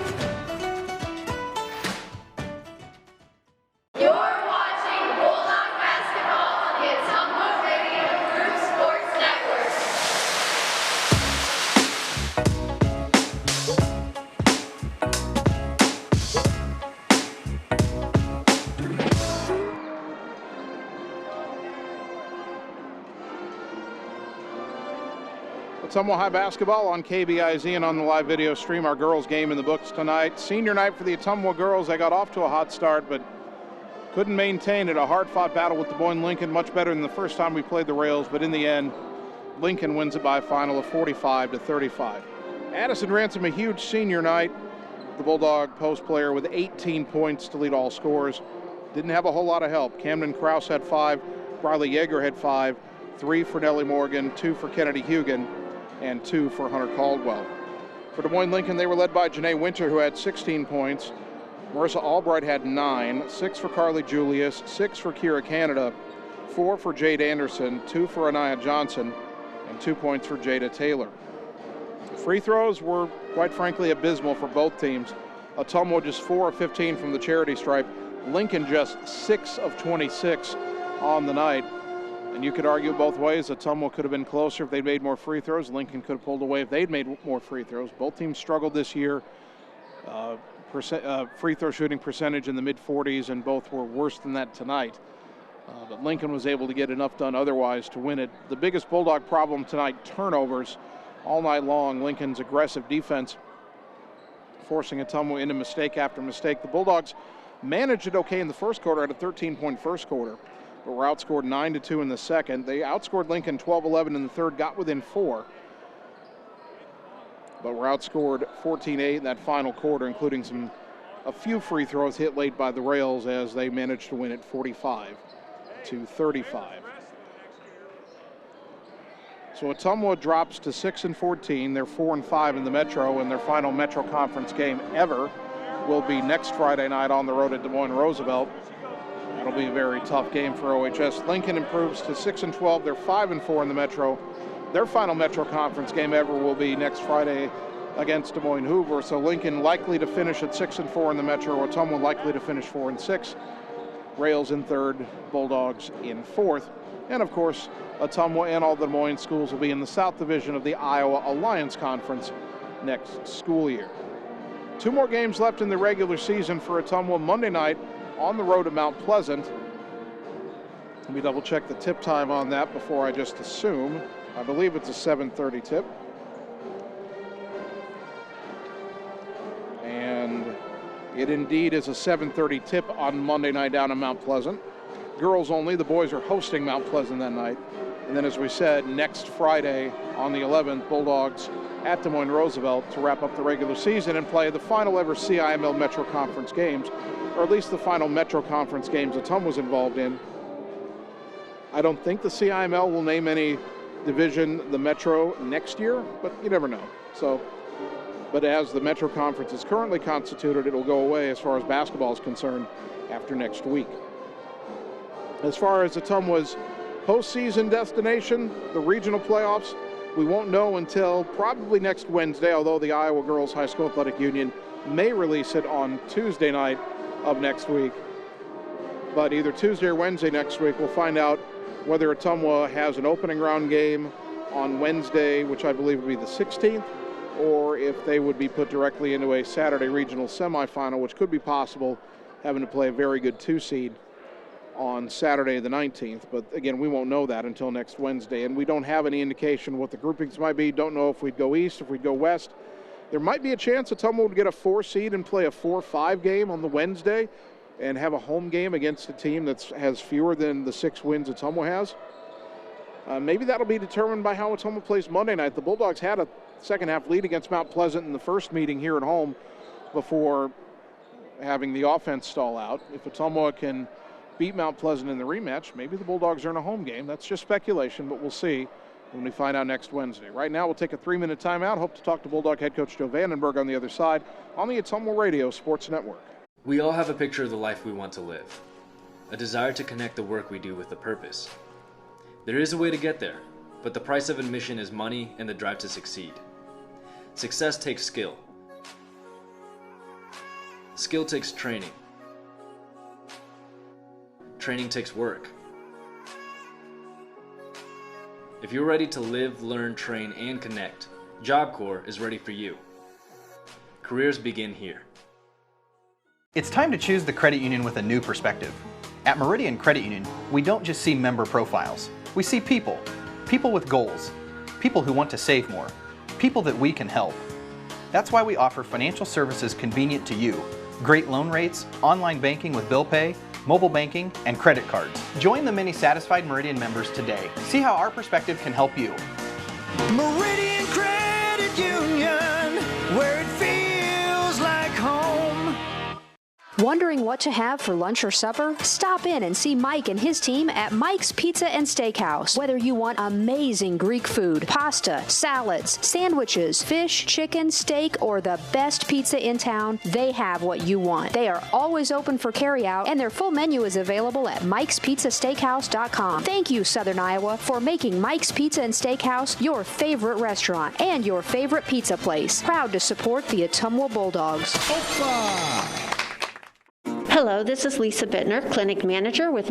Ottumwa High basketball on KBIZ and on the live video stream. Our girls game in the books tonight. Senior night for the Ottumwa girls. They got off to a hot start, but couldn't maintain it. A hard-fought battle with Des Moines Lincoln, much better than the first time we played the Rails, but in the end, Lincoln wins it by a final of 45-35. Addison Ransom, a huge senior night. The Bulldog post player with 18 points to lead all scorers. Didn't have a whole lot of help. Camden Krause had 5, Riley Yeager had 5, 3 for Nellie Morgan, 2 for Kennedy Hugan, and 2 for Hunter Caldwell. For Des Moines Lincoln, they were led by Janae Winter, who had 16 points. Marissa Albright had 9, 6 for Carly Julius, 6 for Kira Canada, 4 for Jade Anderson, 2 for Anaya Johnson, and 2 points for Jada Taylor. Free throws were, quite frankly, abysmal for both teams. Ottumwa just 4 of 15 from the charity stripe. Lincoln just 6 of 26 on the night. And you could argue both ways. Ottumwa could have been closer if they'd made more free throws. Lincoln could have pulled away if they'd made more free throws. Both teams struggled this year. Free throw shooting percentage in the mid-40s, and both were worse than that tonight. But Lincoln was able to get enough done otherwise to win it. The biggest Bulldog problem tonight, turnovers all night long. Lincoln's aggressive defense forcing Ottumwa into mistake after mistake. The Bulldogs managed it okay in the first quarter at a 13-point first quarter, but were outscored 9-2 in the second. They outscored Lincoln 12-11 in the third, got within 4, but were outscored 14-8 in that final quarter, including a few free throws hit late by the Rails as they managed to win it 45-35. So Ottumwa drops to 6-14. They're 4-5 in the Metro, and their final Metro Conference game ever will be next Friday night on the road at Des Moines Roosevelt. That'll be a very tough game for OHS. Lincoln improves to 6-12. They're 5-4 in the Metro. Their final Metro Conference game ever will be next Friday against Des Moines Hoover. So Lincoln likely to finish at 6-4 in the Metro. Ottumwa likely to finish 4-6. Rails in third, Bulldogs in fourth. And of course, Ottumwa and all the Des Moines schools will be in the South Division of the Iowa Alliance Conference next school year. 2 more games left in the regular season for Ottumwa. Monday night on the road at Mount Pleasant. Let me double check the tip time on that before I just assume. I believe it's a 7:30 tip. And it indeed is a 7:30 tip on Monday night down in Mount Pleasant. Girls only. The boys are hosting Mount Pleasant that night. And then, as we said, next Friday on the 11th, Bulldogs at Des Moines Roosevelt to wrap up the regular season and play the final ever CIML Metro Conference games, or at least the final Metro Conference games Ottumwa was involved in. I don't think the CIML will name any division the Metro next year, but you never know. But as the Metro Conference is currently constituted, it'll go away as far as basketball is concerned after next week. As far as Ottumwa's postseason destination, the regional playoffs, we won't know until probably next Wednesday, although the Iowa Girls High School Athletic Union may release it on Tuesday night of next week. But either Tuesday or Wednesday next week, we'll find out whether Ottumwa has an opening round game on Wednesday, which I believe would be the 16th, or if they would be put directly into a Saturday regional semifinal, which could be possible, having to play a very good 2 seed on Saturday the 19th. But again, we won't know that until next Wednesday, and we don't have any indication what the groupings might be. Don't know if we'd go east, if we'd go west. There might be a chance Ottumwa would get a 4 seed and play a 4-5 game on the Wednesday and have a home game against a team that has fewer than the 6 wins Ottumwa has. Maybe that'll be determined by how Ottumwa plays Monday night. The Bulldogs had a second half lead against Mount Pleasant in the first meeting here at home before having the offense stall out. If Ottumwa can beat Mount Pleasant in the rematch, maybe the Bulldogs earn a home game. That's just speculation, but we'll see when we find out next Wednesday. Right now, we'll take a 3-minute timeout. Hope to talk to Bulldog head coach Joe Vandenberg on the other side on the Ottumwa Radio Sports Network. We all have a picture of the life we want to live, a desire to connect the work we do with a purpose. There is a way to get there, but the price of admission is money and the drive to succeed. Success takes skill. Skill takes training. Training takes work. If you're ready to live, learn, train, and connect, Job Corps is ready for you. Careers begin here. It's time to choose the credit union with a new perspective. At Meridian Credit Union, we don't just see member profiles. We see people with goals, people who want to save more, people that we can help. That's why we offer financial services convenient to you, great loan rates, online banking with bill pay, mobile banking, and credit cards. Join the many satisfied Meridian members today. See how our perspective can help you. Meridian Credit Union, where it feels like home. Wondering what to have for lunch or supper? Stop in and see Mike and his team at Mike's Pizza and Steakhouse. Whether you want amazing Greek food, pasta, salads, sandwiches, fish, chicken, steak, or the best pizza in town, they have what you want. They are always open for carryout, and their full menu is available at mikespizzasteakhouse.com. Thank you, Southern Iowa, for making Mike's Pizza and Steakhouse your favorite restaurant and your favorite pizza place. Proud to support the Ottumwa Bulldogs. Hello, this is Lisa Bittner, Clinic Manager with